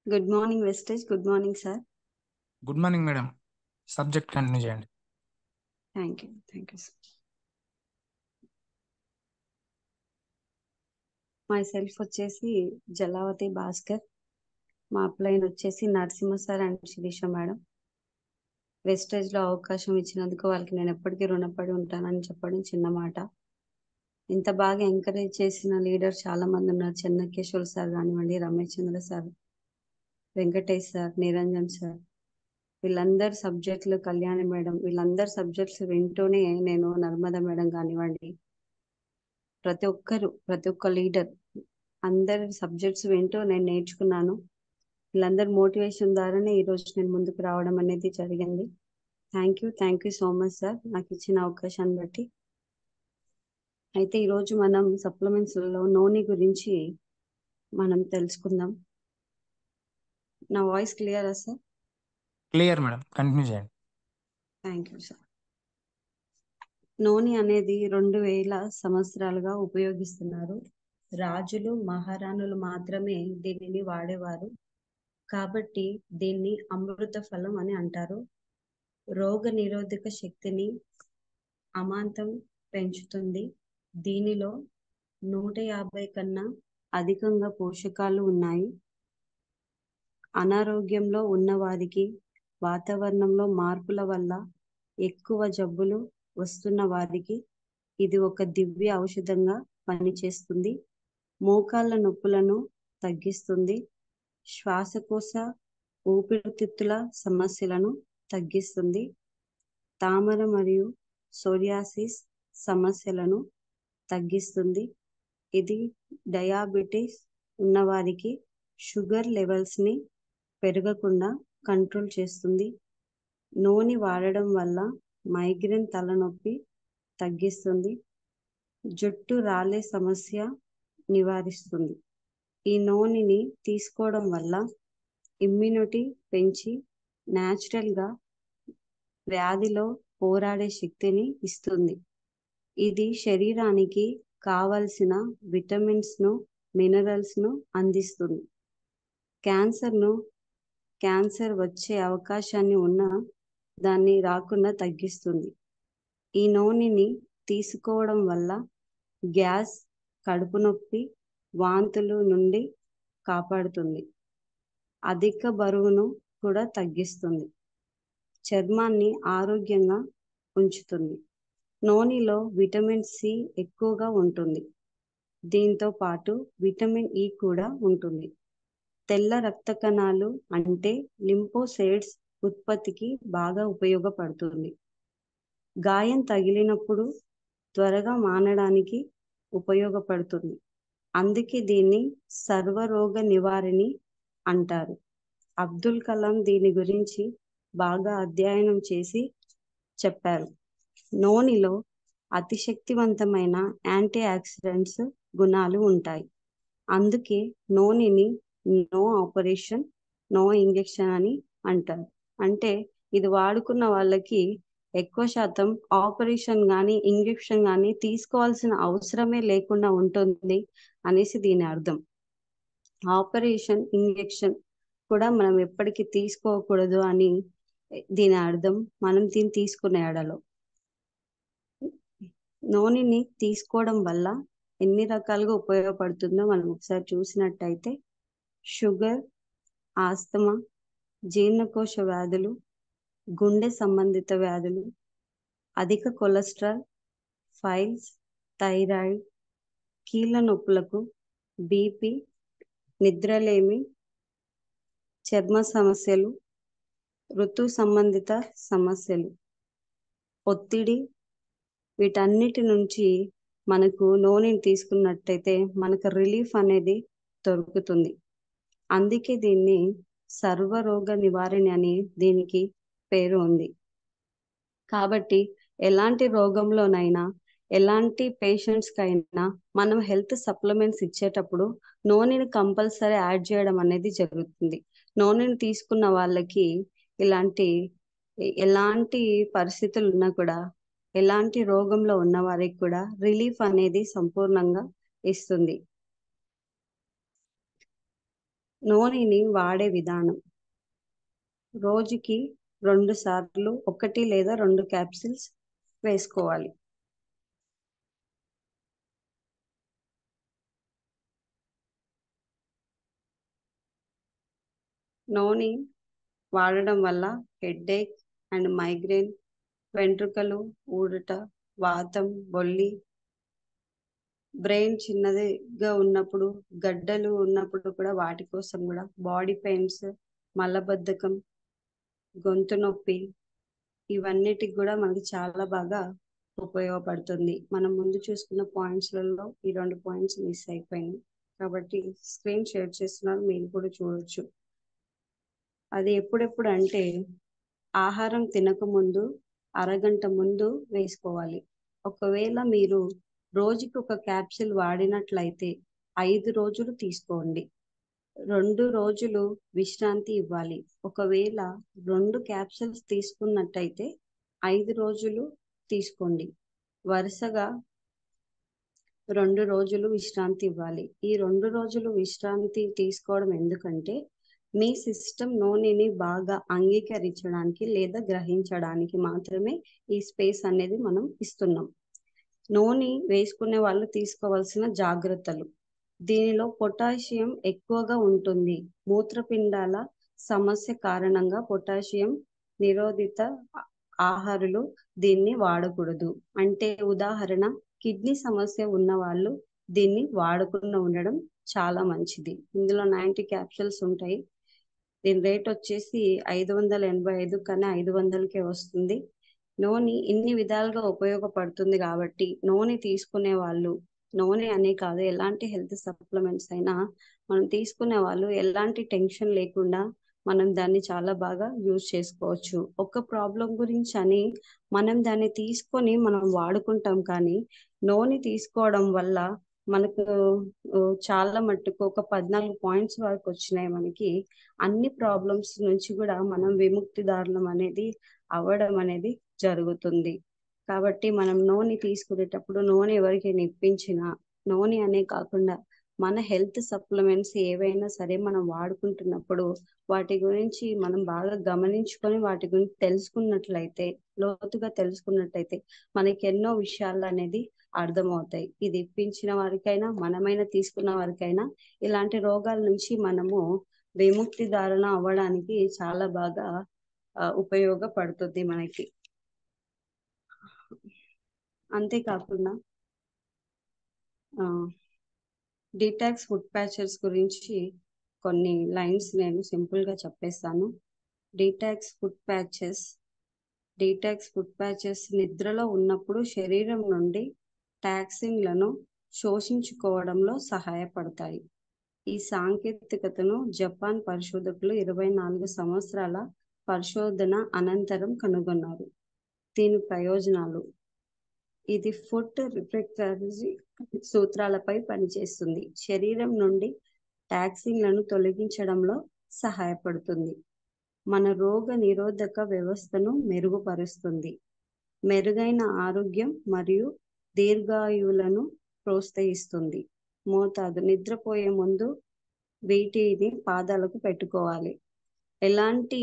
Good morning Vestige. Good morning sir. Good morning madam. Subject continue చేయండి. Thank you sir. Myself వచ్చేసి జలావతి భాస్కర్. మా upline వచ్చేసి Narasimha sir and Sirisha madam. Vestige లో అవకాశం ఇచ్చినందుకు వాళ్ళకి నేను ఎప్పటికీ రుణపడి ఉంటానని చెప్పడం చిన్న మాట. ఇంత బాగా ఎంకరేజ్ చేసిన లీడర్ చాలా మంది ఉన్నారు. చెన్నకేశ్వర్ సార్ కానివ్వండి, Ramesh Chandra sir, Venkatesh sir, Niranjan sir, వీళ్ళందరి సబ్జెక్టులు, కళ్యాణి మేడం, వీళ్ళందరి సబ్జెక్ట్స్ వింటూనే నేను నర్మదా మేడం కానివ్వండి, ప్రతి ఒక్క లీడర్ అందరి సబ్జెక్ట్స్ వింటూ నేను నేర్చుకున్నాను. వీళ్ళందరి మోటివేషన్ ద్వారానే ఈరోజు నేను ముందుకు రావడం అనేది జరిగింది. Thank you so much sir నాకు ఇచ్చిన అవకాశాన్ని బట్టి. అయితే ఈరోజు మనం సప్లిమెంట్స్లో నోని గురించి మనం తెలుసుకుందాం. నా వాయిస్ క్లియరా సార్? క్లియర్ మేడం, కంటిన్యూ చేయండి. Thank you sir. నోని అనేది 2000 సంవత్సరాలుగా ఉపయోగిస్తున్నారు. రాజులు, మహారాణులు మాత్రమే దీనిని వాడేవారు. కాబట్టి దీన్ని అమృత ఫలం అని అంటారు. రోగ నిరోధక శక్తిని అమాంతం పెంచుతుంది. దీనిలో 150 కన్నా అధికంగా పోషకాలు ఉన్నాయి. అనారోగ్యంలో ఉన్నవారికి, వాతావరణంలో మార్పుల వల్ల ఎక్కువ జబ్బులు వస్తున్న వారికి ఇది ఒక దివ్య ఔషధంగా పనిచేస్తుంది. మోకాళ్ళ నొప్పులను తగ్గిస్తుంది. శ్వాసకోశ, ఊపిరితిత్తుల సమస్యలను తగ్గిస్తుంది. తామర మరియు సోరియాసిస్ సమస్యలను తగ్గిస్తుంది. ఇది డయాబెటీస్ ఉన్నవారికి షుగర్ లెవెల్స్ ని పెరగకుండా కంట్రోల్ చేస్తుంది. నూనె వాడడం వల్ల మైగ్రేన్ తలనొప్పి తగ్గిస్తుంది. జుట్టు రాలే సమస్య నివారిస్తుంది. ఈ నూనెని తీసుకోవడం వల్ల ఇమ్యూనిటీ పెంచి న్యాచురల్గా వ్యాధిలో పోరాడే శక్తిని ఇస్తుంది. ఇది శరీరానికి కావలసిన విటమిన్స్ను, మినరల్స్ను అందిస్తుంది. క్యాన్సర్ వచ్చే అవకాశాన్ని ఉన్న దాన్ని రాకుండా తగ్గిస్తుంది. ఈ నూనెని తీసుకోవడం వల్ల గ్యాస్, కడుపు నొప్పి, వాంతులు నుండి కాపాడుతుంది. అధిక బరువును కూడా తగ్గిస్తుంది. చర్మాన్ని ఆరోగ్యంగా ఉంచుతుంది. నూనెలో విటమిన్ సి ఎక్కువగా ఉంటుంది. దీంతో పాటు విటమిన్ ఇ కూడా ఉంటుంది. తెల్ల రక్త కణాలు అంటే లింఫోసైట్స్ ఉత్పత్తికి బాగా ఉపయోగపడుతుంది. గాయం తగిలినప్పుడు త్వరగా మానడానికి ఉపయోగపడుతుంది. అందుకే దీన్ని సర్వరోగ నివారణి అంటారు. అబ్దుల్ కలాం దీని గురించి బాగా అధ్యయనం చేసి చెప్పారు. నూనెలో అతిశక్తివంతమైన యాంటీ ఆక్సిడెంట్స్ గుణాలు ఉంటాయి. అందుకే నూనెని నో ఆపరేషన్, నో ఇంజెక్షన్ అని అంటారు. అంటే ఇది వాడుకున్న వాళ్ళకి ఎక్కువ శాతం ఆపరేషన్ కానీ ఇంజెక్షన్ కానీ తీసుకోవాల్సిన అవసరమే లేకుండా ఉంటుంది అనేసి దీని అర్థం. ఆపరేషన్, ఇంజెక్షన్ కూడా మనం ఎప్పటికీ తీసుకోకూడదు అని దీని అర్థం. మనం దీన్ని తీసుకునే ఎడలో నూనెని తీసుకోవడం వల్ల ఎన్ని రకాలుగా ఉపయోగపడుతుందో మనం ఒకసారి చూసినట్టయితే షుగర్, ఆస్తమా, జీర్ణకోశ వ్యాధులు, గుండె సంబంధిత వ్యాధులు, అధిక కొలెస్ట్రాల్, ఫైల్స్, థైరాయిడ్, కీళ్ళ నొప్పులకు, బీపీ, నిద్రలేమి, చర్మ సమస్యలు, ఋతు సంబంధిత సమస్యలు, ఒత్తిడి, వీటన్నిటి నుంచి మనకు నూనెని తీసుకున్నట్టయితే మనకు రిలీఫ్ అనేది దొరుకుతుంది. అందుకే దీన్ని సర్వరోగ నివారణ అని దీనికి పేరు ఉంది. కాబట్టి ఎలాంటి రోగంలోనైనా, ఎలాంటి పేషెంట్స్కైనా మనం హెల్త్ సప్లిమెంట్స్ ఇచ్చేటప్పుడు నూనెని కంపల్సరీ యాడ్ చేయడం అనేది జరుగుతుంది. నూనెని తీసుకున్న వాళ్ళకి ఎలాంటి పరిస్థితులు ఉన్నా కూడా, ఎలాంటి రోగంలో ఉన్న వారికి కూడా రిలీఫ్ అనేది సంపూర్ణంగా ఇస్తుంది. నూనెని వాడే విధానం: రోజుకి 2 సార్లు 1 లేదా 2 క్యాప్సిల్స్ వేసుకోవాలి. నూనె వాడడం వల్ల హెడేక్ అండ్ మైగ్రేన్, వెంట్రుకలు ఊడట, వాతం, బొల్లి, బ్రెయిన్ చిన్నదిగా ఉన్నప్పుడు, గడ్డలు ఉన్నప్పుడు కూడా వాటి కోసం కూడా, బాడీ పెయిన్స్, మలబద్ధకం, గొంతు నొప్పి, ఇవన్నిటికి కూడా మనకి చాలా బాగా ఉపయోగపడుతుంది. మనం ముందు చూసుకున్న పాయింట్స్లలో ఈ 2 పాయింట్స్ మిస్ అయిపోయినాయి. కాబట్టి స్క్రీన్ షేర్ చేస్తున్నారు, మీరు కూడా చూడొచ్చు. అది ఎప్పుడెప్పుడు అంటే ఆహారం తినకముందు అరగంట ముందు వేసుకోవాలి. ఒకవేళ మీరు రోజుకి 1 క్యాప్సిల్ వాడినట్లయితే 5 రోజులు తీసుకోండి. 2 రోజులు విశ్రాంతి ఇవ్వాలి. ఒకవేళ 2 క్యాప్సిల్స్ తీసుకున్నట్టయితే 5 రోజులు తీసుకోండి. వరుసగా 2 రోజులు విశ్రాంతి ఇవ్వాలి. ఈ 2 రోజులు విశ్రాంతి తీసుకోవడం ఎందుకంటే మీ సిస్టమ్ నూనెని బాగా అంగీకరించడానికి లేదా గ్రహించడానికి మాత్రమే ఈ స్పేస్ అనేది మనం ఇస్తున్నాం. నూనె వేసుకునే వాళ్ళు తీసుకోవాల్సిన జాగ్రత్తలు: దీనిలో పొటాషియం ఎక్కువగా ఉంటుంది. మూత్రపిండాల సమస్య కారణంగా పొటాషియం నిరోధిత ఆహారాలు దీన్ని వాడకూడదు. అంటే ఉదాహరణ, కిడ్నీ సమస్య ఉన్న వాళ్ళు దీన్ని వాడకుండా ఉండడం చాలా మంచిది. ఇందులో 90 క్యాప్సూల్స్ ఉంటాయి. దీని రేట్ వచ్చేసి 585, కానీ 500కే వస్తుంది. నూనె ఇన్ని విధాలుగా ఉపయోగపడుతుంది కాబట్టి నూనె తీసుకునే వాళ్ళు, నూనె అనే కాదు ఎలాంటి హెల్త్ సప్లిమెంట్స్ అయినా మనం తీసుకునే వాళ్ళు ఎలాంటి టెన్షన్ లేకుండా మనం దాన్ని చాలా బాగా యూజ్ చేసుకోవచ్చు. ఒక ప్రాబ్లం గురించి అని మనం దాన్ని తీసుకొని మనం వాడుకుంటాం, కానీ నూనె తీసుకోవడం వల్ల మనకు చాలా మట్టుకు ఒక 14 పాయింట్స్ వరకు వచ్చినాయి. మనకి అన్ని ప్రాబ్లమ్స్ నుంచి కూడా మనం విముక్తిదారులం అనేది అవ్వడం అనేది జరుగుతుంది. కాబట్టి మనం నూనె తీసుకునేటప్పుడు నూనె ఎవరికైనా ఇప్పించినా, నూనె అనే కాకుండా మన హెల్త్ సప్లిమెంట్స్ ఏవైనా సరే మనం వాడుకుంటున్నప్పుడు వాటి గురించి మనం బాగా గమనించుకొని వాటి గురించి తెలుసుకున్నట్లయితే, లోతుగా తెలుసుకున్నట్లయితే మనకి ఎన్నో విషయాలు అనేది అర్థమవుతాయి. ఇది ఇప్పించిన వారికైనా మనమైనా తీసుకున్న వారికైనా ఇలాంటి రోగాల నుంచి మనము విముక్తిదారుణ అవ్వడానికి చాలా బాగా ఉపయోగపడుతుంది మనకి. అంతేకాకుండా డీటాక్స్ ఫుడ్ ప్యాచెస్ గురించి కొన్ని లైన్స్ నేను సింపుల్గా చెప్పేస్తాను. డీటాక్స్ ఫుడ్ ప్యాచెస్ నిద్రలో ఉన్నప్పుడు శరీరం నుండి టాక్సిన్లను శోషించుకోవడంలో సహాయపడతాయి. ఈ సాంకేతికతను జపాన్ పరిశోధకులు 24 సంవత్సరాల పరిశోధన అనంతరం కనుగొన్నారు. దీని ప్రయోజనాలు: ఇది ఫుడ్ రిఫ్లెక్టరీ సూత్రాలపై పనిచేస్తుంది. శరీరం నుండి టాక్సిన్లను తొలగించడంలో సహాయపడుతుంది. మన రోగ నిరోధక వ్యవస్థను మెరుగుపరుస్తుంది. మెరుగైన ఆరోగ్యం మరియు దీర్ఘాయువులను ప్రోత్సహిస్తుంది. మోతాదు: నిద్రపోయే ముందు వీటిని పాదాలకు పెట్టుకోవాలి. ఎలాంటి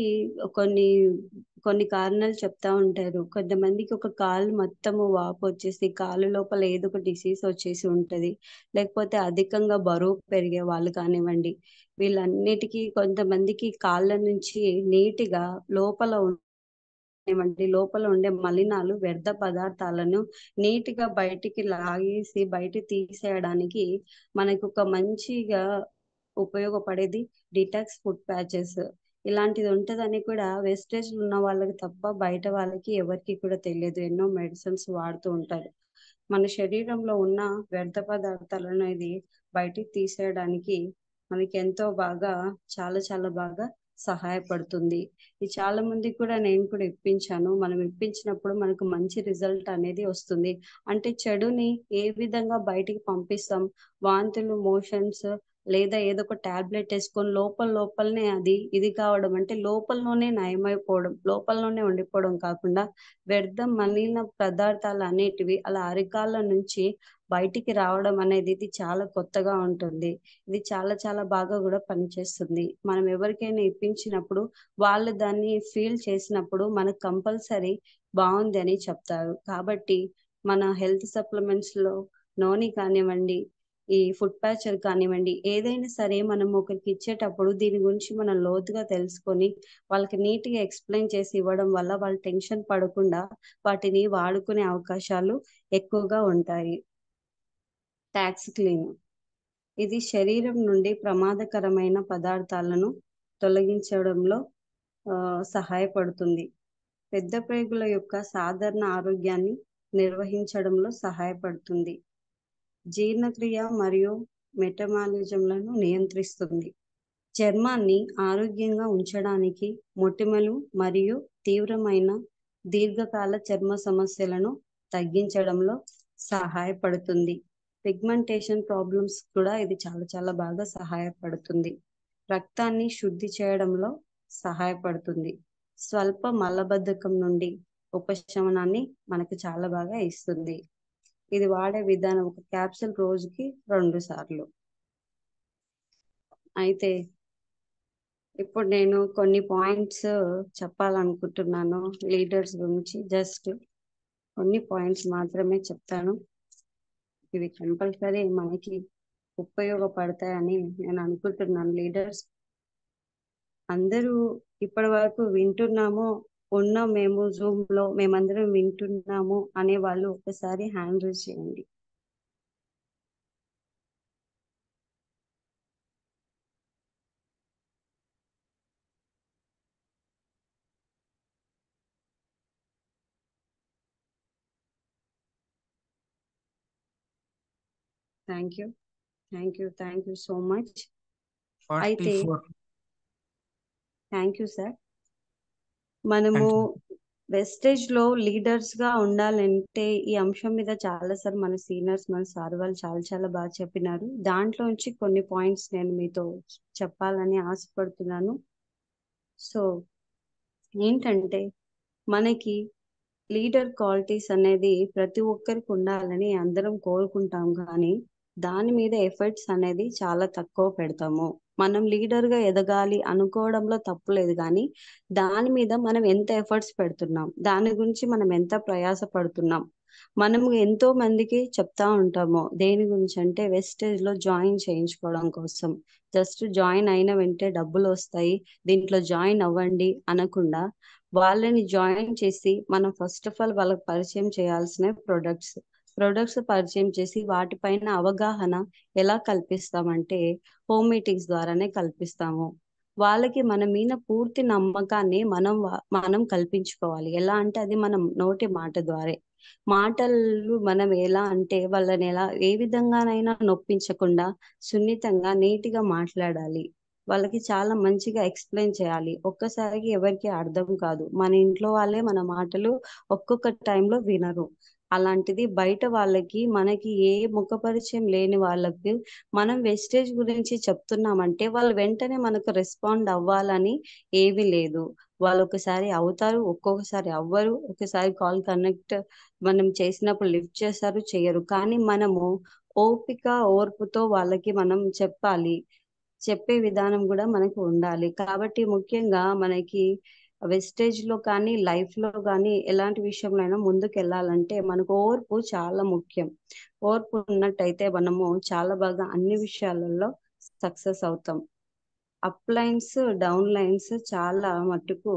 కొన్ని కారణాలు చెప్తా ఉంటారు. కొంతమందికి ఒక కాలు మొత్తము వాపు వచ్చేసి కాలు లోపల ఏదో ఒక డిసీజ్ వచ్చేసి ఉంటది. లేకపోతే అధికంగా బరువు పెరిగే వాళ్ళు కానివ్వండి, వీళ్ళన్నిటికీ కొంతమందికి కాళ్ళ నుంచి నీటిగా లోపల ఉండే మలినాలు, వ్యర్థ పదార్థాలను నీటిగా బయటికి లాగేసి బయట తీసేయడానికి మనకు ఒక మంచిగా ఉపయోగపడేది డిటాక్స్ ఫుడ్ ప్యాచెస్. ఇలాంటిది ఉంటదని కూడా వెస్టేజ్ ఉన్న వాళ్ళకి తప్ప బయట వాళ్ళకి ఎవరికి కూడా తెలియదు. ఎన్నో మెడిసిన్స్ వాడుతూ ఉంటారు. మన శరీరంలో ఉన్న వ్యర్థ పదార్థాలను ఇది బయటికి తీసేయడానికి మనకి ఎంతో బాగా చాలా బాగా సహాయపడుతుంది. ఇది చాలా మందికి కూడా నేను కూడా ఇప్పించాను. మనం ఇప్పించినప్పుడు మనకు మంచి రిజల్ట్ అనేది వస్తుంది. అంటే చెడుని ఏ విధంగా బయటికి పంపిస్తాం, వాంతులు, మోషన్స్, లేదా ఏదో ఒక టాబ్లెట్ వేసుకొని లోపలనే అది ఇది కావడం, అంటే లోపలలోనే నయమైపోవడం, లోపలలోనే ఉండిపోవడం కాకుండా వ్యర్థం మలిన పదార్థాలు అనేటివి అలా అరికాళ్ళ నుంచి బయటికి రావడం అనేది ఇది చాలా కొత్తగా ఉంటుంది. ఇది చాలా చాలా బాగా కూడా పనిచేస్తుంది. మనం ఎవరికైనా ఇప్పించినప్పుడు వాళ్ళు దాన్ని ఫీల్ చేసినప్పుడు మనకు కంపల్సరీ బాగుంది అని చెప్తారు. కాబట్టి మన హెల్త్ సప్లిమెంట్స్ లో నోని కానివ్వండి, ఈ ఫుడ్ ప్యాచర్ కానివ్వండి, ఏదైనా సరే మనం ఒకరికి ఇచ్చేటప్పుడు దీని గురించి మనం లోతుగా తెలుసుకొని వాళ్ళకి నీట్ గా ఎక్స్ప్లెయిన్ చేసి ఇవ్వడం వల్ల వాళ్ళు టెన్షన్ పడకుండా వాటిని వాడుకునే అవకాశాలు ఎక్కువగా ఉంటాయి. టాక్స్ క్లీన్, ఇది శరీరం నుండి ప్రమాదకరమైన పదార్థాలను తొలగించడంలో సహాయపడుతుంది. పెద్ద ప్రేగుల యొక్క సాధారణ ఆరోగ్యాన్ని నిర్వహించడంలో సహాయపడుతుంది. జీర్ణక్రియ మరియు మెటబాలిజంలను నియంత్రిస్తుంది. చర్మాన్ని ఆరోగ్యంగా ఉంచడానికి మొటిమలు మరియు తీవ్రమైన దీర్ఘకాల చర్మ సమస్యలను తగ్గించడంలో సహాయపడుతుంది. పిగ్మెంటేషన్ ప్రాబ్లమ్స్ కూడా ఇది చాలా చాలా బాగా సహాయపడుతుంది. రక్తాన్ని శుద్ధి చేయడంలో సహాయపడుతుంది. స్వల్ప మలబద్ధకం నుండి ఉపశమనాన్ని మనకు చాలా బాగా ఇస్తుంది. ఇది వాడే విధానం, ఒక క్యాప్సూల్ రోజుకి 2 సార్లు. అయితే ఇప్పుడు నేను కొన్ని పాయింట్స్ చెప్పాలనుకుంటున్నాను లీడర్స్ గురించి. జస్ట్ కొన్ని పాయింట్స్ మాత్రమే చెప్తాను. ఇవి కంపల్సరీ మనకి ఉపయోగపడతాయని నేను అనుకుంటున్నాను. లీడర్స్ అందరూ ఇప్పటి వరకు వింటున్నాము, ఉన్నాం, మేము జూమ్ లో మేమందరం వింటున్నాము అనే వాళ్ళు ఒకసారి హ్యాండ్ రైజ్ చేయండి. Thank you, thank you so much. అయితే 44. Thank you sir. మనము వెస్టేజ్ లో లీడర్స్ గా ఉండాలంటే ఈ అంశం మీద చాలా సార్ మన సీనియర్స్, మన సార్ వాళ్ళు చాలా చాలా బాగా చెప్పినారు. దాంట్లో నుంచి కొన్ని పాయింట్స్ నేను మీతో చెప్పాలని ఆశపడుతున్నాను. సో ఏంటంటే, మనకి లీడర్ క్వాలిటీస్ అనేది ప్రతి ఒక్కరికి ఉండాలని అందరం కోరుకుంటాం, కానీ దాని మీద ఎఫర్ట్స్ అనేది చాలా తక్కువ పెడతాము. మనం లీడర్ గా ఎదగాలి అనుకోవడంలో తప్పులేదు, కానీ దాని మీద మనం ఎంత ఎఫర్ట్స్ పెడుతున్నాం, దాని గురించి మనం ఎంత ప్రయాస పడుతున్నాం. మనము ఎంతో మందికి చెప్తా ఉంటాము దేని గురించి అంటే వెస్టేజ్ లో జాయిన్ చేయించుకోవడం కోసం. జస్ట్ జాయిన్ అయిన వెంటనే డబ్బులు వస్తాయి, దీంట్లో జాయిన్ అవ్వండి అనకుండా వాళ్ళని జాయిన్ చేసి మనం ఫస్ట్ ఆఫ్ ఆల్ వాళ్ళకి పరిచయం చేయాల్సిన ప్రొడక్ట్స్ పరిచయం చేసి వాటిపైన అవగాహన ఎలా కల్పిస్తామంటే హోమ్ మీటింగ్స్ ద్వారానే కల్పిస్తాము. వాళ్ళకి మన మీద పూర్తి నమ్మకాన్ని మనం కల్పించుకోవాలి. ఎలా అంటే అది మనం నోటి మాట ద్వారా. మాటలు మనం ఎలా అంటే వాళ్ళని ఏ విధంగానైనా నొప్పించకుండా సున్నితంగా నీటిగా మాట్లాడాలి. వాళ్ళకి చాలా మంచిగా ఎక్స్ప్లెయిన్ చేయాలి. ఒక్కసారికి ఎవరికి అర్థం కాదు. మన ఇంట్లో వాళ్ళే మన మాటలు ఒక్కొక్క టైంలో వినరు. అలాంటిది బయట వాళ్ళకి మనకి ఏ ముఖ పరిచయం లేని వాళ్ళకి మనం వెస్టేజ్ గురించి చెప్తున్నామంటే వాళ్ళు వెంటనే మనకు రెస్పాండ్ అవ్వాలని ఏమీ లేదు. వాళ్ళు ఒకసారి అవుతారు, ఒక్కొక్కసారి అవ్వరు. ఒకసారి కాల్ కనెక్ట్ మనం చేసినప్పుడు లిఫ్ట్ చేస్తారు, చేయరు. కానీ మనము ఓపిక ఓర్పుతో వాళ్ళకి మనం చెప్పాలి. చెప్పే విధానం కూడా మనకు ఉండాలి. కాబట్టి ముఖ్యంగా మనకి వెస్టేజ్ లో కానీ లైఫ్ లో కానీ ఎలాంటి విషయంలో అయినా ముందుకు వెళ్ళాలంటే మనకు ఓర్పు చాలా ముఖ్యం. ఓర్పు ఉన్నట్టయితే మనము చాలా బాగా అన్ని విషయాలలో సక్సెస్ అవుతాం. అప్ లైన్స్, డౌన్ లైన్స్ చాలా మట్టుకు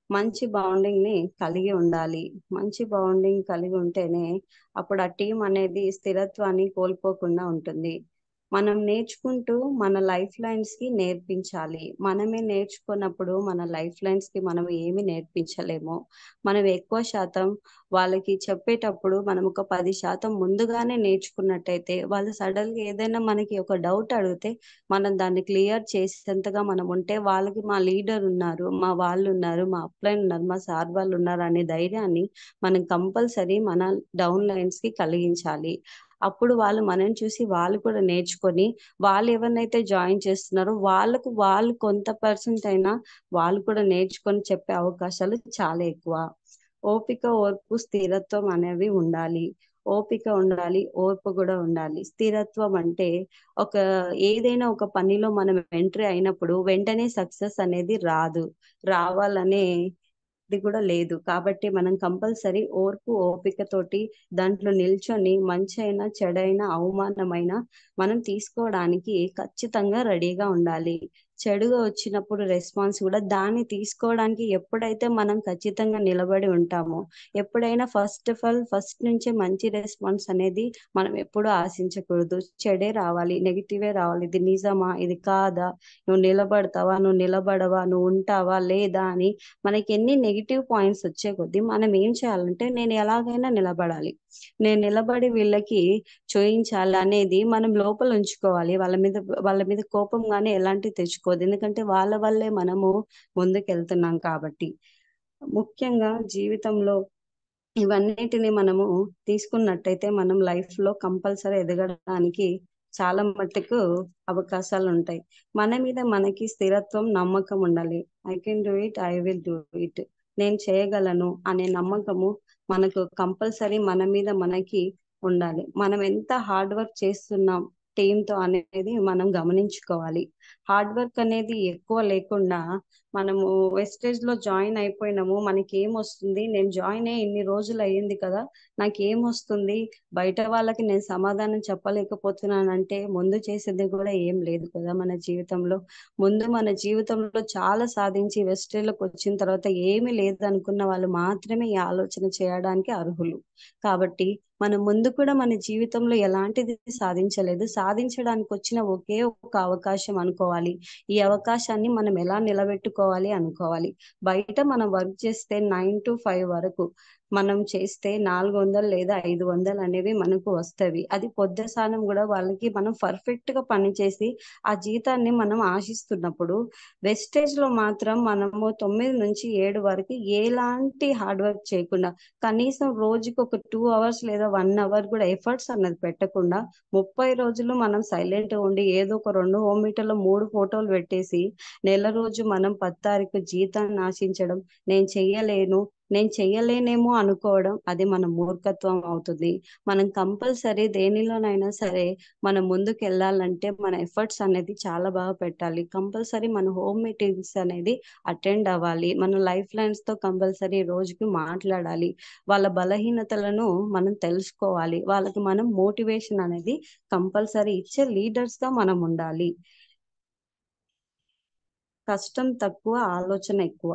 మంచి బాండింగ్ ని కలిగి ఉండాలి. మంచి బాండింగ్ కలిగి ఉంటేనే అప్పుడు ఆ టీం అనేది స్థిరత్వాన్ని కోల్పోకుండా ఉంటుంది. మనం నేర్చుకుంటూ మన లైఫ్ లైన్స్ కి నేర్పించాలి. మనమే నేర్చుకున్నప్పుడు మన లైఫ్ లైన్స్ కి మనం ఏమి నేర్పించలేము. మనం ఎక్కువ శాతం వాళ్ళకి చెప్పేటప్పుడు మనం ఒక 10% ముందుగానే నేర్చుకున్నట్టయితే వాళ్ళు సడన్ గా ఏదైనా మనకి ఒక డౌట్ అడిగితే మనం దాన్ని క్లియర్ చేసేంతగా మనం ఉంటే వాళ్ళకి మా లీడర్ ఉన్నారు, మా వాళ్ళు ఉన్నారు, మా అప్లైన్ ఉన్నారు, మా సార్ వాళ్ళు ఉన్నారు అనే ధైర్యాన్ని మనం కంపల్సరీ మన డౌన్ లైన్స్ కి కలిగించాలి. అప్పుడు వాళ్ళు మనం చూసి వాళ్ళు కూడా నేర్చుకొని వాళ్ళు ఎవరినైతే జాయిన్ చేస్తున్నారో వాళ్ళు కొంత పర్సెంట్ అయినా వాళ్ళు కూడా నేర్చుకొని చెప్పే అవకాశాలు చాలా ఎక్కువ. ఓపిక, ఓర్పు, స్థిరత్వం అనేవి ఉండాలి. ఓపిక ఉండాలి, ఓర్పు కూడా ఉండాలి. స్థిరత్వం అంటే ఒక ఏదైనా ఒక పనిలో మనం ఎంట్రీ అయినప్పుడు వెంటనే సక్సెస్ అనేది రాదు. రావాలనే ఇది కూడా లేదు. కాబట్టి మనం కంపల్సరీ ఓర్పు ఓపిక తోటి దాంట్లో నిల్చొని మంచి అయినా చెడైనా అవమానమైన మనం తీసుకోవడానికి ఖచ్చితంగా రెడీగా ఉండాలి. చెడుగా వచ్చినప్పుడు రెస్పాన్స్ కూడా దాన్ని తీసుకోవడానికి ఎప్పుడైతే మనం ఖచ్చితంగా నిలబడి ఉంటామో, ఎప్పుడైనా ఫస్ట్ నుంచే మంచి రెస్పాన్స్ అనేది మనం ఎప్పుడూ ఆశించకూడదు. చెడే రావాలి, నెగిటివే రావాలి, ఇది నిజమా ఇది కాదా, నువ్వు నిలబడతావా నువ్వు నిలబడవా, నువ్వు ఉంటావా లేదా అని మనకి ఎన్ని నెగిటివ్ పాయింట్స్ వచ్చే కొద్దీ మనం ఏం చేయాలంటే నేను ఎలాగైనా నిలబడాలి, నేను నిలబడి వీళ్ళకి చూయించాలి అనేది మనం లోపల ఉంచుకోవాలి. వాళ్ళ మీద కోపం గానీ ఎలాంటి తెచ్చుకోవద్దు. ఎందుకంటే వాళ్ళ వల్లే మనము ముందుకెళ్తున్నాం కాబట్టి. ముఖ్యంగా జీవితంలో ఇవన్నిటిని మనము తీసుకున్నట్టయితే మనం లైఫ్ లో కంపల్సరీ ఎదగడానికి చాలా మట్టుకు అవకాశాలు ఉంటాయి. మన మీద మనకి స్థిరత్వం, నమ్మకం ఉండాలి. I can do it, I will do it, నేను చేయగలను అనే నమ్మకము మనకు కంపల్సరీ మన మీద మనకి ఉండాలి. మనం ఎంత హార్డ్ వర్క్ చేస్తున్నాం టీమ్ తో అనేది మనం గమనించుకోవాలి. హార్డ్ వర్క్ అనేది ఎక్కువ లేకుండా మనము వెస్టేజ్ లో జాయిన్ అయిపోయినాము, మనకి ఏం వస్తుంది, నేను జాయిన్ అయ్యి ఇన్ని రోజులు అయ్యింది కదా, నాకు ఏం వస్తుంది, బయట వాళ్ళకి నేను సమాధానం చెప్పలేకపోతున్నానంటే ముందు చేసేది కూడా ఏం లేదు కదా మన జీవితంలో. ముందు మన జీవితంలో చాలా సాధించి వెస్టేజ్లోకి వచ్చిన తర్వాత ఏమీ లేదు అనుకున్న వాళ్ళు మాత్రమే ఈ ఆలోచన చేయడానికి అర్హులు. కాబట్టి మనం ముందు కూడా మన జీవితంలో ఎలాంటిది సాధించలేదు, సాధించడానికి వచ్చిన ఒకే ఒక అవకాశం అనుకోవాలి. ఈ అవకాశాన్ని మనం ఎలా నిలబెట్టుకోవాలి అనుకోవాలి. బయట మనం వర్క్ చేస్తే 9 to 5 వరకు మనం చేస్తే 400 లేదా 500 అనేవి మనకు వస్తవి. అది పొద్దు సానం కూడా వాళ్ళకి మనం పర్ఫెక్ట్ గా పనిచేసి ఆ జీతాన్ని మనం ఆశిస్తున్నప్పుడు, వెస్టేజ్ లో మాత్రం మనము 9 నుంచి 7 వరకు ఎలాంటి హార్డ్ వర్క్ చేయకుండా, కనీసం రోజుకి ఒక 2 hours లేదా 1 hour కూడా ఎఫర్ట్స్ అన్నది పెట్టకుండా 30 రోజులు మనం సైలెంట్ గా ఉండి ఏదో ఒక 2 home మీటర్లో 3 ఫోటోలు పెట్టేసి నెల రోజు మనం 10 తారీఖు జీతాన్ని ఆశించడం, నేను చెయ్యలేనేమో అనుకోవడం, అది మన మూర్ఖత్వం అవుతుంది. మనం కంపల్సరీ దేనిలోనైనా సరే మనం ముందుకు వెళ్ళాలంటే మన ఎఫర్ట్స్ అనేది చాలా బాగా పెట్టాలి. కంపల్సరీ మన హోమ్ మీటింగ్స్ అనేది అటెండ్ అవ్వాలి. మన లైఫ్ లైన్స్ తో కంపల్సరీ రోజుకి మాట్లాడాలి. వాళ్ళ బలహీనతలను మనం తెలుసుకోవాలి. వాళ్ళకి మనం మోటివేషన్ అనేది కంపల్సరీ ఇచ్చే లీడర్స్ గా మనం ఉండాలి. కష్టం తక్కువ, ఆలోచన ఎక్కువ.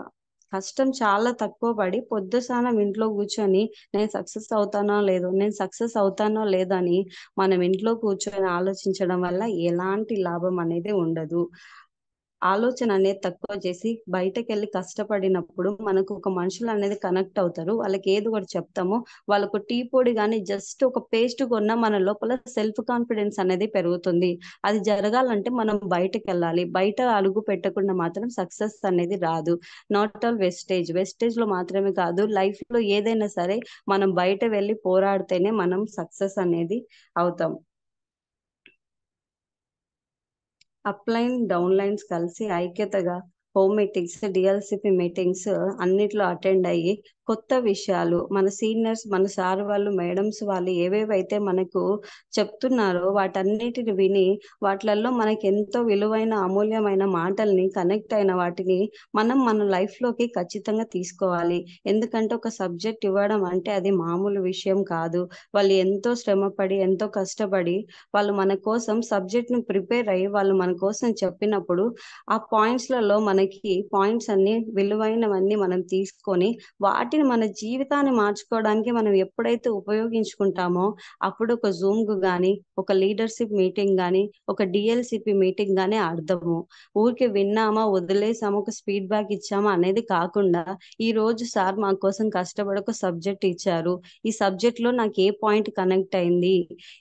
కష్టం చాలా తక్కువ పడి పొద్దుసానం ఇంట్లో కూర్చొని నేను సక్సెస్ అవుతానో లేదో అని మనం ఇంట్లో కూర్చొని ఆలోచించడం వల్ల ఎలాంటి లాభం అనేది ఉండదు. ఆలోచన అనేది తక్కువ చేసి బయటకు వెళ్ళి కష్టపడినప్పుడు మనకు ఒక మనుషులు అనేది కనెక్ట్ అవుతారు. వాళ్ళకి ఏది ఒకటి చెప్తామో, వాళ్ళకు టీ పొడి కానీ జస్ట్ ఒక పేస్ట్ కొన్నా మన లోపల సెల్ఫ్ కాన్ఫిడెన్స్ అనేది పెరుగుతుంది. అది జరగాలంటే మనం బయటకు వెళ్ళాలి. బయట అడుగు పెట్టకుండా మాత్రం సక్సెస్ అనేది రాదు. నాట్ ఆల్ వెస్టేజ్ లో మాత్రమే కాదు, లైఫ్ లో ఏదైనా సరే మనం బయట వెళ్ళి పోరాడితేనే మనం సక్సెస్ అనేది అవుతాం. అప్ లైన్ డౌన్ లైన్స్ కలిసి ఐక్యతగా హోమ్ మీటింగ్స్, డిఎల్సిపి మీటింగ్స్ అన్నిట్లో అటెండ్ అయ్యి కొత్త విషయాలు మన సీనియర్స్, మన సార్ వాళ్ళు, మేడమ్స్ వాళ్ళు ఏవేవైతే మనకు చెప్తున్నారో వాటన్నిటిని విని వాటిలలో మనకి ఎంతో విలువైన అమూల్యమైన మాటల్ని, కనెక్ట్ అయిన వాటిని మనం మన లైఫ్ లోకి ఖచ్చితంగా తీసుకోవాలి. ఎందుకంటే ఒక సబ్జెక్ట్ ఇవ్వడం అంటే అది మామూలు విషయం కాదు. వాళ్ళు ఎంతో శ్రమపడి ఎంతో కష్టపడి వాళ్ళు మన కోసం సబ్జెక్ట్ ను ప్రిపేర్ అయ్యి వాళ్ళు మన కోసం చెప్పినప్పుడు ఆ పాయింట్స్లలో మనకి పాయింట్స్ అన్ని విలువైనవన్నీ మనం తీసుకొని వాటిని మన జీవితాన్ని మార్చుకోవడానికి మనం ఎప్పుడైతే ఉపయోగించుకుంటామో అప్పుడు ఒక జూమ్ గానీ, ఒక లీడర్షిప్ మీటింగ్ గానీ, ఒక డిఎల్సిపి మీటింగ్ గానీ అర్థము. ఊరికే విన్నామా వదిలేసామా, ఒక ఫీడ్ బ్యాక్ ఇచ్చామా అనేది కాకుండా, ఈ రోజు సార్ మా కోసం కష్టపడి ఒక సబ్జెక్ట్ ఇచ్చారు, ఈ సబ్జెక్ట్ లో నాకు ఏ పాయింట్ కనెక్ట్ అయింది,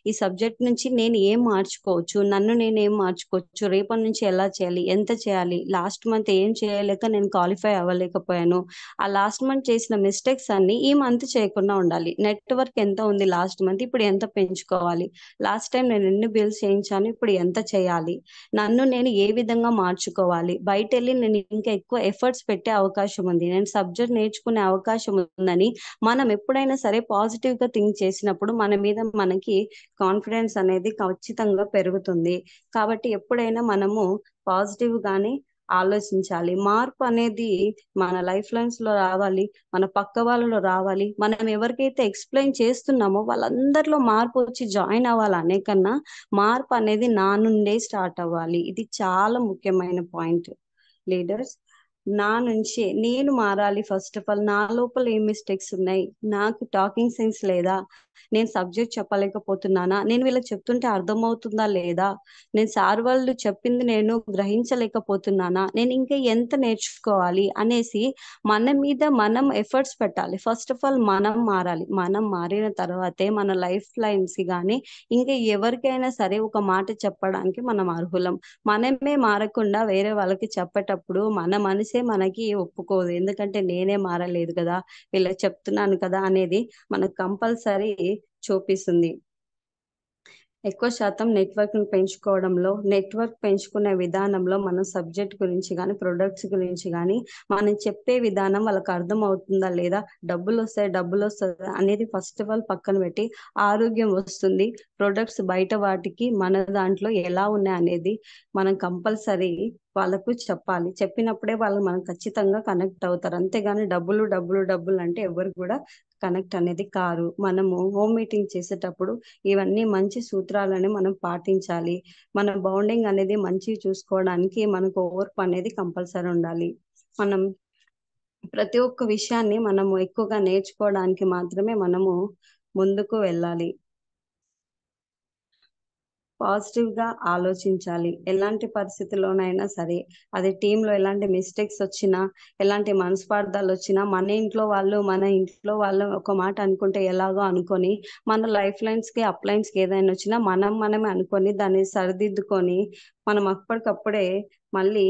ఈ సబ్జెక్ట్ నుంచి నేను ఏం మార్చుకోవచ్చు, నన్ను నేను ఏం మార్చుకోవచ్చు, రేపటి నుంచి ఎలా చేయాలి, ఎంత చేయాలి, లాస్ట్ మంత్ ఏం చేయలేక నేను క్వాలిఫై అవ్వలేకపోయాను. ఆ లాస్ట్ మంత్ చేసిన మిస్టేక్స్ అన్ని ఈ మంత్ చేయకుండా ఉండాలి. నెట్వర్క్ ఎంత ఉంది లాస్ట్ మంత్, ఇప్పుడు ఎంత పెంచుకోవాలి, లాస్ట్ టైం నేను ఎన్ని బిల్స్ చేయించాను, ఇప్పుడు ఎంత చేయాలి, నన్ను నేను ఏ విధంగా మార్చుకోవాలి, బయట వెళ్ళి నేను ఇంకా ఎక్కువ ఎఫర్ట్స్ పెట్టే అవకాశం ఉంది, నేను సబ్జెక్ట్ నేర్చుకునే అవకాశం ఉందని మనం ఎప్పుడైనా సరే పాజిటివ్ గా థింక్ చేసినప్పుడు మన మీద మనకి కాన్ఫిడెన్స్ అనేది ఖచ్చితంగా పెరుగుతుంది. కాబట్టి ఎప్పుడైనా మనము పాజిటివ్ గానే ఆలోచించాలి. మార్పు అనేది మన లైఫ్ లైన్స్ లో రావాలి, మన పక్క వాళ్ళలో రావాలి. మనం ఎవరికైతే ఎక్స్ప్లెయిన్ చేస్తున్నామో వాళ్ళందరిలో మార్పు వచ్చి జాయిన్ అవ్వాలి అనే కన్నా మార్పు అనేది నా నుండే స్టార్ట్ అవ్వాలి. ఇది చాలా ముఖ్యమైన పాయింట్. లీడర్స్, నా నుంచి నేను మారాలి. ఫస్ట్ ఆఫ్ ఆల్ నా లోపల ఏం మిస్టేక్స్ ఉన్నాయి, నాకు టాకింగ్ సెన్స్ లేదా, నేను సబ్జెక్ట్ చెప్పలేకపోతున్నానా, నేను వీళ్ళకి చెప్తుంటే అర్థమవుతుందా లేదా, నేను సార్ వాళ్ళు చెప్పింది నేను గ్రహించలేకపోతున్నానా, నేను ఇంకా ఎంత నేర్చుకోవాలి అనేసి మన మీద మనం ఎఫర్ట్స్ పెట్టాలి. ఫస్ట్ ఆఫ్ ఆల్ మనం మారాలి. మనం మారిన తర్వాతే మన లైఫ్ లైన్స్ కానీ ఇంకా ఎవరికైనా సరే ఒక మాట చెప్పడానికి మనం అర్హులం. మనమే మారకుండా వేరే వాళ్ళకి చెప్పేటప్పుడు మన మనసే మనకి ఒప్పుకోదు. ఎందుకంటే నేనే మారలేదు కదా, వీళ్ళకి చెప్తున్నాను కదా అనేది మనకు కంపల్సరీ చూపిస్తుంది. ఎక్కువ శాతం నెట్వర్క్ ను పెంచుకోవడంలో, నెట్వర్క్ పెంచుకునే విధానంలో మనం సబ్జెక్ట్ గురించి కానీ ప్రొడక్ట్స్ గురించి కానీ మనం చెప్పే విధానం వాళ్ళకి అర్థం అవుతుందా లేదా, డబ్బులు వస్తాయి అనేది ఫస్ట్ ఆఫ్ ఆల్ పక్కన పెట్టి ఆరోగ్యం వస్తుంది, ప్రొడక్ట్స్ బయట వాటికి మన దాంట్లో ఎలా ఉన్నాయి అనేది మనం కంపల్సరీ వాళ్ళకు చెప్పాలి. చెప్పినప్పుడే వాళ్ళు మనం ఖచ్చితంగా కనెక్ట్ అవుతారు. అంతేగాని డబ్బులు అంటే ఎవరు కూడా కనెక్ట్ అనేది కారు. మనము హోమ్ మీటింగ్ చేసేటప్పుడు ఇవన్నీ మంచి సూత్రాలని మనం పాటించాలి. మన బౌండింగ్ అనేది మంచి చూసుకోవడానికి మనకు ఓర్పు అనేది కంపల్సరీ ఉండాలి. మనం ప్రతి ఒక్క విషయాన్ని మనము ఎక్కువగా నేర్చుకోవడానికి మాత్రమే మనము ముందుకు వెళ్ళాలి. పాజిటివ్ గా ఆలోచించాలి. ఎలాంటి పరిస్థితుల్లోనైనా సరే, అది టీంలో ఎలాంటి మిస్టేక్స్ వచ్చినా, ఎలాంటి మనస్పార్థాలు వచ్చినా, మన ఇంట్లో వాళ్ళు ఒక మాట అనుకుంటే ఎలాగో అనుకొని, మన లైఫ్ లైన్స్ కి అప్లైన్స్ కి ఏదైనా వచ్చినా మనమే అనుకొని దాన్ని సరిదిద్దుకొని మనం అప్పటికప్పుడే మళ్ళీ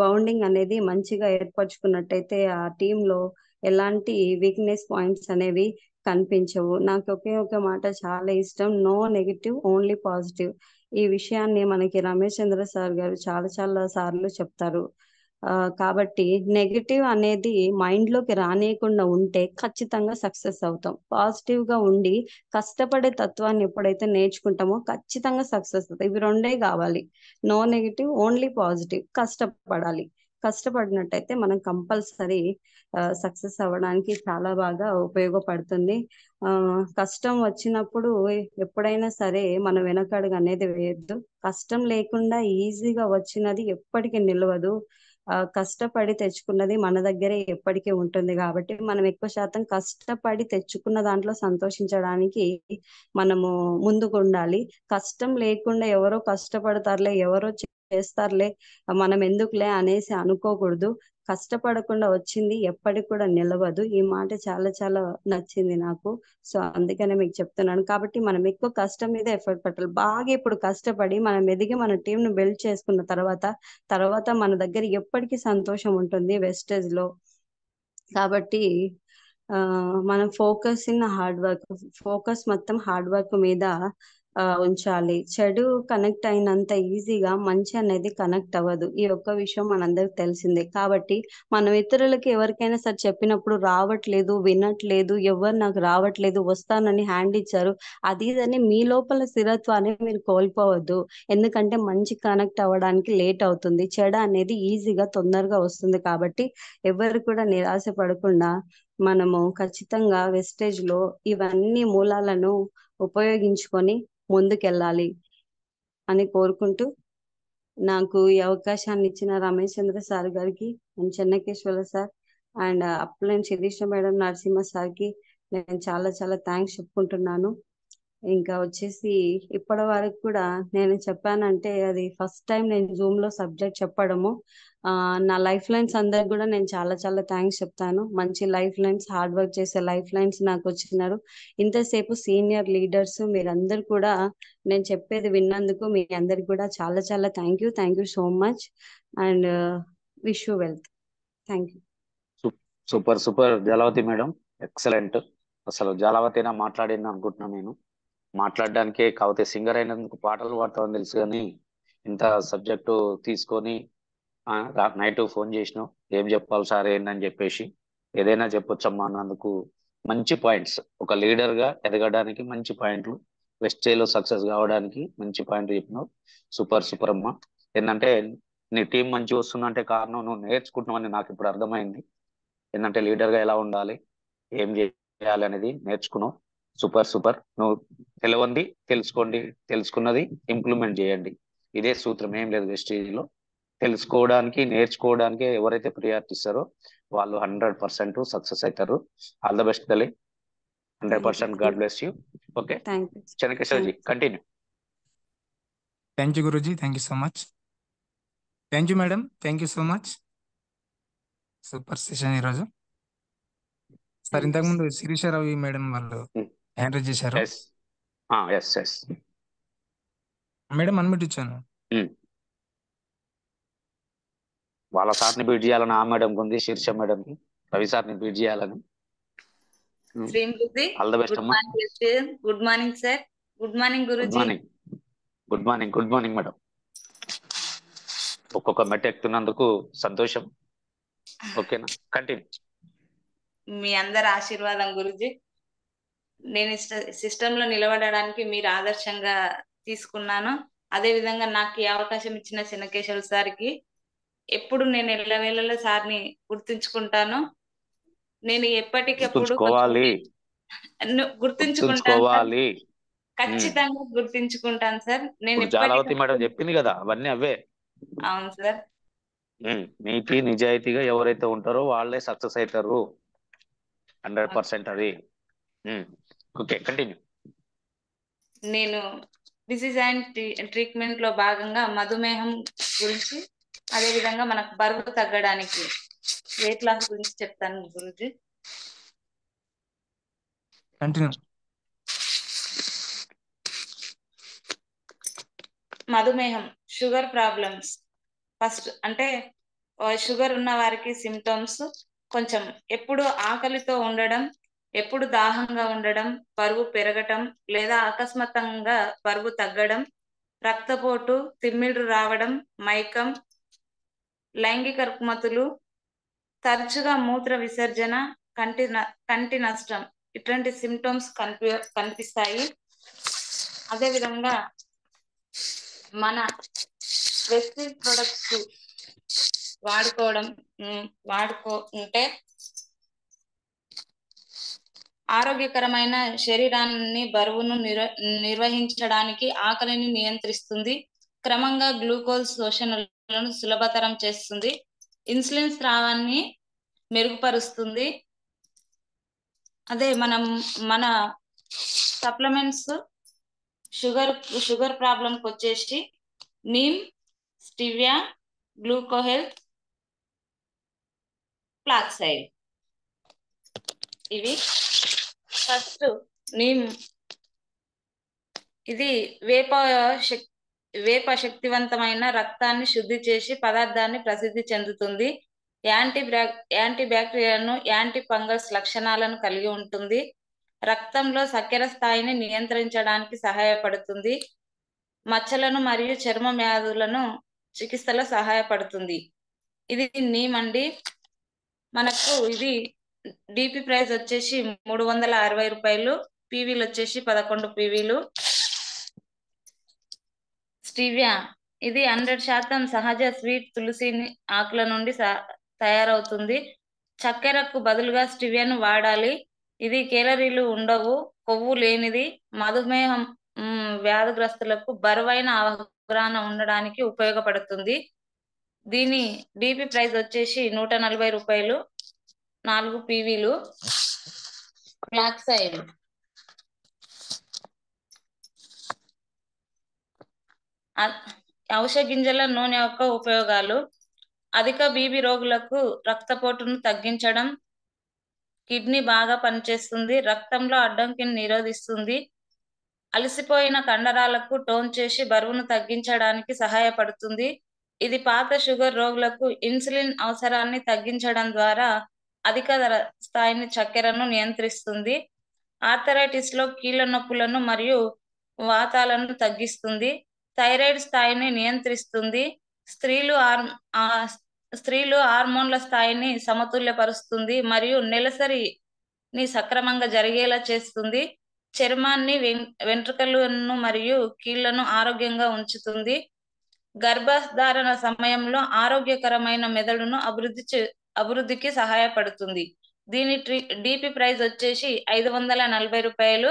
బౌండింగ్ అనేది మంచిగా ఏర్పరచుకున్నట్టయితే ఆ టీంలో ఎలాంటి వీక్నెస్ పాయింట్స్ అనేవి కనిపించవు. నాకు ఒకే ఒక మాట చాలా ఇష్టం, నో నెగిటివ్ ఓన్లీ పాజిటివ్. ఈ విషయాన్ని మనకి రమేష్ చంద్ర సార్ గారు చాలా చాలా సార్లు చెప్తారు. కాబట్టి నెగిటివ్ అనేది మైండ్ లోకి రానియకుండా ఉంటే ఖచ్చితంగా సక్సెస్ అవుతాం. పాజిటివ్ గా ఉండి కష్టపడే తత్వాన్ని ఎప్పుడైతే నేర్చుకుంటామో ఖచ్చితంగా సక్సెస్ అవుతాం. ఇవి రెండే కావాలి, నో నెగిటివ్ ఓన్లీ పాజిటివ్. కష్టపడాలి. కష్టపడినట్టయితే మనం కంపల్సరీ సక్సెస్ అవ్వడానికి చాలా బాగా ఉపయోగపడుతుంది. కష్టం వచ్చినప్పుడు ఎప్పుడైనా సరే మనం వెనకడుగు అనేది వేయద్దు. కష్టం లేకుండా ఈజీగా వచ్చినది ఎప్పటికీ నిలవదు. కష్టపడి తెచ్చుకున్నది మన దగ్గరే ఎప్పటికీ ఉంటుంది. కాబట్టి మనం ఎక్కువ శాతం కష్టపడి తెచ్చుకున్న దాంట్లో సంతోషించడానికి మనము ముందుకు ఉండాలి. కష్టం లేకుండా ఎవరో కష్టపడతారులే, ఎవరో చేస్తారులే, మనం ఎందుకులే అనేసి అనుకోకూడదు. కష్టపడకుండా వచ్చింది ఎప్పటికి కూడా నిలవదు. ఈ మాట చాలా చాలా నచ్చింది నాకు. సో అందుకనే మీకు చెప్తున్నాను. కాబట్టి మనం ఎక్కువ కష్టం మీద ఎఫర్ట్ పెట్టాలి. బాగా ఇప్పుడు కష్టపడి మనం ఎదిగి మన టీం ను బిల్డ్ చేసుకున్న తర్వాత మన దగ్గర ఎప్పటికీ సంతోషం ఉంటుంది వెస్టేజ్ లో. కాబట్టి మనం ఫోకస్ మొత్తం హార్డ్ వర్క్ మీద ఉంచాలి. చెడు కనెక్ట్ అయినంత ఈజీగా మంచి అనేది కనెక్ట్ అవ్వదు. ఈ ఒక్క విషయం మనందరికి తెలిసిందే. కాబట్టి మనం ఇతరులకి ఎవరికైనా సరే చెప్పినప్పుడు రావట్లేదు, వినట్లేదు, ఎవరు నాకు రావట్లేదు, వస్తానని హ్యాండ్ ఇచ్చారు, అది ఇదని మీ లోపల స్థిరత్వాన్ని మీరు కోల్పోవద్దు. ఎందుకంటే మంచి కనెక్ట్ అవ్వడానికి లేట్ అవుతుంది, చెడు అనేది ఈజీగా తొందరగా వస్తుంది. కాబట్టి ఎవరు కూడా నిరాశ పడకుండా మనము ఖచ్చితంగా వెస్టేజ్ లో ఇవన్నీ మూలాలను ఉపయోగించుకొని ముందుకెళ్ళాలి అని కోరుకుంటూ, నాకు ఈ అవకాశాన్ని ఇచ్చిన రమేష్ చంద్ర సార్ గారికి అండ్ చెన్నకేశ్వర సార్ అండ్ అప్లైన్ శిరీష మేడం, నరసింహ సార్కి నేను చాలా చాలా థ్యాంక్స్ చెప్పుకుంటున్నాను. ఇంకా వచ్చేసి ఇప్పటి వరకు కూడా నేను చెప్పానంటే అది ఫస్ట్ టైం నేను జూమ్ లో సబ్జెక్ట్ చెప్పడము. నా లైఫ్ లైన్స్ అందరికి కూడా నేను చాలా చాలా థ్యాంక్స్ చెప్తాను. మంచి లైఫ్ లైన్స్, హార్డ్ వర్క్ చేసే లైఫ్ లైన్స్ నాకు వచ్చినారు. ఇంతసేపు సీనియర్ లీడర్స్ మీరందరూ కూడా నేను చెప్పేది విన్నందుకు మీ అందరికి కూడా చాలా చాలా thank you so much. And wish you wealth. Thank you. Super super Jalavathi madam, excellent. అసలు జలవతినా మాట్లాడింది అనుకుంటున్నాను నేను. మాట్లాడడానికే కాకపోతే సింగర్ అయినందుకు పాటలు పాడతామని తెలుసు కానీ ఇంత సబ్జెక్టు తీసుకొని నైట్ ఫోన్ చేసినావు, ఏం చెప్పాలి సార్ ఏంటని చెప్పేసి ఏదైనా చెప్పొచ్చమ్మా అన్నందుకు మంచి పాయింట్స్. ఒక లీడర్ గా ఎదగడానికి మంచి పాయింట్లు, వెస్టేలో సక్సెస్ కావడానికి మంచి పాయింట్ చెప్పినావు. సూపర్ సూపర్ అమ్మా. ఏంటంటే నీ టీం మంచి వస్తుందంటే కారణం నువ్వు నేర్చుకుంటున్నావని నాకు ఇప్పుడు అర్థమైంది. ఏంటంటే లీడర్ గా ఎలా ఉండాలి, ఏం చేయాలి అనేది నేర్చుకున్నావు. Super super. నువ్వు తెలియంది తెలుసుకోండి, తెలుసుకున్నది ఇంప్లిమెంట్ చేయండి. ఇదే సూత్రం, ఏం లేదు వెస్టేజ్లో. తెలుసుకోవడానికి నేర్చుకోవడానికి ఎవరైతే ప్రియారిటీ ఇస్తారో వాళ్ళు 100% సక్సెస్ అవుతారు. ఆల్ ద బెస్ట్ తల్లి. 100% God bless you. Okay, thank you. Chennakeshwarji continue. Thank you Guruji, thank you so much. Thank you madam, thank you so much. Super session ఈరోజు. సార్ ఇంతకుముందు శిరీష రవి మేడం వాళ్ళు హ్యాండ్ రైజ్ చేశారు. Yes madam unmute ఇచ్చాను. వాళ్ళ సార్ని beat చేయాలని ఆ మేడం ఉంది, శీర్ష మేడం కి రవి సార్ని బీట్ చేయాలని. ఆల్ ద బెస్ట్ అమ్మా. Good morning sir. Good morning good Guruji. Morning. Good morning. Good morning madam. ఒక్కొక్క మెట్టు ఎక్కుతున్నందుకు సంతోషం. ఓకేనా, కంటిన్యూ. మీ అందరి ఆశీర్వాదం గురుజీ. నేను సిస్టమ్ లో నిలబడడానికి మీరు ఆదర్శంగా తీసుకున్నాను. అదే విధంగా నాకు ఈ అవకాశం ఇచ్చిన చెన్నకేశ్వర సార్కి ఎప్పుడు నేను ఎల్లవేళలో సార్ని గుర్తుంచుకుంటాను. నేను ఎప్పటికెప్పుడు గుర్తుంచుకుంటాను, ఖచ్చితంగా గుర్తుంచుకుంటాను సార్. నేను జాలవతి మేడం చెప్పింది కదా అవన్నీ అవే. అవును సార్. నీతి నిజాయితీగా ఎవరైతే ఉంటారో వాళ్ళే సక్సెస్ అవుతారు. 100% అది. Okay, continue. నేను డిసీజ్ అండ్ ట్రీట్మెంట్ లో భాగంగా మధుమేహం గురించి, అదే విధంగా మనకు బరువు తగ్గడానికి వెయిట్ లాస్ గురించి చెప్తాను గురుజీ. కంటిన్యూ. మధుమేహం, షుగర్ ప్రాబ్లమ్స్. ఫస్ట్ అంటే షుగర్ ఉన్న వారికి సిమ్టమ్స్ కొంచెం ఎప్పుడు ఆకలితో ఉండడం, ఎప్పుడు దాహంగా ఉండడం, బరువు పెరగటం లేదా అకస్మాత్తుగా బరువు తగ్గడం, రక్తపోటు, తిమ్మిడి రావడం, మైకం, లైంగిక రుగ్మతులు, తరచుగా మూత్ర విసర్జన, కంటి నష్టం, ఇట్లాంటి సిమ్టమ్స్ కనిపిస్తాయి. అదేవిధంగా మన వెస్టిజ్ ప్రొడక్ట్స్ వాడుకుంటే ఆరోగ్యకరమైన శరీరాన్ని బరువును నిర్వహించడానికి ఆకలిని నియంత్రిస్తుంది, క్రమంగా గ్లూకోజ్ శోషణలను సులభతరం చేస్తుంది, ఇన్సులిన్ స్రావాన్ని మెరుగుపరుస్తుంది. అదే మన సప్లిమెంట్స్ షుగర్ ప్రాబ్లంకి వచ్చేసి నీమ్, స్టివియా, గ్లూకోహెల్త్, ఫ్లాక్సైడ్. ఇవి ఫస్ట్ నీమ్. ఇది వేప శక్తివంతమైన రక్తాన్ని శుద్ధి చేసి పదార్థాన్ని ప్రసిద్ధి చెందుతుంది. యాంటీ బ్యాక్టీరియాను, యాంటీ ఫంగస్ లక్షణాలను కలిగి ఉంటుంది. రక్తంలో చక్కెర స్థాయిని నియంత్రించడానికి సహాయపడుతుంది. మచ్చలను మరియు చర్మ వ్యాధులను చికిత్సలో సహాయపడుతుంది. ఇది నీమ్ అండి. మనకు ఇది డిపి ప్రైస్ వచ్చేసి 360 రూపాయలు, పీవీలు వచ్చేసి 11 పీవీలు. స్టీవియా, ఇది 100% సహజ స్వీట్ తులసి ఆకుల నుండి తయారవుతుంది. చక్కెరకు బదులుగా స్టీవియాను వాడాలి. ఇది కేలరీలు ఉండవు, కొవ్వు లేనిది. మధుమేహం వ్యాధిగ్రస్తులకు బరువైన అవగాహన ఉండడానికి ఉపయోగపడుతుంది. దీని డిపి ప్రైస్ వచ్చేసి 140 రూపాయలు, 4 పీవీలు. ఫ్లాక్సైడ్, ఔషధ గింజల నూనె యొక్క ఉపయోగాలు: అధిక బీపీ రోగులకు రక్తపోటును తగ్గించడం, కిడ్నీ బాగా పనిచేస్తుంది, రక్తంలో అడ్డంకిని నిరోధిస్తుంది, అలసిపోయిన కండరాలకు టోన్ చేసి బరువును తగ్గించడానికి సహాయపడుతుంది. ఇది పాత షుగర్ రోగులకు ఇన్సులిన్ అవసరాన్ని తగ్గించడం ద్వారా అధిక స్థాయిని చక్కెరను నియంత్రిస్తుంది. ఆర్థరైటిస్ లో కీళ్ళ నొప్పులను మరియు వాతాలను తగ్గిస్తుంది. థైరాయిడ్ స్థాయిని నియంత్రిస్తుంది. స్త్రీలు హార్మోన్ల స్థాయిని సమతుల్యపరుస్తుంది మరియు నెలసరిని సక్రమంగా జరిగేలా చేస్తుంది. చర్మాన్ని, వెంట్రుకలను మరియు కీళ్లను ఆరోగ్యంగా ఉంచుతుంది. గర్భధారణ సమయంలో ఆరోగ్యకరమైన మెదడును అభివృద్ధికి సహాయపడుతుంది. దీని డిపి ప్రైస్ వచ్చేసి 540 రూపాయలు.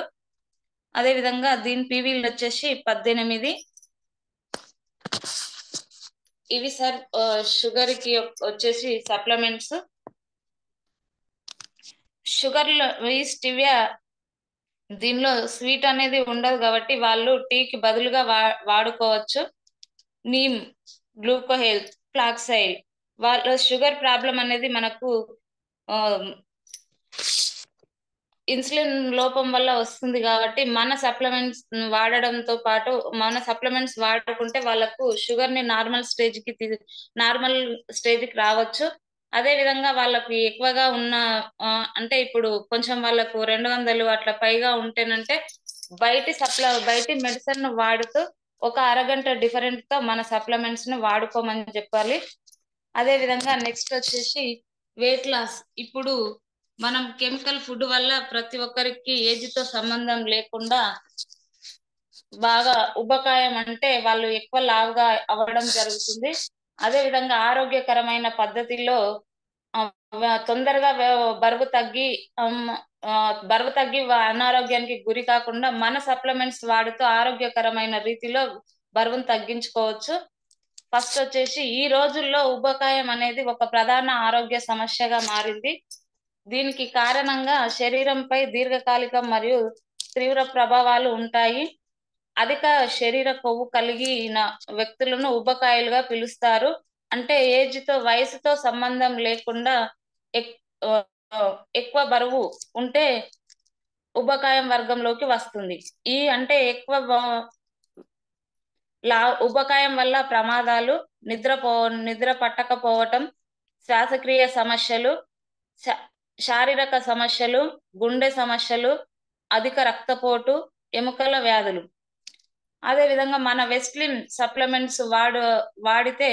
అదే విధంగా దీని పీవీలు వచ్చేసి 18. ఇవి సార్ షుగర్ కి వచ్చేసి సప్లిమెంట్స్. షుగర్ లో స్టివియా, దీనిలో స్వీట్ అనేది ఉండదు కాబట్టి వాళ్ళు టీకి బదులుగా వాడుకోవచ్చు. నీమ్, గ్లూకోహెల్, ఫ్లాక్సైల్, వాళ్ళ షుగర్ ప్రాబ్లం అనేది మనకు ఇన్సులిన్ లోపం వల్ల వస్తుంది కాబట్టి మన సప్లిమెంట్స్ వాడడంతో పాటు మన సప్లిమెంట్స్ వాడుకుంటే వాళ్ళకు షుగర్ ని నార్మల్ స్టేజ్కి రావచ్చు. అదే విధంగా వాళ్ళకి ఎక్కువగా ఉన్న అంటే ఇప్పుడు కొంచెం వాళ్ళకు 200 అట్లా పైగా ఉంటేనంటే బయటి మెడిసిన్ వాడుతూ ఒక అరగంట డిఫరెంట్ తో మన సప్లిమెంట్స్ ని వాడుకోమని చెప్పాలి. అదే విధంగా నెక్స్ట్ వచ్చేసి వెయిట్ లాస్. ఇప్పుడు మనం కెమికల్ ఫుడ్ వల్ల ప్రతి ఒక్కరికి ఏజ్ తో సంబంధం లేకుండా బాగా ఉబ్బకాయం అంటే వాళ్ళు ఎక్కువ లావుగా అవ్వడం జరుగుతుంది. అదే విధంగా ఆరోగ్యకరమైన పద్ధతిలో తొందరగా బరువు తగ్గి అనారోగ్యానికి గురి కాకుండా మన సప్లిమెంట్స్ వాడుతూ ఆరోగ్యకరమైన రీతిలో బరువును తగ్గించుకోవచ్చు. ఫస్ట్ వచ్చేసి ఈ రోజుల్లో ఉబ్బకాయం అనేది ఒక ప్రధాన ఆరోగ్య సమస్యగా మారింది. దీనికి కారణంగా శరీరంపై దీర్ఘకాలిక మరియు తీవ్ర ప్రభావాలు ఉంటాయి. అధిక శరీర కొవ్వు కలిగిన వ్యక్తులను ఉబ్బకాయలుగా పిలుస్తారు. అంటే వయసుతో సంబంధం లేకుండా ఎక్కువ బరువు ఉంటే ఉబ్బకాయం వర్గంలోకి వస్తుంది. ఉబ్బకాయం వల్ల ప్రమాదాలు, నిద్ర పట్టకపోవటం, శ్వాసక్రియ సమస్యలు, శారీరక సమస్యలు, గుండె సమస్యలు, అధిక రక్తపోటు, ఎముకల వ్యాధులు. అదే విధంగా మన వెస్ట్లిన్ సప్లిమెంట్స్ వాడితే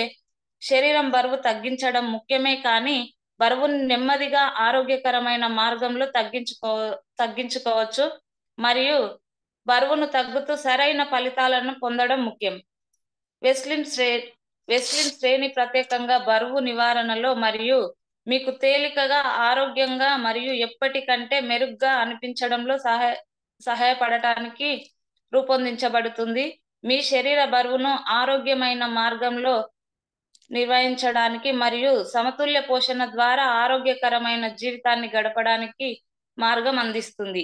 శరీరం బరువు తగ్గించడం ముఖ్యమే కానీ బరువును నెమ్మదిగా ఆరోగ్యకరమైన మార్గంలో తగ్గించుకోవచ్చు మరియు బరువును తగ్గుతూ సరైన ఫలితాలను పొందడం ముఖ్యం. వెస్ట్లిన్ శ్రేణి ప్రత్యేకంగా బరువు నివారణలో మరియు మీకు తేలికగా, ఆరోగ్యంగా మరియు ఎప్పటికంటే మెరుగ్గా అనిపించడంలో సహాయపడటానికి రూపొందించబడుతుంది. మీ శరీర బరువును ఆరోగ్యమైన మార్గంలో నిర్వహించడానికి మరియు సమతుల్య పోషణ ద్వారా ఆరోగ్యకరమైన జీవితాన్ని గడపడానికి మార్గం అందిస్తుంది.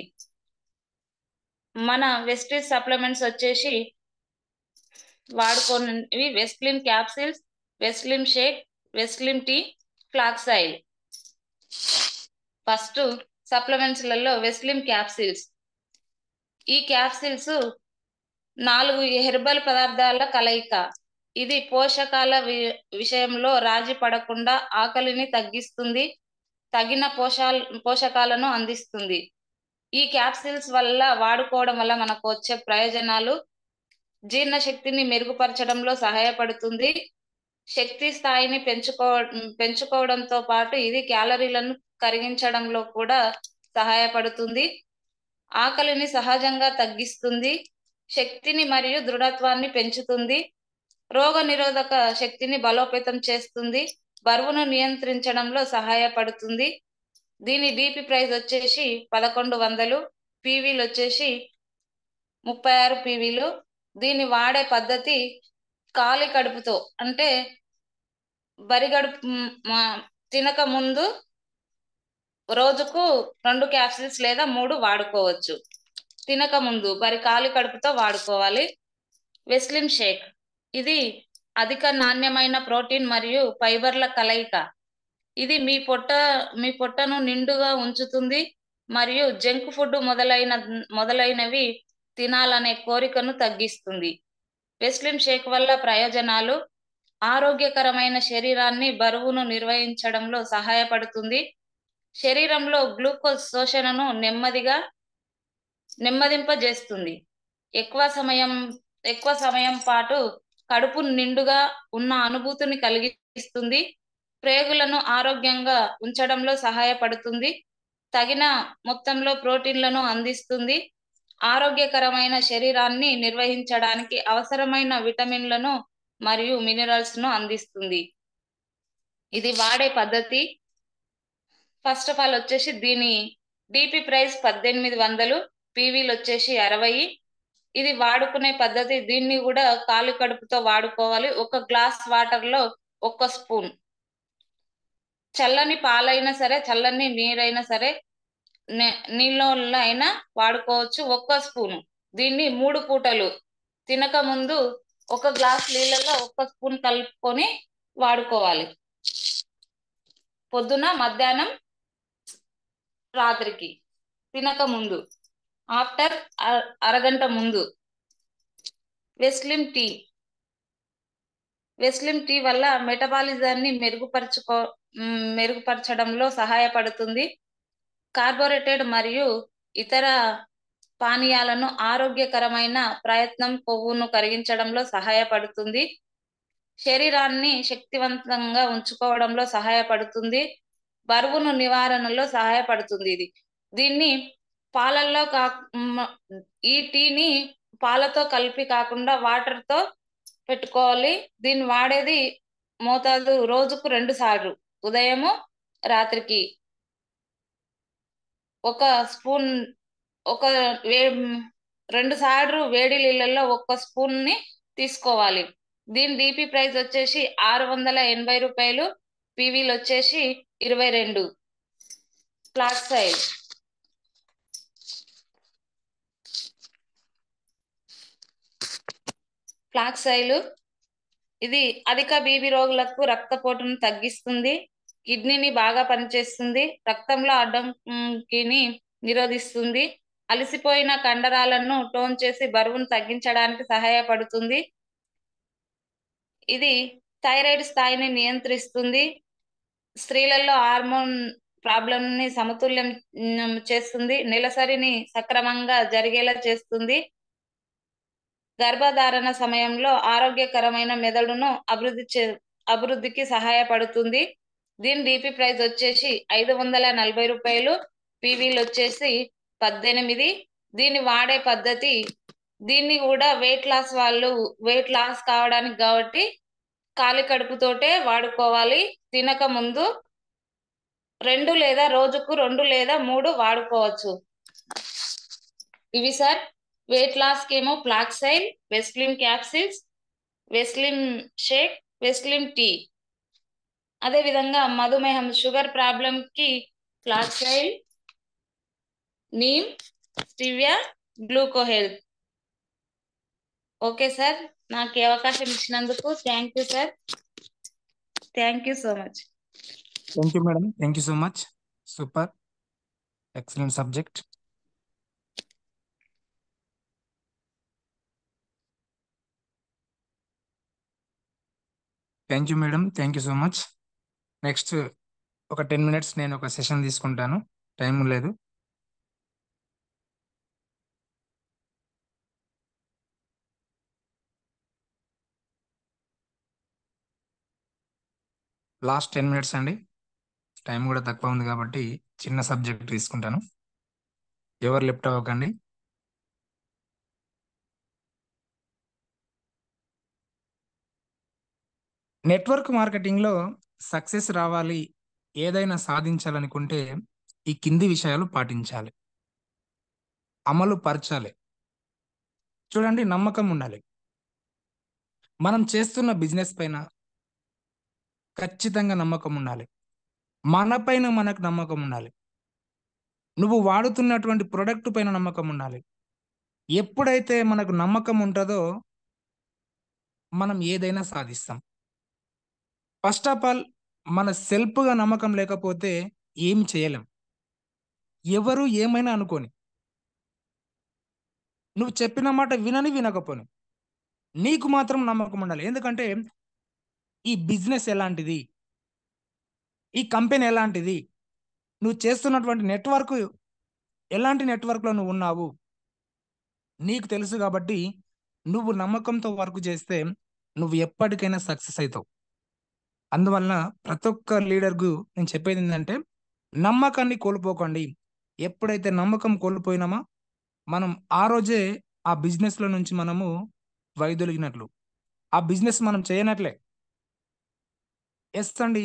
మన వెస్ట్లిన్ సప్లిమెంట్స్ వచ్చేసి వాడుకోనివి Veslim capsules, Veslim shake, Veslim tea, flax oil. First supplements లలో వెస్ట్లిన్ క్యాప్సిల్స్. ఈ క్యాప్సిల్స్ 4 హెర్బల్ పదార్థాల కలయిక. ఇది పోషకాల విషయంలో రాజీ పడకుండా ఆకలిని తగ్గిస్తుంది, తగిన పోషకాలను అందిస్తుంది. ఈ క్యాప్సిల్స్ వాడుకోవడం వల్ల మనకు వచ్చే ప్రయోజనాలు: జీర్ణశక్తిని మెరుగుపరచడంలో సహాయపడుతుంది, శక్తి స్థాయిని పెంచుకోవడంతో పాటు ఇది క్యాలరీలను కరిగించడంలో కూడా సహాయపడుతుంది, ఆకలిని సహజంగా తగ్గిస్తుంది, శక్తిని మరియు దృఢత్వాన్ని పెంచుతుంది, రోగ నిరోధక శక్తిని బలోపేతం చేస్తుంది, బరువును నియంత్రించడంలో సహాయపడుతుంది. దీని డిపి ప్రైస్ వచ్చేసి 1100, పీవీలు వచ్చేసి 36 పీవీలు. దీన్ని వాడే పద్ధతి ఖాళీ కడుపుతో అంటే తినక ముందు రోజుకు 2 క్యాప్సిల్స్ లేదా 3 వాడుకోవచ్చు. తినక ముందు ఖాళీ కడుపుతో వాడుకోవాలి. వెస్ట్లిన్ షేక్. ఇది అధిక నాణ్యమైన ప్రోటీన్ మరియు ఫైబర్ల కలయిక. ఇది మీ పొట్టను నిండుగా ఉంచుతుంది మరియు జంక్ ఫుడ్ మొదలైనవి తినాలనే కోరికను తగ్గిస్తుంది. వెస్ట్లిన్ షేక్ వల్ల ప్రయోజనాలు: ఆరోగ్యకరమైన శరీరాన్ని బరువును నిర్వహించడంలో సహాయపడుతుంది. శరీరంలో గ్లూకోజ్ శోషణను నెమ్మదింపజేస్తుంది. ఎక్కువ సమయం పాటు కడుపు నిండుగా ఉన్న అనుభూతిని కలిగిస్తుంది. ప్రేగులను ఆరోగ్యంగా ఉంచడంలో సహాయపడుతుంది. తగిన మొత్తంలో ప్రోటీన్లను అందిస్తుంది. ఆరోగ్యకరమైన శరీరాన్ని నిర్వహించడానికి అవసరమైన విటమిన్లను మరియు మినరల్స్ ను అందిస్తుంది. ఇది వాడే పద్ధతి. ఫస్ట్ ఆఫ్ ఆల్ వచ్చేసి దీని డిపి ప్రైస్ 1800, పీవీలు వచ్చేసి 60. ఇది వాడుకునే పద్ధతి. దీన్ని కూడా ఖాళీ కడుపుతో వాడుకోవాలి. ఒక గ్లాస్ వాటర్ లో 1 స్పూన్, చల్లని పాలైనా సరే చల్లని నీరైనా సరే నీళ్ళలో అయినా వాడుకోవచ్చు. 1 స్పూను. దీన్ని 3 పూటలు తినక ముందు 1 గ్లాస్ నీళ్ళలో 1 స్పూన్ కలుపుకొని వాడుకోవాలి. పొద్దున, మధ్యాహ్నం, రాత్రికి తినక ముందు, ఆఫ్టర్ అరగంట ముందు. వెస్లిమ్ టీ వల్ల మెటబాలిజాన్ని మెరుగుపరచడంలో సహాయపడుతుంది. కార్బోరేటెడ్ మరియు ఇతర పానీయాలను ఆరోగ్యకరమైన ప్రయత్నం కొవ్వును కరిగించడంలో సహాయపడుతుంది. శరీరాన్ని శక్తివంతంగా ఉంచుకోవడంలో సహాయపడుతుంది. బరువును నివారణలో సహాయపడుతుంది. దీన్ని పాలల్లో ఈ టీని పాలతో కలిపి కాకుండా వాటర్ తో పెట్టుకోవాలి. దీన్ని వాడేది మోతాదు రోజుకు 2 సార్లు, ఉదయము, రాత్రికి. 1 స్పూన్ 2 సార్లు వేడి నీళ్ళల్లో 1 స్పూన్ ని తీసుకోవాలి. దీని డిపి ప్రైస్ వచ్చేసి 680 రూపాయలు, పీవీలు వచ్చేసి 22. ఫ్లాక్సైల్ ఇది అధిక బీపీ రోగులకు రక్తపోటును తగ్గిస్తుంది. కిడ్నీని బాగా పనిచేస్తుంది. రక్తంలో అడ్డంకిని నిరోధిస్తుంది. అలసిపోయిన కండరాలను టోన్ చేసి బరువును తగ్గించడానికి సహాయపడుతుంది. ఇది థైరాయిడ్ స్థాయిని నియంత్రిస్తుంది. స్త్రీలలో హార్మోన్ ప్రాబ్లం ని సమతుల్యం చేస్తుంది. నెలసరిని సక్రమంగా జరిగేలా చేస్తుంది. గర్భధారణ సమయంలో ఆరోగ్యకరమైన మెదడును అభివృద్ధికి సహాయపడుతుంది. దీని డిపి ప్రైస్ వచ్చేసి 540 రూపాయలు, పీవీలు వచ్చేసి 18. దీన్ని వాడే పద్ధతి, దీన్ని కూడా వెయిట్ లాస్ కావడానికి కాబట్టి ఖాళీ కడుపుతోటే వాడుకోవాలి. తినక ముందు 2 లేదా రోజుకు 2 లేదా 3 వాడుకోవచ్చు. ఇవి సార్ వెయిట్ లాస్ కేమో flax oil, Veslim capsules, Veslim shake, Veslim tea. అదే విధంగా మధుమేహం, షుగర్ ప్రాబ్లం కి flax oil, neem, stevia, gluco health. Okay sir, నాకు ఈ అవకాశం ఇచ్చినందుకు thank you sir. Thank you so much. Thank you madam, thank you so much. Super, excellent subject. Thank you madam, thank you so much. Next ఒక 10 minutes నేను ఒక session తీసుకుంటాను, time లేదు. Last 10 minutes అండి, టైం కూడా తక్కువ ఉంది కాబట్టి చిన్న సబ్జెక్ట్ తీసుకుంటాను. ఎవరు లెఫ్ట్ అవ్వకండి. నెట్వర్క్ మార్కెటింగ్లో సక్సెస్ రావాలి, ఏదైనా సాధించాలనుకుంటే ఈ కింది విషయాలు పాటించాలి, అమలు పరచాలి. చూడండి, నమ్మకం ఉండాలి. మనం చేస్తున్న బిజినెస్ పైన ఖచ్చితంగా నమ్మకం ఉండాలి. మన పైన మనకు నమ్మకం ఉండాలి. నువ్వు వాడుతున్నటువంటి ప్రొడక్ట్ పైన నమ్మకం ఉండాలి. ఎప్పుడైతే మనకు నమ్మకం ఉంటుందో మనం ఏదైనా సాధిస్తాం. ఫస్ట్ ఆఫ్ ఆల్ మన సెల్ఫ్గా నమ్మకం లేకపోతే ఏమి చేయలేం. ఎవరు ఏమైనా అనుకోని, నువ్వు చెప్పిన మాట వినకపోని నీకు మాత్రం నమ్మకం ఉండాలి. ఎందుకంటే ఈ బిజినెస్ ఎలాంటిది, ఈ కంపెనీ ఎలాంటిది, నువ్వు చేస్తున్నటువంటి నెట్వర్క్ ఎలాంటి నెట్వర్క్లో నువ్వు ఉన్నావు నీకు తెలుసు. కాబట్టి నువ్వు నమ్మకంతో వర్క్ చేస్తే నువ్వు ఎప్పటికైనా సక్సెస్ అవుతావు. అందువల్ల ప్రతి ఒక్క లీడర్కు నేను చెప్పేది ఏంటంటే, నమ్మకాన్ని కోల్పోకండి. ఎప్పుడైతే నమ్మకం కోల్పోయినామో మనం ఆ రోజే ఆ బిజినెస్లో నుంచి మనము వైదొలిగినట్లు, ఆ బిజినెస్ మనం చేయనట్లే. ఎస్ అండి,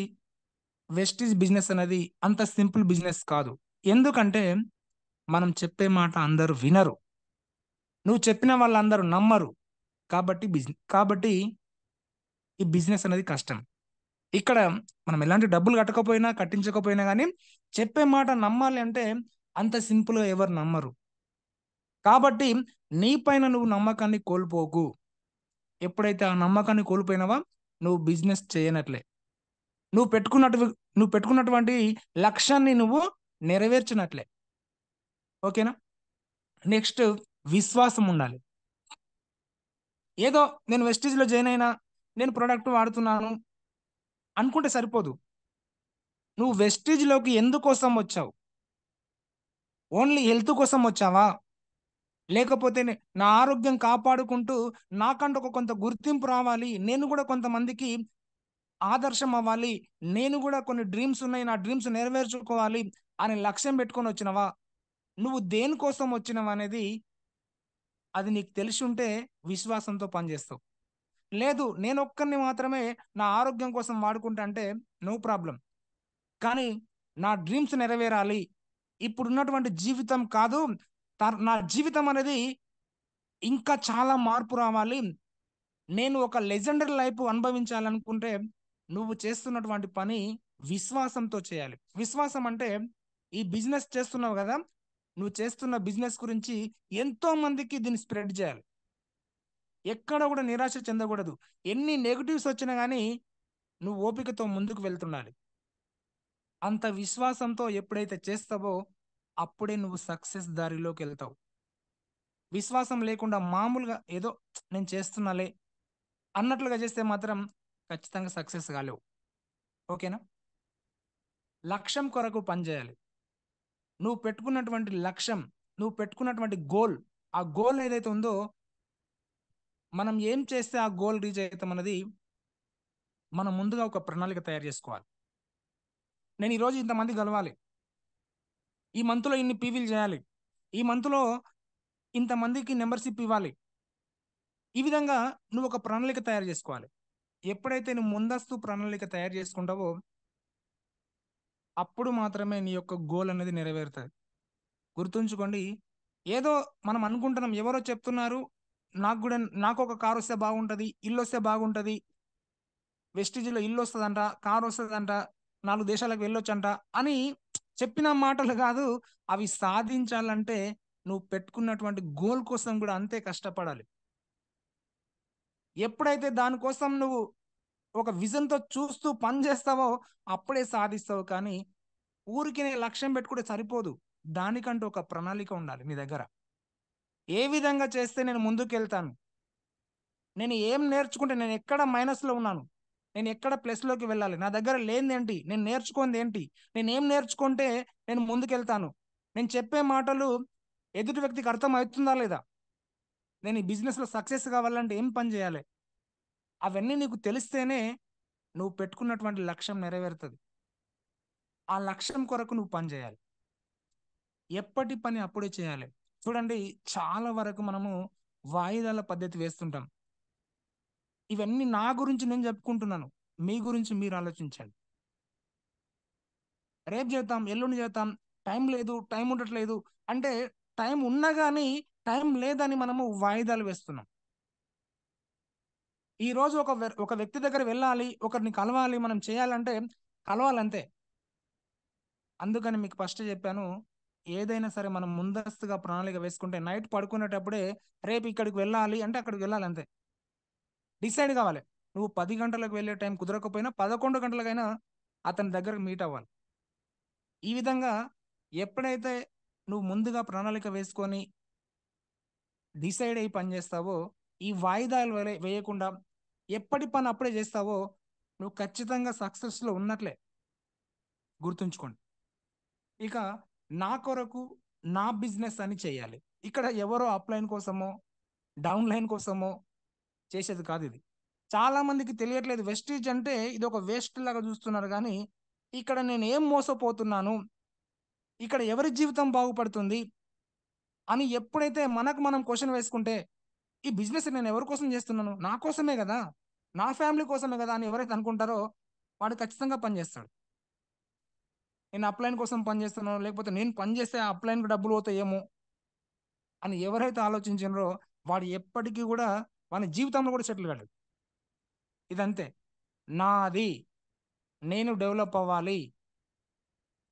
వెస్టీజ్ బిజినెస్ అనేది అంత సింపుల్ బిజినెస్ కాదు. ఎందుకంటే మనం చెప్పే మాట అందరూ వినరు, నువ్వు చెప్పిన వాళ్ళందరూ నమ్మరు. కాబట్టి ఈ బిజినెస్ అనేది కష్టం. ఇక్కడ మనం ఎలాంటి డబ్బులు కట్టించకపోయినా కానీ చెప్పే మాట నమ్మాలి అంటే అంత సింపుల్గా ఎవరు నమ్మరు. కాబట్టి నీ పైన నువ్వు నమ్మకాన్ని కోల్పోకు. ఎప్పుడైతే ఆ నమ్మకాన్ని కోల్పోయినావా నువ్వు బిజినెస్ చేయనట్లే, నువ్వు పెట్టుకున్నటువంటి లక్ష్యాన్ని నువ్వు నెరవేర్చినట్లే. ఓకేనా? నెక్స్ట్, విశ్వాసం ఉండాలి. ఏదో నేను వెస్టీజ్లో జాయిన్ అయినా, నేను ప్రోడక్ట్ వాడుతున్నాను అనుకుంటే సరిపోదు. నువ్వు వెస్టీజ్లోకి ఎందుకోసం వచ్చావు? ఓన్లీ హెల్త్ కోసం వచ్చావా? లేకపోతే నా ఆరోగ్యం కాపాడుకుంటూ నాకంటూ ఒక కొంత గుర్తింపు రావాలి, నేను కూడా కొంతమందికి ఆదర్శం అవ్వాలి, నేను కూడా కొన్ని డ్రీమ్స్ ఉన్నాయి, నా డ్రీమ్స్ నెరవేర్చుకోవాలి అనే లక్ష్యం పెట్టుకొని వచ్చినవా? నువ్వు దేనికోసం వచ్చినవా అనేది అది నీకు తెలిసి ఉంటే విశ్వాసంతో పనిచేస్తావు. లేదు, నేను ఒక్కరిని మాత్రమే నా ఆరోగ్యం కోసం వాడుకుంటా అంటే నో ప్రాబ్లం. కానీ నా డ్రీమ్స్ నెరవేరాలి, ఇప్పుడున్నటువంటి జీవితం కాదు, నా జీవితం అనేది ఇంకా చాలా మార్పు రావాలి, నేను ఒక లెజెండరీ లైఫ్ అనుభవించాలనుకుంటే నువ్వు చేస్తున్నటువంటి పని విశ్వాసంతో చేయాలి. విశ్వాసం అంటే ఈ బిజినెస్ చేస్తున్నావు కదా, నువ్వు చేస్తున్న బిజినెస్ గురించి ఎంతో మందికి దీన్ని స్ప్రెడ్ చేయాలి. ఎక్కడ కూడా నిరాశ చెందకూడదు. ఎన్ని నెగటివ్స్ వచ్చినా కానీ నువ్వు ఓపికతో ముందుకు వెళ్తుండాలి. అంత విశ్వాసంతో ఎప్పుడైతే చేస్తావో అప్పుడే నువ్వు సక్సెస్ దారిలోకి వెళ్తావు. విశ్వాసం లేకుండా మామూలుగా ఏదో నేను చేస్తున్నాలే అన్నట్లుగా చేస్తే మాత్రం ఖచ్చితంగా సక్సెస్ కాలేవు. ఓకేనా? లక్ష్యం కొరకు పనిచేయాలి. నువ్వు పెట్టుకున్నటువంటి లక్ష్యం, నువ్వు పెట్టుకున్నటువంటి గోల్, ఆ గోల్ ఏదైతే ఉందో మనం ఏం చేస్తే ఆ గోల్ రీచ్ అవుతాం అన్నది మనం ముందుగా ఒక ప్రణాళిక తయారు చేసుకోవాలి. నేను ఈరోజు ఇంతమంది కలవాలి, ఈ మంత్లో ఇన్ని పీవీలు చేయాలి, ఈ మంత్లో ఇంతమందికి మెంబర్షిప్ ఇవ్వాలి. ఈ విధంగా నువ్వు ఒక ప్రణాళిక తయారు చేసుకోవాలి. ఎప్పుడైతే నువ్వు ముందస్తు ప్రణాళిక తయారు చేసుకుంటావో అప్పుడు మాత్రమే నీ యొక్క గోల్ అనేది నెరవేరుతుంది. గుర్తుంచుకోండి, ఏదో మనం అనుకుంటున్నాం, ఎవరో చెప్తున్నారు నాకు ఒక కారు వస్తే బాగుంటుంది, ఇల్లు వస్తే బాగుంటుంది, వెస్టిజ్లో ఇల్లు వస్తుందంట, కారు వస్తుందంట, 4 దేశాలకు వెళ్ళొచ్చంట అని చెప్పిన మాటలు కాదు, అవి సాధించాలంటే నువ్వు పెట్టుకున్నటువంటి గోల్ కోసం కూడా అంతే కష్టపడాలి. ఎప్పుడైతే దానికోసం నువ్వు ఒక విజన్తో చూస్తూ పని చేస్తావో అప్పుడే సాధిస్తావు. కానీ ఊరికి లక్ష్యం పెట్టుకుంటే సరిపోదు, దానికంటూ ఒక ప్రణాళిక ఉండాలి నీ దగ్గర. ఏ విధంగా చేస్తే నేను ముందుకు వెళ్తాను, నేను ఏం నేర్చుకుంటే, నేను ఎక్కడ మైనస్లో ఉన్నాను, నేను ఎక్కడ ప్లస్లోకి వెళ్ళాలి, నా దగ్గర లేనిది ఏంటి, నేను నేర్చుకుంది ఏంటి, నేను ఏం నేర్చుకుంటే నేను ముందుకెళ్తాను, నేను చెప్పే మాటలు ఎదుటి వ్యక్తికి అర్థం అవుతుందా లేదా, నేను ఈ బిజినెస్లో సక్సెస్ కావాలంటే ఏం పని చేయాలి, అవన్నీ నీకు తెలిస్తేనే నువ్వు పెట్టుకున్నటువంటి లక్ష్యం నెరవేరుతుంది. ఆ లక్ష్యం కొరకు నువ్వు పని చేయాలి. ఎప్పటి పని అప్పుడే చేయాలి. చూడండి, చాలా వరకు మనము వాయిదాల పద్ధతి వేస్తుంటాం. ఇవన్నీ నా గురించి నేను చెప్పుకుంటున్నాను, మీ గురించి మీరు ఆలోచించండి. రేపు చేద్దాం, ఎల్లుండి చేద్దాం, టైం లేదు, టైం ఉండట్లేదు అంటే టైం ఉన్నా కానీ టైం లేదని మనము వాయిదాలు వేస్తున్నాం. ఈ రోజు ఒక వ్యక్తి దగ్గర వెళ్ళాలి, ఒకరిని కలవాలి, మనం చేయాలంటే కలవాలంతే. అందుకని మీకు ఫస్ట్ చెప్పాను, ఏదైనా సరే మనం ముందస్తుగా ప్రణాళిక వేసుకుంటే నైట్ పడుకునేటప్పుడే రేపు ఇక్కడికి వెళ్ళాలి అంటే అక్కడికి వెళ్ళాలి అంతే. డిసైడ్ కావాలి. నువ్వు 10 గంటలకు వెళ్ళే టైం కుదరకపోయినా 11 గంటలకైనా అతని దగ్గరకు మీట్ అవ్వాలి. ఈ విధంగా ఎప్పుడైతే నువ్వు ముందుగా ప్రణాళిక వేసుకొని డిసైడ్ అయ్యి పని చేస్తావో, ఈ వాయిదాలు వేయకుండా ఎప్పటి పని అప్పుడే చేస్తావో నువ్వు ఖచ్చితంగా సక్సెస్లో ఉన్నట్లే, గుర్తుంచుకోండి. ఇక నా కొరకు నా బిజినెస్ అని చేయాలి. ఇక్కడ ఎవరో అప్లైన్ కోసమో డౌన్ లైన్ కోసమో చేసేది కాదు ఇది. చాలా మందికి తెలియట్లేదు, వెస్టీజ్ అంటే ఇది ఒక వేస్ట్ లాగా చూస్తున్నారు. కానీ ఇక్కడ నేను ఏం మోసపోతున్నాను, ఇక్కడ ఎవరి జీవితం బాగుపడుతుంది అని ఎప్పుడైతే మనకు మనం క్వశ్చన్ వేసుకుంటే, ఈ బిజినెస్ నేను ఎవరి కోసం చేస్తున్నాను, నా కోసమే కదా, నా ఫ్యామిలీ కోసమే కదా అని ఎవరైతే అనుకుంటారో వాడు ఖచ్చితంగా పనిచేస్తాడు. నేను అప్లైన్ కోసం పనిచేస్తున్నాను, లేకపోతే నేను పనిచేస్తే ఆ అప్లైన్కి డబ్బులు పోతాయేమో అని ఎవరైతే ఆలోచించారో వాడు ఎప్పటికీ కూడా వాని జీవితంలో కూడా సెటిల్ కాలేదు. ఇదంతే, నాది, నేను డెవలప్ అవ్వాలి,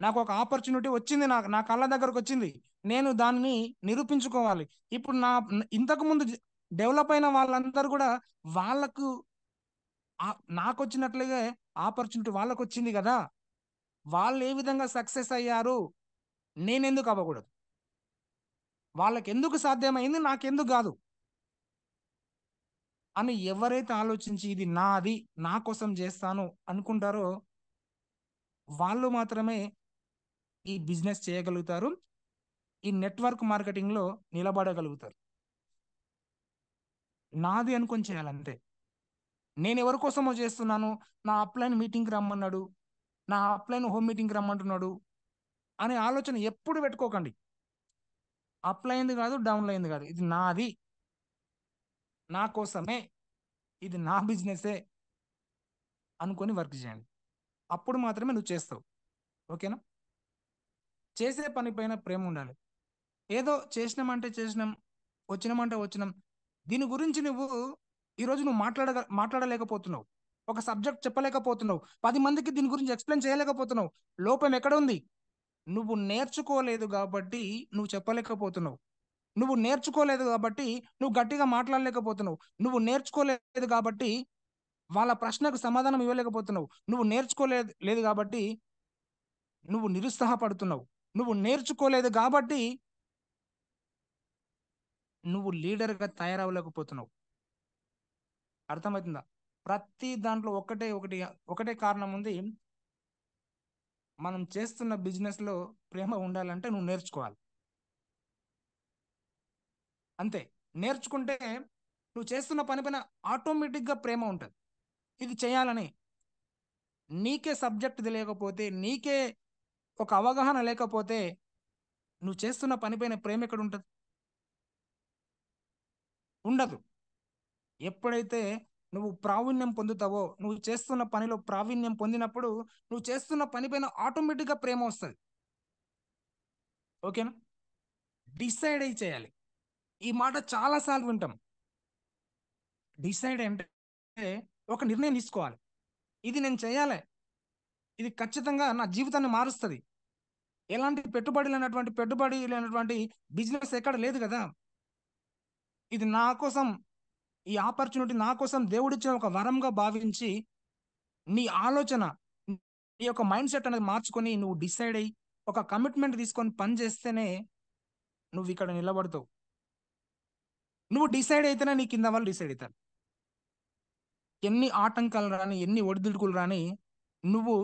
నాకు ఒక ఆపర్చునిటీ వచ్చింది, నా కళ్ళ దగ్గరకు వచ్చింది, నేను దాన్ని నిరూపించుకోవాలి. ఇప్పుడు ఇంతకు ముందు డెవలప్ అయిన వాళ్ళందరూ కూడా వాళ్ళకు నాకు వచ్చినట్లుగా ఆపర్చునిటీ వాళ్ళకు వచ్చింది కదా, వాళ్ళు ఏ విధంగా సక్సెస్ అయ్యారు, నేనెందుకు అవ్వకూడదు, వాళ్ళకి ఎందుకు సాధ్యమైంది నాకెందుకు కాదు అని ఎవరైతే ఆలోచించి ఇది నాది, నా కోసం చేస్తాను అనుకుంటారో వాళ్ళు మాత్రమే ఈ బిజినెస్ చేయగలుగుతారు, ఈ నెట్వర్క్ మార్కెటింగ్లో నిలబడగలుగుతారు. నాది అనుకొని చేయాలంతే. నేను ఎవరి కోసమో చేస్తున్నాను, నా అప్లైన్ మీటింగ్కి రమ్మన్నాడు, నా అప్లైన్ హోమ్ మీటింగ్కి రమ్మంటున్నాడు అనే ఆలోచన ఎప్పుడు పెట్టుకోకండి. అప్లైన్ది కాదు, డౌన్లైన్ది కాదు, ఇది నాది, నా కోసమే, ఇది నా బిజినెసే అనుకొని వర్క్ చేయండి. అప్పుడు మాత్రమే నువ్వు చేస్తావు. ఓకేనా? చేసే పని పైన ప్రేమ ఉండాలి. ఏదో చేసినామంటే చేసినాం, వచ్చినామంటే వచ్చినాం, దీని గురించి ఈరోజు నువ్వు మాట్లాడలేకపోతున్నావు, ఒక సబ్జెక్ట్ చెప్పలేకపోతున్నావు, 10 మందికి దీని గురించి ఎక్స్ప్లెయిన్ చేయలేకపోతున్నావు. లోపం ఎక్కడ ఉంది? నువ్వు నేర్చుకోలేదు కాబట్టి నువ్వు చెప్పలేకపోతున్నావు. నువ్వు నేర్చుకోలేదు కాబట్టి నువ్వు గట్టిగా మాట్లాడలేకపోతున్నావు. నువ్వు నేర్చుకోలేదు కాబట్టి వాళ్ళ ప్రశ్నకు సమాధానం ఇవ్వలేకపోతున్నావు. నువ్వు నేర్చుకోలేదు కాబట్టి నువ్వు నిరుత్సాహపడుతున్నావు. నువ్వు నేర్చుకోలేదు కాబట్టి నువ్వు లీడర్గా తయారవ్వలేకపోతున్నావు. అర్థమవుతుందా? ప్రతి దాంట్లో ఒకటే కారణం ఉంది. మనం చేస్తున్న బిజినెస్లో ప్రేమ ఉండాలంటే నువ్వు నేర్చుకోవాలి. అంతే. నేర్చుకుంటే నువ్వు చేస్తున్న పని పైన ఆటోమేటిక్గా ప్రేమ ఉంటుంది. ఇది చేయాలని నీకే సబ్జెక్ట్ తెలియకపోతే, నీకే ఒక అవగాహన లేకపోతే నువ్వు చేస్తున్న పనిపైన ప్రేమ ఎక్కడ ఉంటుంది? ఉండదు. ఎప్పుడైతే నువ్వు ప్రావీణ్యం పొందుతావో, నువ్వు చేస్తున్న పనిలో ప్రావీణ్యం పొందినప్పుడు నువ్వు చేస్తున్న పనిపైన ఆటోమేటిక్గా ప్రేమ వస్తుంది. ఓకేనా? డిసైడ్ అయి చేయాలి. ఈ మాట చాలాసార్లు వింటాం. డిసైడ్ అంటే ఒక నిర్ణయం తీసుకోవాలి, ఇది నేను చేయాలి, ఇది ఖచ్చితంగా నా జీవితాన్ని మారుస్తుంది. ఎలాంటి పెట్టుబడి లేనటువంటి బిజినెస్ ఎక్కడ లేదు కదా. ఇది నా కోసం, ఈ ఆపర్చునిటీ నా కోసం దేవుడిచ్చిన ఒక వరంగా భావించి నీ ఆలోచన, నీ యొక్క మైండ్ సెట్ అనేది మార్చుకొని నువ్వు డిసైడ్ అయ్యి ఒక కమిట్మెంట్ తీసుకొని పని చేస్తేనే నువ్వు ఇక్కడ నిలబడతావు. నువ్వు డిసైడ్ అయితేనే నీ కింద వాళ్ళు డిసైడ్ అవుతారు. ఎన్ని ఆటంకాలు రాని, ఎన్ని ఒడిదుడుకులు రాని, నువ్వు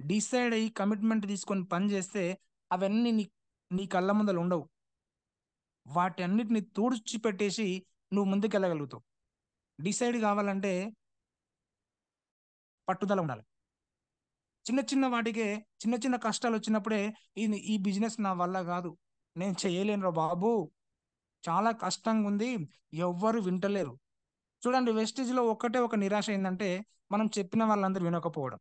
డిసైడ్ అయ్యి కమిట్మెంట్ తీసుకొని పని చేస్తే అవన్నీ నీ కళ్ళ ముందర ఉండవు. వాటి అన్నిటిని తుడిచిపెట్టేసి నువ్వు ముందుకెళ్ళగలుగుతావు. డిసైడ్ కావాలంటే పట్టుదల ఉండాలి. చిన్న చిన్న వాటికే చిన్న చిన్న కష్టాలు వచ్చినప్పుడే ఈ బిజినెస్ నా వల్ల కాదు, నేను చేయలేనురా బాబు, చాలా కష్టంగా ఉంది, ఎవ్వరు వింటలేరు. చూడండి, వెస్టేజ్లో ఒక నిరాశ ఏంటంటే మనం చెప్పిన వాళ్ళందరూ వినకపోవడం.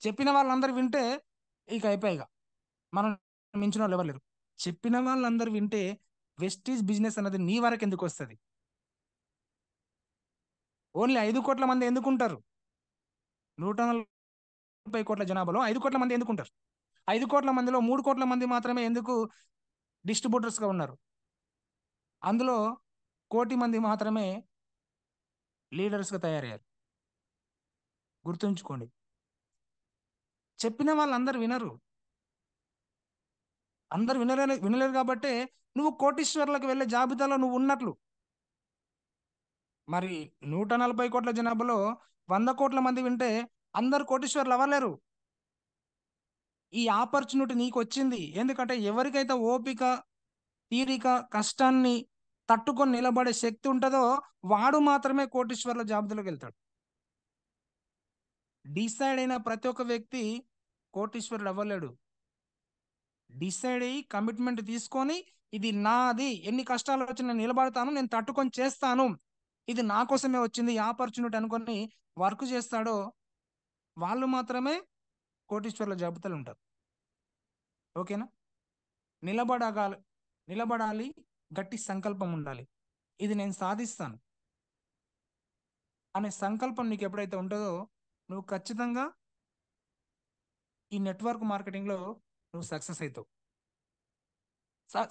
చెప్పిన వాళ్ళందరూ వింటే ఇక అయిపోయిగా మనం మించిన వాళ్ళు ఎవరు లేరు. చెప్పిన వాళ్ళందరూ వింటే వెస్టీజ్ బిజినెస్ అనేది నీ వరకు ఎందుకు వస్తుంది? ఓన్లీ 5 కోట్ల మంది ఎందుకుంటారు? 140 కోట్ల జనాభాలో 5 కోట్ల మంది ఎందుకుంటారు? 5 కోట్ల మందిలో 3 కోట్ల మంది మాత్రమే ఎందుకు డిస్ట్రిబ్యూటర్స్గా ఉన్నారు? అందులో 1 కోటి మంది మాత్రమే లీడర్స్గా తయారయ్యారు. గుర్తుంచుకోండి, చెప్పిన వాళ్ళు అందరు వినరు. అందరు వినలేరు కాబట్టి నువ్వు కోటీశ్వర్లకు వెళ్ళే జాబితాలో నువ్వు ఉన్నట్లు. మరి 140 కోట్ల జనాభాలో 100 కోట్ల మంది వింటే అందరు కోటీశ్వర్లు అవ్వలేరు. ఈ ఆపర్చునిటీ నీకు వచ్చింది. ఎందుకంటే ఎవరికైతే ఓపిక, తీరిక, కష్టాన్ని తట్టుకొని నిలబడే శక్తి ఉంటుందో వాడు మాత్రమే కోటీశ్వర్ల జాబితాలోకి వెళ్తాడు. డిసైడ్ అయిన ప్రతి ఒక్క వ్యక్తి కోటీశ్వరుడు అవ్వలేడు. డిసైడ్ అయ్యి కమిట్మెంట్ తీసుకొని ఇది నాది, ఎన్ని కష్టాలు వచ్చినా నేను నిలబడతాను, నేను తట్టుకొని చేస్తాను, ఇది నా కోసమే వచ్చింది ఈ ఆపర్చునిటీ అనుకొని వర్క్ చేస్తాడో వాళ్ళు మాత్రమే కోటీశ్వర్ల జాబితాలు ఉంటారు. ఓకేనా? నిలబడాలి, గట్టి సంకల్పం ఉండాలి, ఇది నేను సాధిస్తాను అనే సంకల్పం నీకు ఎప్పుడైతే ఉంటుందో నువ్వు ఖచ్చితంగా ఈ నెట్వర్క్ మార్కెటింగ్లో నువ్వు సక్సెస్ అవుతావు.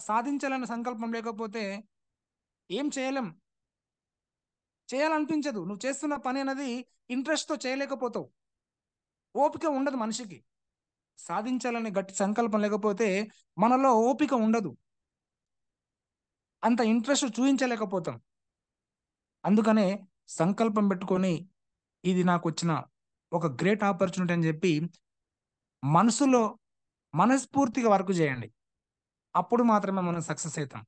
సాధించాలనే సంకల్పం లేకపోతే ఏం చేయలేం, చేయాలనిపించదు. నువ్వు చేస్తున్న పని అనేది ఇంట్రెస్ట్తో చేయలేకపోతావు, ఓపిక ఉండదు మనిషికి. సాధించాలనే గట్టి సంకల్పం లేకపోతే మనలో ఓపిక ఉండదు, అంత ఇంట్రెస్ట్ చూపించలేకపోతాం. అందుకనే సంకల్పం పెట్టుకొని ఇది నాకు వచ్చిన ఒక గ్రేట్ ఆపర్చునిటీ అని చెప్పి మనసులో మనస్ఫూర్తిగా వర్క్ చేయండి. అప్పుడు మాత్రమే మనం సక్సెస్ అవుతాం.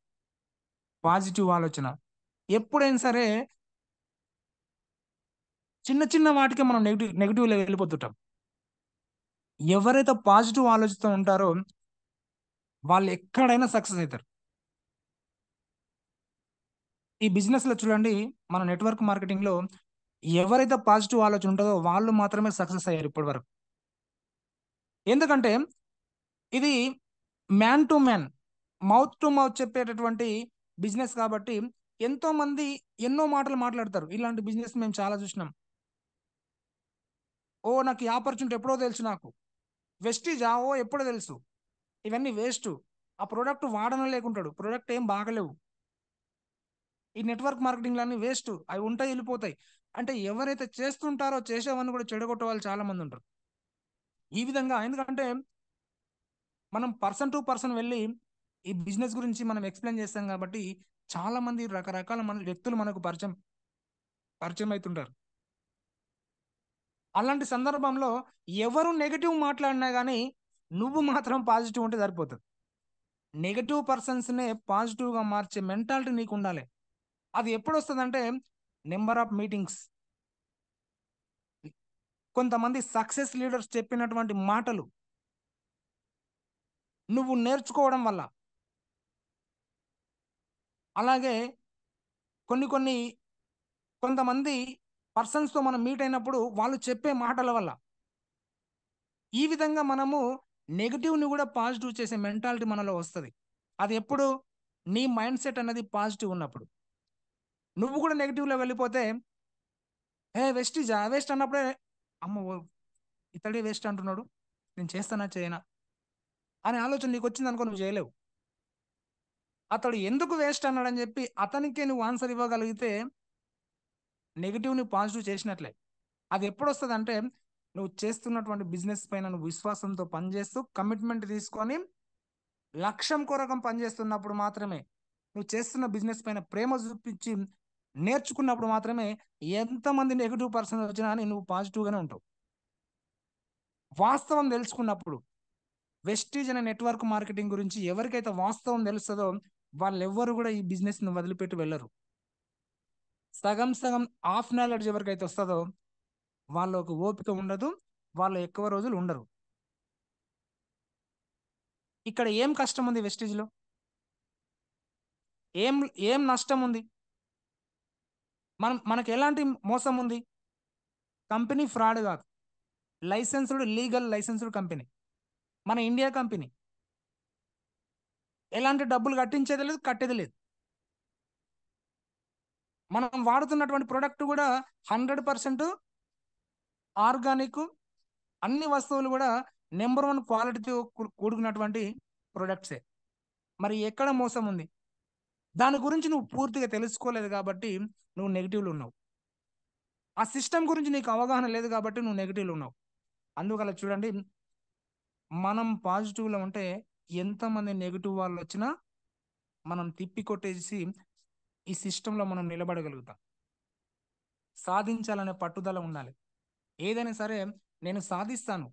పాజిటివ్ ఆలోచన ఎప్పుడైనా సరే చిన్న చిన్న వాటికే మనం నెగిటివ్లో వెళ్ళిపోతుంటాం. ఎవరైతే పాజిటివ్ ఆలోచిస్తూ ఉంటారో వాళ్ళు ఎక్కడైనా సక్సెస్ అవుతారు. ఈ బిజినెస్లో చూడండి, మన నెట్వర్క్ మార్కెటింగ్లో ఎవరైతే పాజిటివ్ ఆలోచన ఉంటుందో వాళ్ళు మాత్రమే సక్సెస్ అయ్యారు ఇప్పటి వరకు. ఎందుకంటే ఇది man to man, mouth to mouth చెప్పేటటువంటి బిజినెస్ కాబట్టి ఎంతో మంది ఎన్నో మాటలు మాట్లాడతారు. ఇలాంటి బిజినెస్ మేము చాలా చూసినాం. ఓ నాకు ఈ ఆపర్చునిటీ ఎప్పుడో తెలుసు, నాకు వెస్టీజా, ఓ ఎప్పుడో తెలుసు, ఇవన్నీ వేస్ట్. ఆ ప్రోడక్ట్ వాడన లేకుంటాడు, ప్రోడక్ట్ ఏం బాగలేవు, ఈ నెట్వర్క్ మార్కెటింగ్ అన్ని వేస్ట్, అవి ఉంటాయి వెళ్ళిపోతాయి. అంటే ఎవరైతే చేస్తుంటారో చేసేవన్నీ కూడా చెడగొట్టే వాళ్ళు చాలా మంది ఉంటారు. ఈ విధంగా ఎందుకంటే మనం పర్సన్ టు పర్సన్ వెళ్ళి ఈ బిజినెస్ గురించి మనం ఎక్స్ప్లెయిన్ చేస్తాం కాబట్టి చాలా మంది రకరకాల వ్యక్తులు మనకు పరిచయం అవుతుంటారు. అలాంటి సందర్భంలో ఎవరు నెగటివ్ మాట్లాడినా కానీ నువ్వు మాత్రం పాజిటివ్ ఉంటే సరిపోతుంది. నెగటివ్ పర్సన్స్నే పాజిటివ్గా మార్చే మెంటాలిటీ నీకు ఉండాలి. అది ఎప్పుడు వస్తుందంటే నెంబర్ ఆఫ్ మీటింగ్స్, కొంతమంది సక్సెస్ లీడర్స్ చెప్పినటువంటి మాటలు నువ్వు నేర్చుకోవడం వల్ల, అలాగే కొంతమంది పర్సన్స్తో మనం మీట్ అయినప్పుడు వాళ్ళు చెప్పే మాటల వల్ల, ఈ విధంగా మనము నెగిటివ్ని కూడా పాజిటివ్ చేసే మెంటాలిటీ మనలో వస్తుంది. అది ఎప్పుడు నీ మైండ్ సెట్ అనేది పాజిటివ్ ఉన్నప్పుడు. నువ్వు కూడా నెగిటివ్లో వెళ్ళిపోతే వేస్ట్ అన్నప్పుడే అమ్మ ఇతడే వేస్ట్ అంటున్నాడు, నేను చేస్తానా చేయనా అనే ఆలోచన నీకు వచ్చింది అనుకో, నువ్వు చేయలేవు. అతడు ఎందుకు వేస్ట్ అన్నాడని చెప్పి అతనికే నువ్వు ఆన్సర్ ఇవ్వగలిగితే నెగిటివ్ని పాజిటివ్ చేసినట్లే. అది ఎప్పుడు వస్తుంది అంటే నువ్వు చేస్తున్నటువంటి బిజినెస్ పైన నువ్వు విశ్వాసంతో పనిచేస్తూ కమిట్మెంట్ తీసుకొని లక్ష్యం కొరకు పనిచేస్తున్నప్పుడు మాత్రమే, నువ్వు చేస్తున్న బిజినెస్ పైన ప్రేమ చూపించి నేర్చుకున్నప్పుడు మాత్రమే ఎంతమంది నెగిటివ్ పర్సన్ వచ్చినా అని నువ్వు పాజిటివ్గానే ఉంటావు. వాస్తవం తెలుసుకున్నప్పుడు వెస్టీజ్ అనే నెట్వర్క్ మార్కెటింగ్ గురించి ఎవరికైతే వాస్తవం తెలుస్తుందో వాళ్ళెవ్వరు కూడా ఈ బిజినెస్ని వదిలిపెట్టి వెళ్ళరు. సగం హాఫ్ నాలెడ్జ్ ఎవరికైతే వస్తుందో వాళ్ళకు ఓపిక ఉండదు, వాళ్ళు ఎక్కువ రోజులు ఉండరు. ఇక్కడ ఏం కష్టం ఉంది వెస్టీజ్లో? ఏం నష్టం ఉంది? మనకు ఎలాంటి మోసం ఉంది? కంపెనీ ఫ్రాడ్ కాదు, లీగల్ లైసెన్స్డ్ కంపెనీ, మన ఇండియా కంపెనీ. ఎలాంటి డబ్బులు కట్టించేది లేదు, కట్టేది లేదు. మనం వాడుతున్నటువంటి ప్రోడక్ట్ కూడా 100% ఆర్గానిక్, అన్ని వస్తువులు కూడా నెంబర్ 1 క్వాలిటీతో కూడుకున్నటువంటి ప్రొడక్ట్సే. మరి ఎక్కడ మోసం ఉంది? దాని గురించి నువ్వు పూర్తిగా తెలుసుకోలేదు కాబట్టి నువ్వు నెగిటివ్లో ఉన్నావు. ఆ సిస్టమ్ గురించి నీకు అవగాహన లేదు కాబట్టి నువ్వు నెగిటివ్లో ఉన్నావు. అందువల్ల చూడండి, మనం పాజిటివ్లో ఉంటే ఎంతమంది నెగిటివ్ వాళ్ళు వచ్చినా మనం తిప్పి కొట్టేసి ఈ సిస్టంలో మనం నిలబడగలుగుతాం. సాధించాలనే పట్టుదల ఉండాలి. ఏదైనా సరే నేను సాధిస్తాను,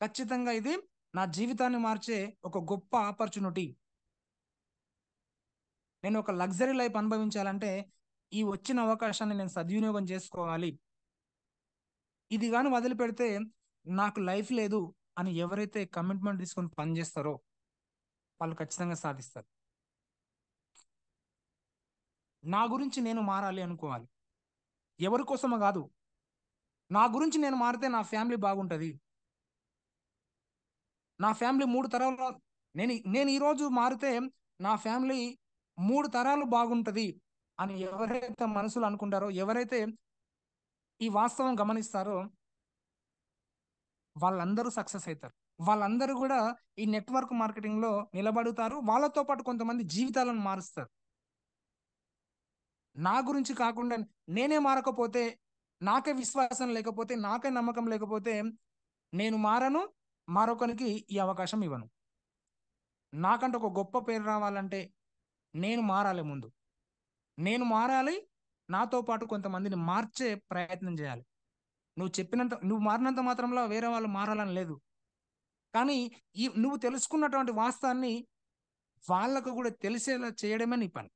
ఖచ్చితంగా ఇది నా జీవితాన్ని మార్చే ఒక గొప్ప ఆపర్చునిటీ. నేను ఒక లగ్జరీ లైఫ్ అనుభవించాలంటే ఈ వచ్చిన అవకాశాన్ని నేను సద్వినియోగం చేసుకోవాలి. ఇది కానీ వదిలిపెడితే నాకు లైఫ్ లేదు అని ఎవరైతే కమిట్మెంట్ తీసుకొని పనిచేస్తారో వాళ్ళు ఖచ్చితంగా సాధిస్తారు. నా గురించి నేను మారాలి అనుకోవాలి, ఎవరి కోసమో కాదు. నా గురించి నేను మారితే నా ఫ్యామిలీ బాగుంటుంది, నా ఫ్యామిలీ 3 తరాలు, నేను ఈరోజు మారితే నా ఫ్యామిలీ 3 తరాలు బాగుంటుంది అని ఎవరైతే మనసులో అనుకుంటారో, ఎవరైతే ఈ వాస్తవం గమనిస్తారో వాళ్ళందరూ సక్సెస్ అవుతారు. వాళ్ళందరూ కూడా ఈ నెట్వర్క్ మార్కెటింగ్ లో నిలబడుతారు. వాళ్ళతో పాటు కొంతమంది జీవితాలను మారుస్తారు. నా గురించి కాకుండా నేనే మారకపోతే, నాకే విశ్వాసం లేకపోతే, నాకే నమ్మకం లేకపోతే నేను మారను, మరొకరికి ఈ అవకాశం ఇవ్వను. నాకంటే ఒక గొప్ప పేరు రావాలంటే నేను మారాలి. ముందు నేను మారాలి, నాతో పాటు కొంతమందిని మార్చే ప్రయత్నం చేయాలి. నువ్వు మారినంత మాత్రంలో వేరే వాళ్ళు మారాలని లేదు, కానీ నువ్వు తెలుసుకున్నటువంటి వాస్తవాన్ని వాళ్ళకు కూడా తెలిసేలా చేయడమే నీ పని.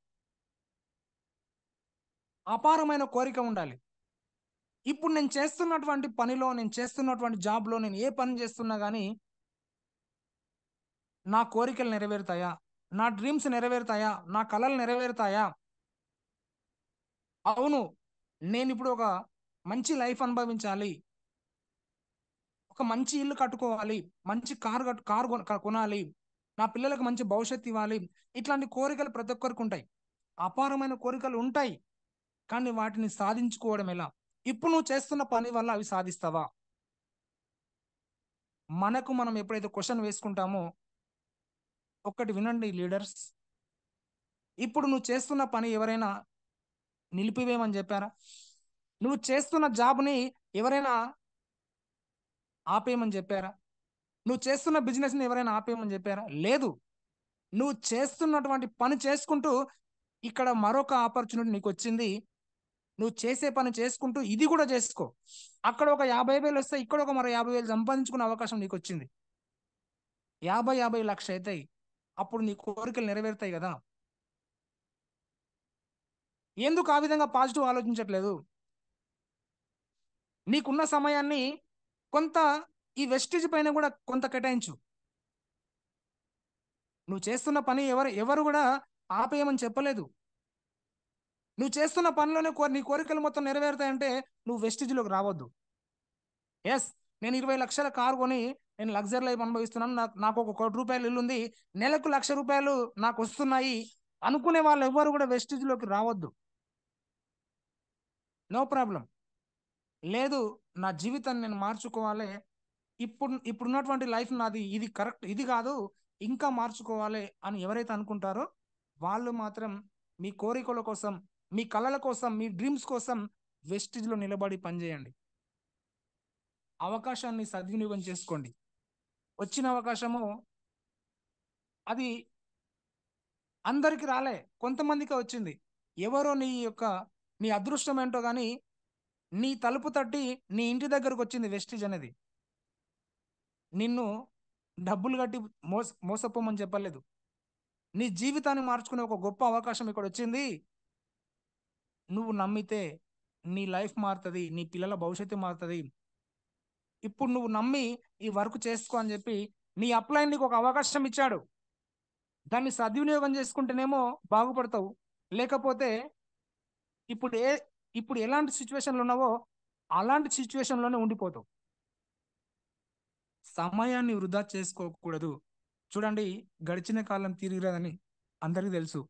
అపారమైన కోరిక ఉండాలి. ఇప్పుడు నేను చేస్తున్నటువంటి పనిలో, నేను చేస్తున్నటువంటి జాబ్లో, నేను ఏ పని చేస్తున్నా కానీ నా కోరికలు నెరవేరుతాయా, నా డ్రీమ్స్ నెరవేరుతాయా, నా కలలు నెరవేరుతాయా? అవును, నేను ఇప్పుడు ఒక మంచి లైఫ్ అనుభవించాలి, ఒక మంచి ఇల్లు కట్టుకోవాలి, మంచి కారు కొనాలి, నా పిల్లలకు మంచి భవిష్యత్తు ఇవ్వాలి. ఇట్లాంటి కోరికలు ప్రతి ఒక్కరికి ఉంటాయి, అపారమైన కోరికలు ఉంటాయి. కానీ వాటిని సాధించుకోవడం ఎలా? ఇప్పుడు నువ్వు చేస్తున్న పని వల్ల అవి సాధిస్తావా? మనకు మనం ఎప్పుడైతే క్వశ్చన్ వేసుకుంటామో, ఒక్కటి వినండి లీడర్స్, ఇప్పుడు నువ్వు చేస్తున్న పని ఎవరైనా నిలిపివేయమని చెప్పారా? నువ్వు చేస్తున్న జాబ్ని ఎవరైనా ఆపేయమని చెప్పారా? నువ్వు చేస్తున్న బిజినెస్ని ఎవరైనా ఆపేయమని చెప్పారా? లేదు. నువ్వు చేస్తున్నటువంటి పని చేసుకుంటూ ఇక్కడ మరొక ఆపర్చునిటీ నీకు వచ్చింది, నువ్వు చేసే పని చేసుకుంటూ ఇది కూడా చేసుకో. అక్కడ ఒక 50,000 వస్తే ఇక్కడ ఒక మరో 50,000 సంపాదించుకునే అవకాశం నీకు వచ్చింది. 50 లక్ష అవుతాయి. అప్పుడు నీ కోరికలు నెరవేరుతాయి కదా. ఎందుకు ఆ విధంగా పాజిటివ్ ఆలోచించట్లేదు? నీకున్న సమయాన్ని కొంత ఈ వెస్టేజ్ పైన కూడా కొంత కేటాయించు. నువ్వు చేస్తున్న పని ఎవరు కూడా ఆపేయమని చెప్పలేదు. నువ్వు చేస్తున్న పనిలోనే నీ కోరికలు మొత్తం నెరవేరుతాయంటే నువ్వు వెస్టేజ్లోకి రావద్దు. ఎస్, నేను 20 లక్షల కారు కొని నేను లగ్జరీ లైఫ్ అనుభవిస్తున్నాను, నాకు ఒక ₹1,00,00,000 ఇల్లు ఉంది, నెలకు ₹1,00,000 నాకు వస్తున్నాయి అనుకునే వాళ్ళు ఎవరు కూడా వెస్టేజ్లోకి రావద్దు. No problem. లేదు, నా జీవితాన్ని నేను మార్చుకోవాలి, ఇప్పుడున్నటువంటి లైఫ్ నాది, ఇది కరెక్ట్, ఇది కాదు, ఇంకా మార్చుకోవాలి అని ఎవరైతే అనుకుంటారో వాళ్ళు మాత్రం మీ కోరికల కోసం, మీ కళల కోసం, మీ డ్రీమ్స్ కోసం వెస్టేజ్లో నిలబడి పనిచేయండి. అవకాశాన్ని సద్వినియోగం చేసుకోండి. వచ్చిన అవకాశము అది అందరికి రాలే, కొంతమందికే వచ్చింది. ఎవరో నీ అదృష్టం ఏంటో కానీ నీ తలుపు తట్టి నీ ఇంటి దగ్గరకు వచ్చింది వెస్టేజ్ అనేది. నిన్ను డబ్బులు కట్టి మోసపోమని చెప్పలేదు. నీ జీవితాన్ని మార్చుకునే ఒక గొప్ప అవకాశం ఇక్కడ వచ్చింది. నువ్వు నమ్మితే నీ లైఫ్ మారుతుంది, నీ పిల్లల భవిష్యత్తు మారుతుంది. ఇప్పుడు నువ్వు నమ్మి ఈ వర్క్ చేసుకో అని చెప్పి నీ అప్లైన్ నీకు ఒక అవకాశం ఇచ్చాడు. దాన్ని సద్వినియోగం చేసుకుంటేనేమో బాగుపడతావు, లేకపోతే ఇప్పుడు ఎలాంటి సిచ్యువేషన్లో ఉన్నావో అలాంటి సిచ్యువేషన్లోనే ఉండిపోతావు. సమయాన్ని వృధా చేసుకోకూడదు. చూడండి, గడిచిన కాలం తిరిగిరాదని అందరికీ తెలుసు.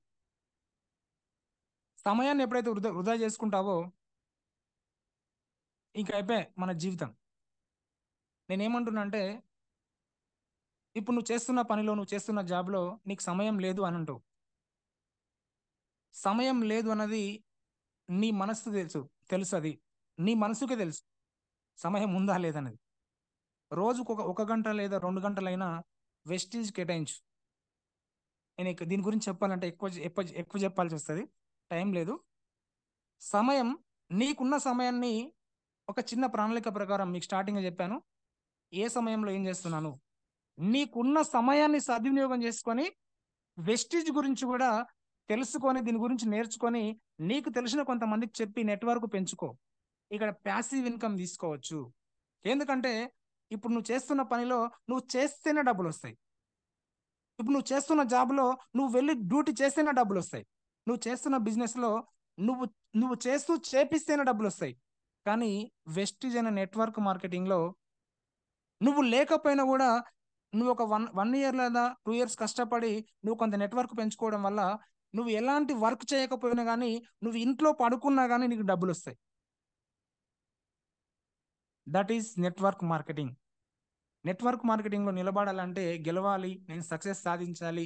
సమయాన్ని ఎప్పుడైతే వృధా చేసుకుంటావో ఇంకా అయిపోయి మన జీవితం. నేనేమంటున్నా అంటే, ఇప్పుడు నువ్వు చేస్తున్న పనిలో, నువ్వు చేస్తున్న జాబ్లో నీకు సమయం లేదు అని అంటావు. సమయం లేదు అన్నది నీ మనసు తెలుసు, అది నీ మనసుకే తెలుసు సమయం ఉందా లేదన్నది. రోజుకు ఒక గంట లేదా 2 గంటలైనా వెస్టేజ్ కేటాయించు. నేను దీని గురించి చెప్పాలంటే ఎక్కువ చెప్పాల్సి వస్తుంది, టైం లేదు. సమయం నీకున్న సమయాన్ని ఒక చిన్న ప్రణాళిక ప్రకారం మీకు స్టార్టింగ్ చెప్పాను, ఏ సమయంలో ఏం చేస్తున్నాను, నీకున్న సమయాన్ని సద్వినియోగం చేసుకొని వెస్టీజ్ గురించి కూడా తెలుసుకొని దీని గురించి నేర్చుకొని నీకు తెలిసిన కొంతమందికి చెప్పి నెట్వర్క్ పెంచుకో. ఇక్కడ ప్యాసివ్ ఇన్కమ్ తీసుకోవచ్చు. ఎందుకంటే ఇప్పుడు నువ్వు చేస్తున్న పనిలో నువ్వు చేస్తేనే డబ్బులు వస్తాయి. ఇప్పుడు నువ్వు చేస్తున్న జాబ్లో నువ్వు వెళ్ళి డ్యూటీ చేస్తేనే డబ్బులు వస్తాయి. నువ్వు చేస్తున్న బిజినెస్లో నువ్వు నువ్వు చేస్తూ చేపిస్తేనే డబ్బులు వస్తాయి. కానీ వెస్టీజ్ అనే నెట్వర్క్ మార్కెటింగ్లో నువ్వు లేకపోయినా కూడా నువ్వు ఒక వన్ ఇయర్ లేదా 2 years కష్టపడి నువ్వు కొంత నెట్వర్క్ పెంచుకోవడం వల్ల నువ్వు ఎలాంటి వర్క్ చేయకపోయినా కానీ నువ్వు ఇంట్లో పడుకున్నా కానీ నీకు డబ్బులు వస్తాయి. That is network marketing. నెట్వర్క్ మార్కెటింగ్లో నిలబడాలంటే, గెలవాలి, నేను సక్సెస్ సాధించాలి,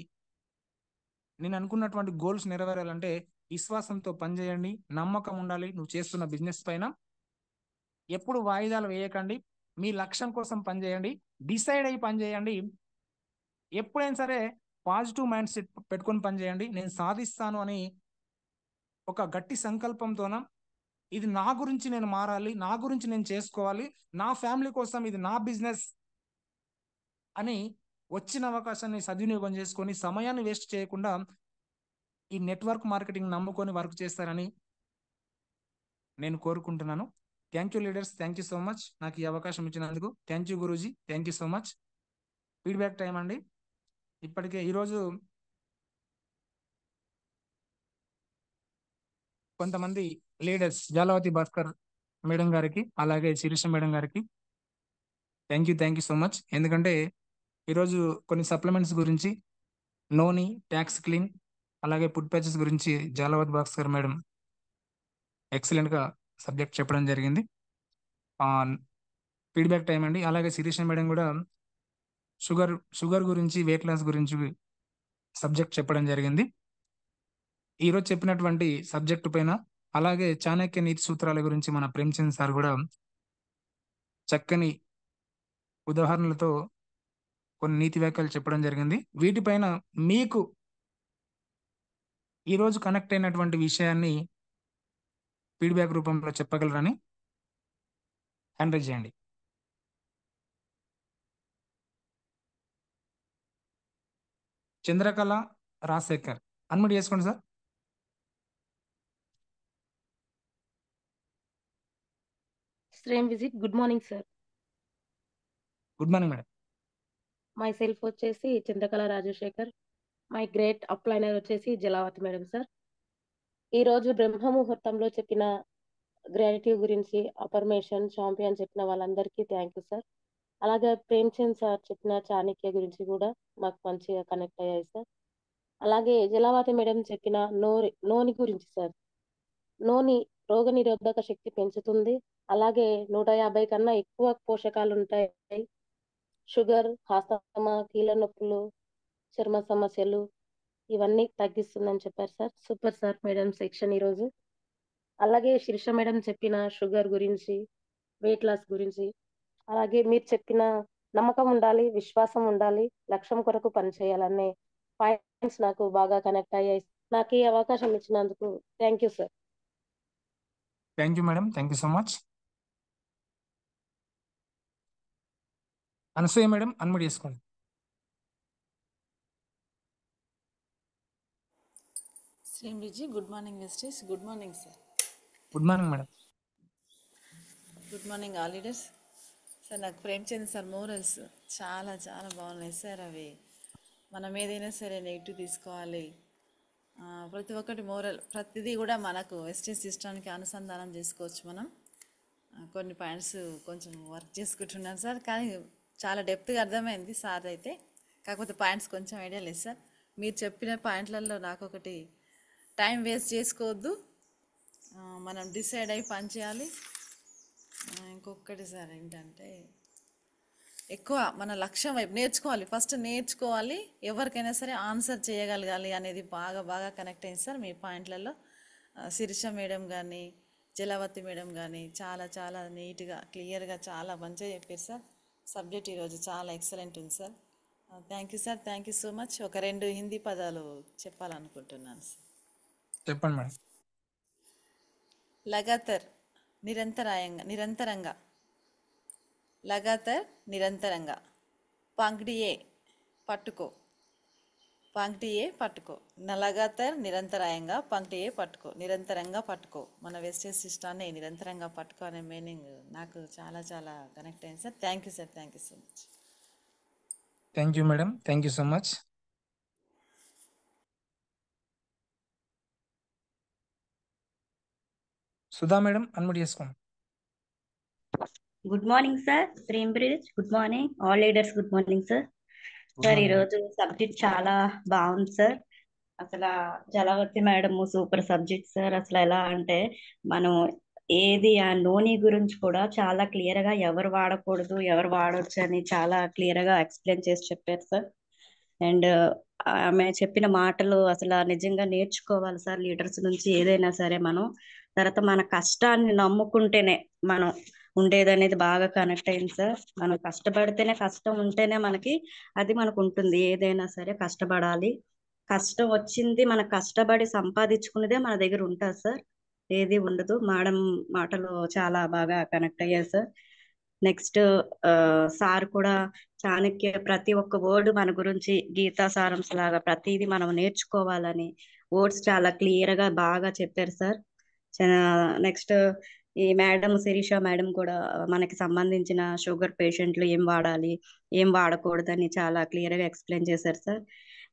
నేను అనుకున్నటువంటి గోల్స్ నెరవేరాలంటే విశ్వాసంతో పనిచేయండి, నమ్మకం ఉండాలి. నువ్వు చేస్తున్న బిజినెస్ పైన ఎప్పుడు వాయిదాలు వేయకండి. మీ లక్ష్యం కోసం పనిచేయండి, డిసైడ్ అయ్యి పనిచేయండి. ఎప్పుడైనా సరే పాజిటివ్ మైండ్ సెట్ పెట్టుకొని పనిచేయండి. నేను సాధిస్తాను అని ఒక గట్టి సంకల్పంతోన, ఇది నా గురించి నేను మారాలి, నా గురించి నేను చేసుకోవాలి, నా ఫ్యామిలీ కోసం ఇది నా బిజినెస్ అని వచ్చిన అవకాశాన్ని సద్వినియోగం చేసుకొని సమయాన్ని వేస్ట్ చేయకుండా ఈ నెట్వర్క్ మార్కెటింగ్ నమ్ముకొని వర్క్ చేస్తారని నేను కోరుకుంటున్నాను. Thank you leaders, thank you so much నాకు ఈ అవకాశం ఇచ్చినందుకు. Thank you Guruji, thank you so much. Feedback time అండి. ఇప్పటికే ఈరోజు కొంతమంది లీడర్స్, జాలవతి భాస్కర్ మేడం గారికి అలాగే శిరీష మేడం గారికి థ్యాంక్ యూ సో మచ్. ఎందుకంటే ఈరోజు కొన్ని సప్లిమెంట్స్ గురించి, నోని, ట్యాక్స్ క్లీన్, అలాగే ఫుడ్ ప్యాచెస్ గురించి జాలవతి భాస్కర్ మేడం ఎక్సలెంట్గా సబ్జెక్ట్ చెప్పడం జరిగింది. ఫీడ్బ్యాక్ టైం అండి. అలాగే శిరీష మేడం కూడా షుగర్ గురించి, వెయిట్ లాస్ గురించి సబ్జెక్ట్ చెప్పడం జరిగింది. ఈరోజు చెప్పినటువంటి సబ్జెక్టు పైన, అలాగే చాణక్య నీతి సూత్రాల గురించి మన ప్రేమ్చంద్ సార్ కూడా చక్కని ఉదాహరణలతో కొన్ని నీతి వ్యాఖ్యలు చెప్పడం జరిగింది. వీటిపైన మీకు ఈరోజు కనెక్ట్ అయినటువంటి విషయాన్ని ఫీడ్బ్యాక్ రూపంలో చెప్పగలరని హ్యాండ్ రైజ్ చేయండి. చంద్రకళ రాజశేఖర్ అన్మ్యూట్ చేసుకోండి సార్. శ్రేమ్ విజిట్. Good morning sir. Good morning madam. Myself వచ్చేసి Chandrakala Rajasekhar. My great upliner వచ్చేసి జలావతి మేడం సార్. ఈరోజు బ్రహ్మ ముహూర్తంలో చెప్పిన గ్రాటిట్యూడ్ గురించి, అఫర్మేషన్, చాంపియన్ చెప్పిన వాళ్ళందరికీ థ్యాంక్ యూ సార్. అలాగే ప్రేమ్చంద్ సార్ చెప్పిన చాణక్య గురించి కూడా మాకు మంచిగా కనెక్ట్ అయ్యాయి సార్. అలాగే జలావతి మేడం చెప్పిన నోని గురించి సార్. నోని రోగ నిరోధక శక్తి పెంచుతుంది. అలాగే 150 కన్నా ఎక్కువ పోషకాలు ఉంటాయి. షుగర్, ఆస్తమా, కీళ్ళ నొప్పులు, చర్మ సమస్యలు ఇవన్నీ తగ్గిస్తుందని చెప్పారు sir. Super sir madam section ఈరోజు. అలాగే శిరీష మేడం చెప్పిన షుగర్ గురించి, వెయిట్ లాస్ గురించి, అలాగే మీరు చెప్పిన నమ్మకం ఉండాలి, విశ్వాసం ఉండాలి, లక్ష్యం కొరకు పనిచేయాలనే పాయింట్స్ నాకు బాగా కనెక్ట్ అయ్యాయి. నాకు ఈ అవకాశం ఇచ్చినందుకు thank you sir. Thank you madam, thank you so much. Anasuya madam unmute చేసుకోండి. శ్రీమ్ విజీ. Good morning Vestiges. Good morning sir. Good morning madam. Good morning all leaders. Sir నాకు ప్రేమ్చంద్ సార్ మోరల్స్ చాలా చాలా బాగున్నాయి సార్. అవి మనం ఏదైనా సరే నెగిటివ్ తీసుకోవాలి, ప్రతి ఒక్కటి మోరల్, ప్రతిదీ కూడా మనకు వెస్టీస్ సిస్టానికి అనుసంధానం చేసుకోవచ్చు మనం. కొన్ని పాయింట్స్ కొంచెం వర్క్ చేసుకుంటున్నాను సార్, కానీ చాలా డెప్త్గా అర్థమైంది సార్ అయితే. కాకపోతే పాయింట్స్ కొంచెం ఐడియా లేదు సార్. మీరు చెప్పిన పాయింట్లలో నాకు ఒకటి, టైం వేస్ట్ చేసుకోవద్దు, మనం డిసైడ్ అయ్యి పని చేయాలి. ఇంకొకటి సార్ ఏంటంటే, ఎక్కువ మన లక్ష్యం వైపు నేర్చుకోవాలి, ఫస్ట్ నేర్చుకోవాలి, ఎవరికైనా సరే ఆన్సర్ చేయగలగాలి అనేది బాగా బాగా కనెక్ట్ అయింది సార్ మీ పాయింట్లలో. శిరీష మేడం కానీ, జలావతి మేడం కానీ చాలా చాలా నీట్గా, క్లియర్గా చాలా మంచిగా చెప్పారు సార్. సబ్జెక్ట్ ఈరోజు చాలా ఎక్సలెంట్ ఉంది sir. Thank you sir, thank you so much. ఒక 2 హిందీ పదాలు చెప్పాలనుకుంటున్నాను సార్. చెప్పండి మేడం. लगातार నిరంతరంగా లగాతార్ నిరంతరంగా పంక్టియే పట్టుకో లగాతార్ నిరంతరాయంగా పంక్టియే పట్టుకో నిరంతరంగా పట్టుకో మన వెస్టేజ్ సిస్టాన్ని నిరంతరంగా పట్టుకో అనే మీనింగ్ నాకు చాలా చాలా కనెక్ట్ అయింది sir. Thank you sir. Thank you so much. Thank you madam. Thank you so much. Sudha madam unmute చేసుకోండి. Good morning sir. ప్రేమ్ బ్రిడ్జ్ good morning. All leaders good morning sir. Sir ఈరోజు సబ్జెక్ట్ చాలా బాగుంది సార్. అసలు Jalavathi madam super subject sir. అసలు ఎలా అంటే మనం ఏది ఆ నూనె గురించి కూడా చాలా క్లియర్ గా ఎవరు వాడకూడదు ఎవరు వాడొచ్చు అని చాలా క్లియర్ గా ఎక్స్ప్లెయిన్ చేసి చెప్పారు సార్. అండ్ ఆమె చెప్పిన మాటలు అసలు నిజంగా నేర్చుకోవాలి సార్ లీడర్స్ నుంచి ఏదైనా సరే మనం. తర్వాత మన కష్టాన్ని నమ్ముకుంటేనే మనం ఉండేది అనేది బాగా కనెక్ట్ అయింది సార్. మనం కష్టపడితేనే కష్టం ఉంటేనే మనకి అది మనకు ఉంటుంది. ఏదైనా సరే కష్టపడాలి. కష్టం వచ్చింది మన కష్టపడి సంపాదించుకున్నదే మన దగ్గర ఉంటుంది సార్. ఏది ఉండదు. మేడం మాటలు చాలా బాగా కనెక్ట్ అయ్యాయి సార్. నెక్స్ట్ సార్ కూడా చాణక్య ప్రతి ఒక్క వర్డ్ మన గురించి గీతా సారాంశ లాగా ప్రతిదీ మనం నేర్చుకోవాలని వర్డ్స్ చాలా క్లియర్ గా బాగా చెప్పారు సార్. నెక్స్ట్ ఈ మేడం శిరీష మేడం కూడా మనకి సంబంధించిన షుగర్ పేషెంట్లు ఏం వాడాలి ఏం వాడకూడదని చాలా క్లియర్ గా ఎక్స్ప్లెయిన్ చేశారు సార్.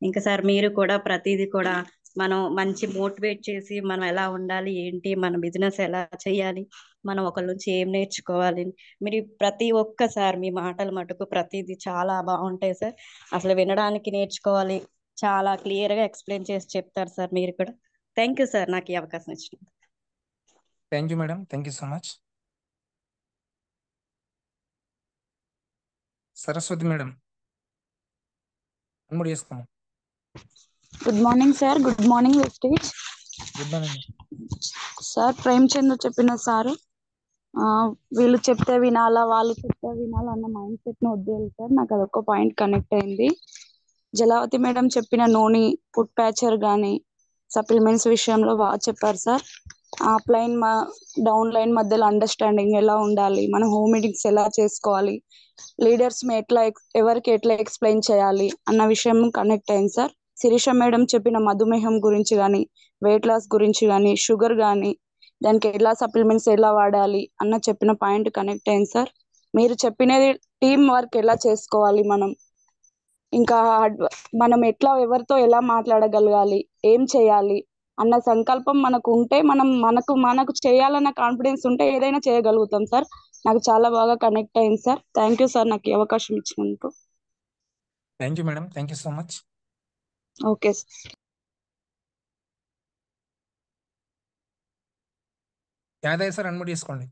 ఇంకా సార్ మీరు కూడా ప్రతిదీ కూడా మనం మంచి మోటివేట్ చేసి మనం ఎలా ఉండాలి ఏంటి మన బిజినెస్ ఎలా చేయాలి మనం ఒకరి నుంచి ఏం నేర్చుకోవాలి మీరు ప్రతి ఒక్కసారి మీ మాటలు మటుకు ప్రతిదీ చాలా బాగుంటాయి సార్. అసలు వినడానికి నేర్చుకోవాలి. చాలా క్లియర్ గా ఎక్స్ప్లెయిన్ చేసి చెప్తారు సార్ మీరు కూడా. థ్యాంక్ యూ సార్ నాకు ఈ అవకాశం ఇచ్చినందుకు. Thank you madam. Thank you so much. Saraswathi madam unmute చేసుకోండి. Good morning sir. Good morning Vestige. Good morning sir. Premchand చెప్పిన సార్ వీళ్ళు చెప్తే వినాలా వాళ్ళు చెప్తే వినాలా అన్న మైండ్ సెట్ ను వద్దేయాలి సార్. నాకు అదొక పాయింట్ కనెక్ట్ అయింది. జలావతి మేడం చెప్పిన నూనె ఫుడ్ ప్యాచర్ కానీ సప్లిమెంట్స్ విషయంలో బాగా చెప్పారు sir. Up line down line మధ్యలో అండర్స్టాండింగ్ ఎలా ఉండాలి, మన హోమ్ మీటింగ్స్ ఎలా చేసుకోవాలి, లీడర్స్ ఎవరికి ఎట్లా ఎక్స్ప్లెయిన్ చేయాలి అన్న విషయం కనెక్ట్ అయింది సార్. శిరీష మేడం చెప్పిన మధుమేహం గురించి కానీ వెయిట్ లాస్ గురించి కానీ షుగర్ కానీ దానికి ఎలా సప్లిమెంట్స్ ఎలా వాడాలి అన్న చెప్పిన పాయింట్ కనెక్ట్ అయింది సార్. మీరు చెప్పినది టీం వర్క్ ఎలా చేసుకోవాలి ఇంకా మనం ఎట్లా ఎవరితో ఎలా మాట్లాడగలగాలి ఏం చేయాలి అన్న సంకల్పం మనకు ఉంటే మనకు చేయాలన్న కాన్ఫిడెన్స్ ఉంటే ఏదైనా చేయగలుగుతాం సార్. నాకు చాలా బాగా కనెక్ట్ అయింది సార్. థ్యాంక్ యూ సార్ నాకు ఈ అవకాశం ఇచ్చినందుకు. Thank you madam. Thank you so much. Okay sir. Yadaiah sir unmute చేసుకోండి.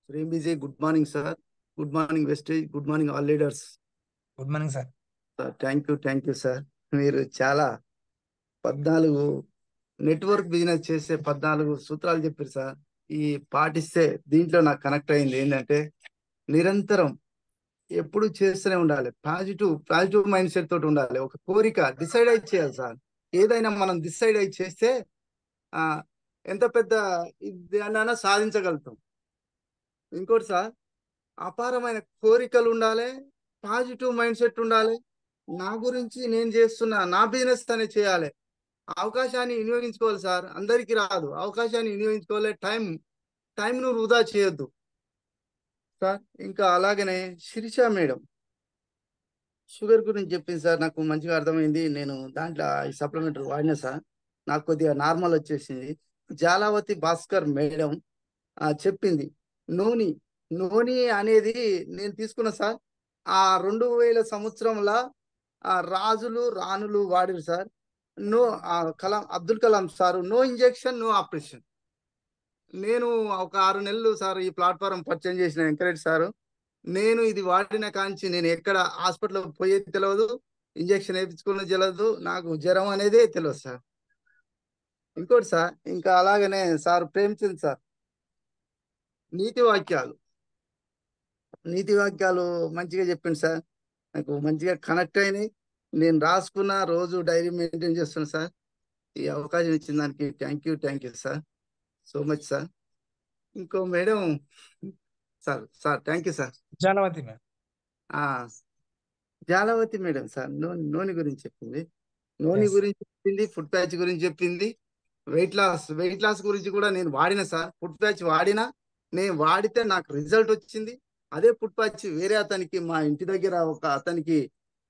Prem Vijay good morning sir. Good morning Vestige. Good morning all leaders. Good morning sir. Thank you sir. మీరు చాలా 14 network business చేసే 14 సూత్రాలు చెప్పారు సార్. ఈ పాటిస్తే దీంట్లో నాకు కనెక్ట్ అయింది ఏంటంటే నిరంతరం ఎప్పుడు చేస్తూనే ఉండాలి. పాజిటివ్ మైండ్ సెట్ తోటి ఉండాలి. ఒక కోరిక డిసైడ్ అయి చేయాలి సార్. ఏదైనా మనం డిసైడ్ అయి చేస్తే ఎంత పెద్ద దాన్నైనా సాధించగలుగుతాం. ఇంకోటి సార్ అపారమైన కోరికలు ఉండాలి, పాజిటివ్ మైండ్ సెట్ ఉండాలి. నా గురించి నేను చేస్తున్నా నా బిజినెస్ అనే చేయాలి. అవకాశాన్ని వినియోగించుకోవాలి సార్. అందరికీ రాదు. అవకాశాన్ని వినియోగించుకోవాలి. టైంను వృధా చేయొద్దు సార్. ఇంకా అలాగనే శిరీష మేడం షుగర్ గురించి చెప్పింది సార్. నాకు మంచిగా అర్థమైంది. నేను దాంట్లో ఈ సప్లిమెంటరీ వాడినా సార్. నాకు కొద్దిగా నార్మల్ వచ్చేసింది. జాలావతి భాస్కర్ మేడం చెప్పింది నూనె అనేది నేను తీసుకున్నా సార్. ఆ 2000 సంవత్సరంలో రాజులు రాణులు వాడిరు sir. Abdul Kalam sir no injection no operation. నేను ఒక 6 నెలలు సార్ ఈ ప్లాట్ఫారం పరిచయం చేసిన వెంకరెడ్డి సార్. నేను ఇది వాడిన కాంచి నేను ఎక్కడ హాస్పిటల్ పోయేది తెలియదు, ఇంజెక్షన్ వేయించుకున్నది తెలియదు, నాకు జ్వరం అనేదే తెలియదు సార్. ఇంకోటి సార్ ఇంకా అలాగనే సార్ ప్రేమ్చంద్ సార్ నీతి వాక్యాలు మంచిగా చెప్పింది సార్. నాకు మంచిగా కనెక్ట్ అయినాయి. నేను రాసుకున్న రోజు డైరీ మెయింటైన్ చేస్తున్నా సార్. ఈ అవకాశం ఇచ్చిన దానికి thank you sir. So much sir. ఇంకో madam sir thank you sir. Jalavathi madam. Jalavathi madam sir నూనె గురించి చెప్పింది, నూనె Yes. గురించి చెప్పింది, ఫుడ్ ప్యాచ్ గురించి చెప్పింది, వెయిట్ లాస్ గురించి కూడా నేను వాడిన సార్. ఫుడ్ ప్యాచ్ వాడినా, నేను వాడితే నాకు రిజల్ట్ వచ్చింది. అదే ఫుడ్ ప్యాచ్ వేరే అతనికి మా ఇంటి దగ్గర ఒక అతనికి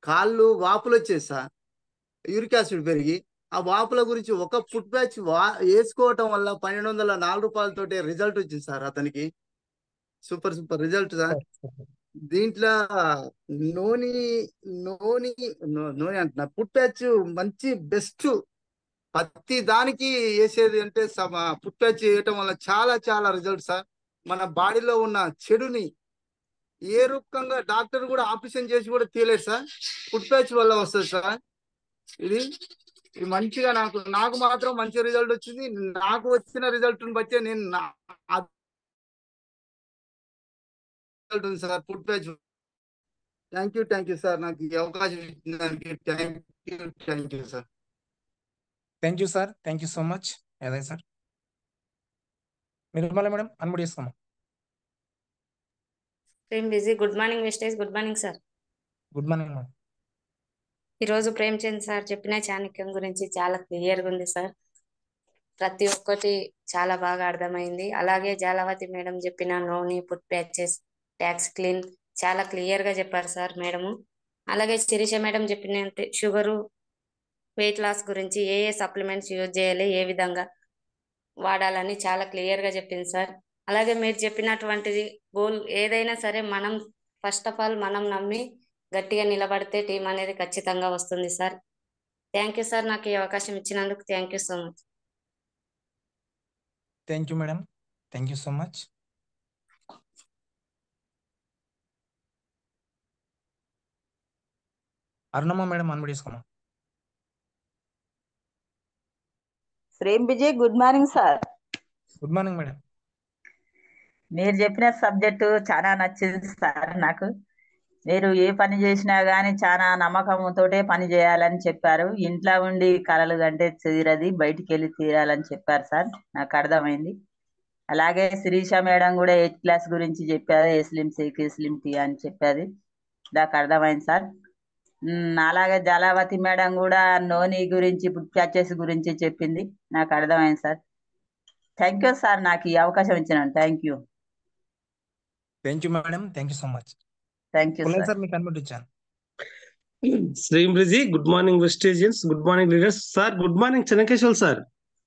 కాళ్ళు వాపులు వచ్చేది సార్, యూరిక్ యాసిడ్ పెరిగి. ఆ వాపుల గురించి ఒక ఫుడ్ ప్యాచ్ వేసుకోవటం వల్ల 1204 రూపాయలతోటి రిజల్ట్ వచ్చింది సార్ అతనికి. Super result sir. దీంట్లో నూనె అంటున్నా, ఫుడ్ ప్యాచ్ మంచి బెస్ట్. ప్రతి దానికి వేసేది అంటే ఫుడ్ ప్యాచ్ వేయటం వల్ల చాలా చాలా రిజల్ట్ సార్. మన బాడీలో ఉన్న చెడుని ఏ రూపంగా డాక్టర్ కూడా ఆపరేషన్ చేసి కూడా తీయలేదు సార్, ఫుడ్ ప్యాచ్ వల్ల వస్తుంది సార్. ఇది మంచిగా నాకు మాత్రం మంచి రిజల్ట్ వచ్చింది. నాకు వచ్చిన రిజల్ట్ బట్టే నేను సార్ ఫుడ్ ప్యాచ్. థ్యాంక్ యూ సార్, నాకు ఈ అవకాశం ఇచ్చినందుకు thank you sir. Thank you sir, thank you so much. అదే సార్, నిర్మల మేడం అన్ముడి చేస్తాము. Prem busy. Good morning Vestige. Good morning sir. Good morning madam. ఈరోజు ప్రేమ్చంద్ సార్ చెప్పిన చాణక్యం గురించి చాలా క్లియర్గా ఉంది సార్. ప్రతి ఒక్కటి చాలా బాగా అర్థమైంది. అలాగే జాలవతి మేడం చెప్పిన నోని, ఫుడ్ ప్యాచెస్, ట్యాక్స్ క్లీన్ చాలా క్లియర్గా చెప్పారు సార్ మేడము. అలాగే శిరీష మేడం చెప్పిన షుగరు, వెయిట్ లాస్ గురించి ఏ సప్లిమెంట్స్ యూజ్ చేయాలి, ఏ విధంగా వాడాలని చాలా క్లియర్గా చెప్పింది సార్. అలాగే మీరు చెప్పినటువంటిది గోల్ ఏదైనా సరే మనం ఫస్ట్ ఆఫ్ ఆల్ మనం నమ్మి గట్టిగా నిలబడితే టీం అనేది ఖచ్చితంగా వస్తుంది సార్. థ్యాంక్ యూ సార్, నాకు ఈ అవకాశం ఇచ్చినందుకు thank you so much. Thank you madam, thank you so much. Arunamma madam unmute చేసుకోమా. Prem Vijay. Good morning sir. Good morning madam. మీరు చెప్పిన సబ్జెక్టు చాలా నచ్చింది సార్ నాకు. మీరు ఏ పని చేసినా గానీ చాలా నమ్మకంతోటే పని చేయాలని చెప్పారు. ఇంట్లో ఉండి కలలు కంటే తీరది, బయటికి వెళ్ళి తీరాలని చెప్పారు సార్, నాకు అర్థమైంది. అలాగే శిరీష మేడం కూడా 8th క్లాస్ గురించి చెప్పారు, ఏ స్లిమ్ సిక్ స్లిమ్ టీ అని చెప్పేది, నాకు అర్థమైంది సార్. అలాగే జలావతి మేడం కూడా నోని గురించి, ఫుడ్ ప్యాచెస్ గురించి చెప్పింది, నాకు అర్థమైంది సార్. థ్యాంక్ యూ సార్, నాకు ఈ అవకాశం ఇచ్చినాను. Thank you. Thank you madam, thank you so much. Thank you Pullaiah sir. Sir మీకు అన్మ్యూట్ ఇచ్చాను. శ్రీమ్రిజీ. Good morning Vestigeans. Good morning leaders. Sir good morning Chennakeshwar sir.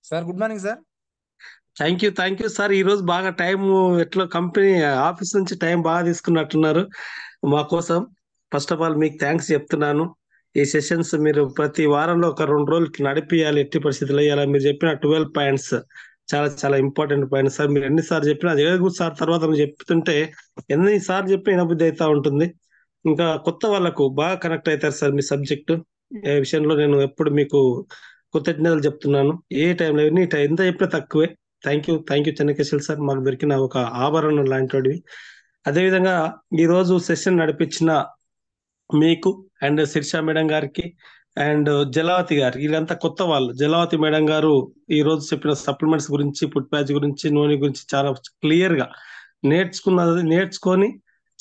Sir good morning sir. Thank you sir. ఈ రోజు బాగా time ఎట్లా company office నుంచి time బాగా తీసుకున్నట్టున్నారు మా కోసం. ఫస్ట్ ఆఫ్ ఆల్ మీకు థ్యాంక్స్ చెప్తున్నాను. ఈ సెషన్స్ మీరు ప్రతి వారంలో ఒక 2 రోజులు నడిపియాలి, ఎట్టి పరిస్థితుల్లో ఇవ్వాలి. మీరు చెప్పిన 12 పాయింట్స్ చాలా చాలా ఇంపార్టెంట్ పాయింట్స్ సార్. మీరు ఎన్నిసార్లు చెప్పినా జగద్గురు సార్ తర్వాత మీరు చెప్తుంటే ఎన్నిసార్లు చెప్పినా వినబుద్ధి అవుతా ఉంటుంది. ఇంకా కొత్త వాళ్ళకు బాగా కనెక్ట్ అవుతారు సార్ మీ సబ్జెక్టు. ఏ విషయంలో నేను ఎప్పుడు మీకు కృతజ్ఞతలు చెప్తున్నాను. ఏ టైంలో ఎన్ని టైం ఎంత చెప్పినా తక్కువే. థ్యాంక్ యూ చెన్నకేశ్వర్ సార్, మాకు దొరికిన ఒక ఆభరణం లాంటివి. అదేవిధంగా ఈ రోజు సెషన్ నడిపించిన మీకు అండ్ శిరీష మేడం గారికి అండ్ జలావతి గారు, వీళ్ళంతా కొత్త వాళ్ళు. జలావతి మేడం గారు ఈ రోజు చెప్పిన సప్లిమెంట్స్ గురించి, ఫుడ్ ప్యాచ్ గురించి, నూనె గురించి చాలా క్లియర్ గా నేర్చుకొని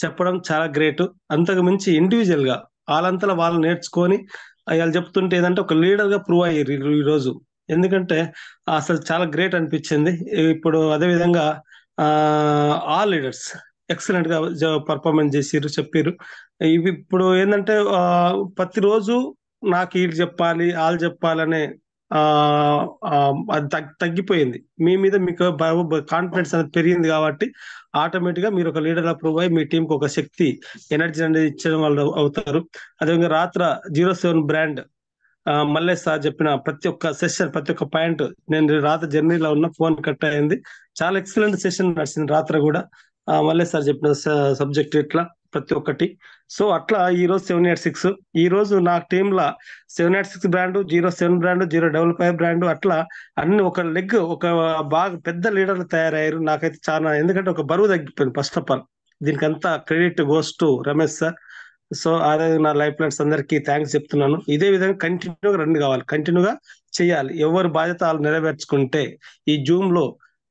చెప్పడం చాలా గ్రేట్. అంతకు మించి ఇండివిజువల్ గా వాళ్ళంతా వాళ్ళు నేర్చుకొని వాళ్ళు చెప్తుంటే ఏదంటే ఒక లీడర్ గా ప్రూవ్ అయ్యారు ఈ రోజు. ఎందుకంటే అసలు చాలా గ్రేట్ అనిపించింది. ఇప్పుడు అదే విధంగా ఆల్ లీడర్స్ ఎక్సలెంట్ గా పర్ఫార్మెన్స్ చేసిర్రు, చెప్పారు. ఇవి ఇప్పుడు ఏంటంటే ప్రతిరోజు నాకు వీళ్ళు చెప్పాలి, వాళ్ళు చెప్పాలనే అది తగ్గిపోయింది. మీ మీద మీకు కాన్ఫిడెన్స్ అనేది పెరిగింది కాబట్టి ఆటోమేటిక్ గా మీరు ఒక లీడర్ అప్రూవ్ అయ్యి మీ టీంకి ఒక శక్తి, ఎనర్జీ అనేది ఇచ్చడం వాళ్ళు అవుతారు. అదేవిధంగా రాత్ర 07 బ్రాండ్ మల్లేష్ సార్ చెప్పిన ప్రతి ఒక్క సెషన్, ప్రతి ఒక్క పాయింట్, నేను రాత్రి జర్నీలో ఉన్న ఫోన్ కట్ అయింది. చాలా ఎక్సలెంట్ సెషన్ నడిచింది రాత్రి కూడా. మల్లేష్ సార్ చెప్పిన సబ్జెక్ట్ ఇట్లా ప్రతి ఒక్కటి. సో అట్లా ఈ రోజు 786, ఈ రోజు నా టీమ్ లా 786 బ్రాండ్, 07 బ్రాండ్, 055 బ్రాండ్, అట్లా అన్ని ఒక లెగ్, ఒక బాగా పెద్ద లీడర్లు తయారయ్యారు. నాకైతే చాలా, ఎందుకంటే ఒక బరువు తగ్గిపోయింది. ఫస్ట్ ఆఫ్ ఆల్ దీనికి అంతా credit goes to Ramesh sir. So అదే నా లైఫ్ ప్లాన్స్ అందరికీ థ్యాంక్స్ చెప్తున్నాను. ఇదే విధంగా కంటిన్యూగా రన్ కావాలి, కంటిన్యూగా చేయాలి. ఎవరు బాధ్యత వాళ్ళు నెరవేర్చుకుంటే ఈ జూమ్ లో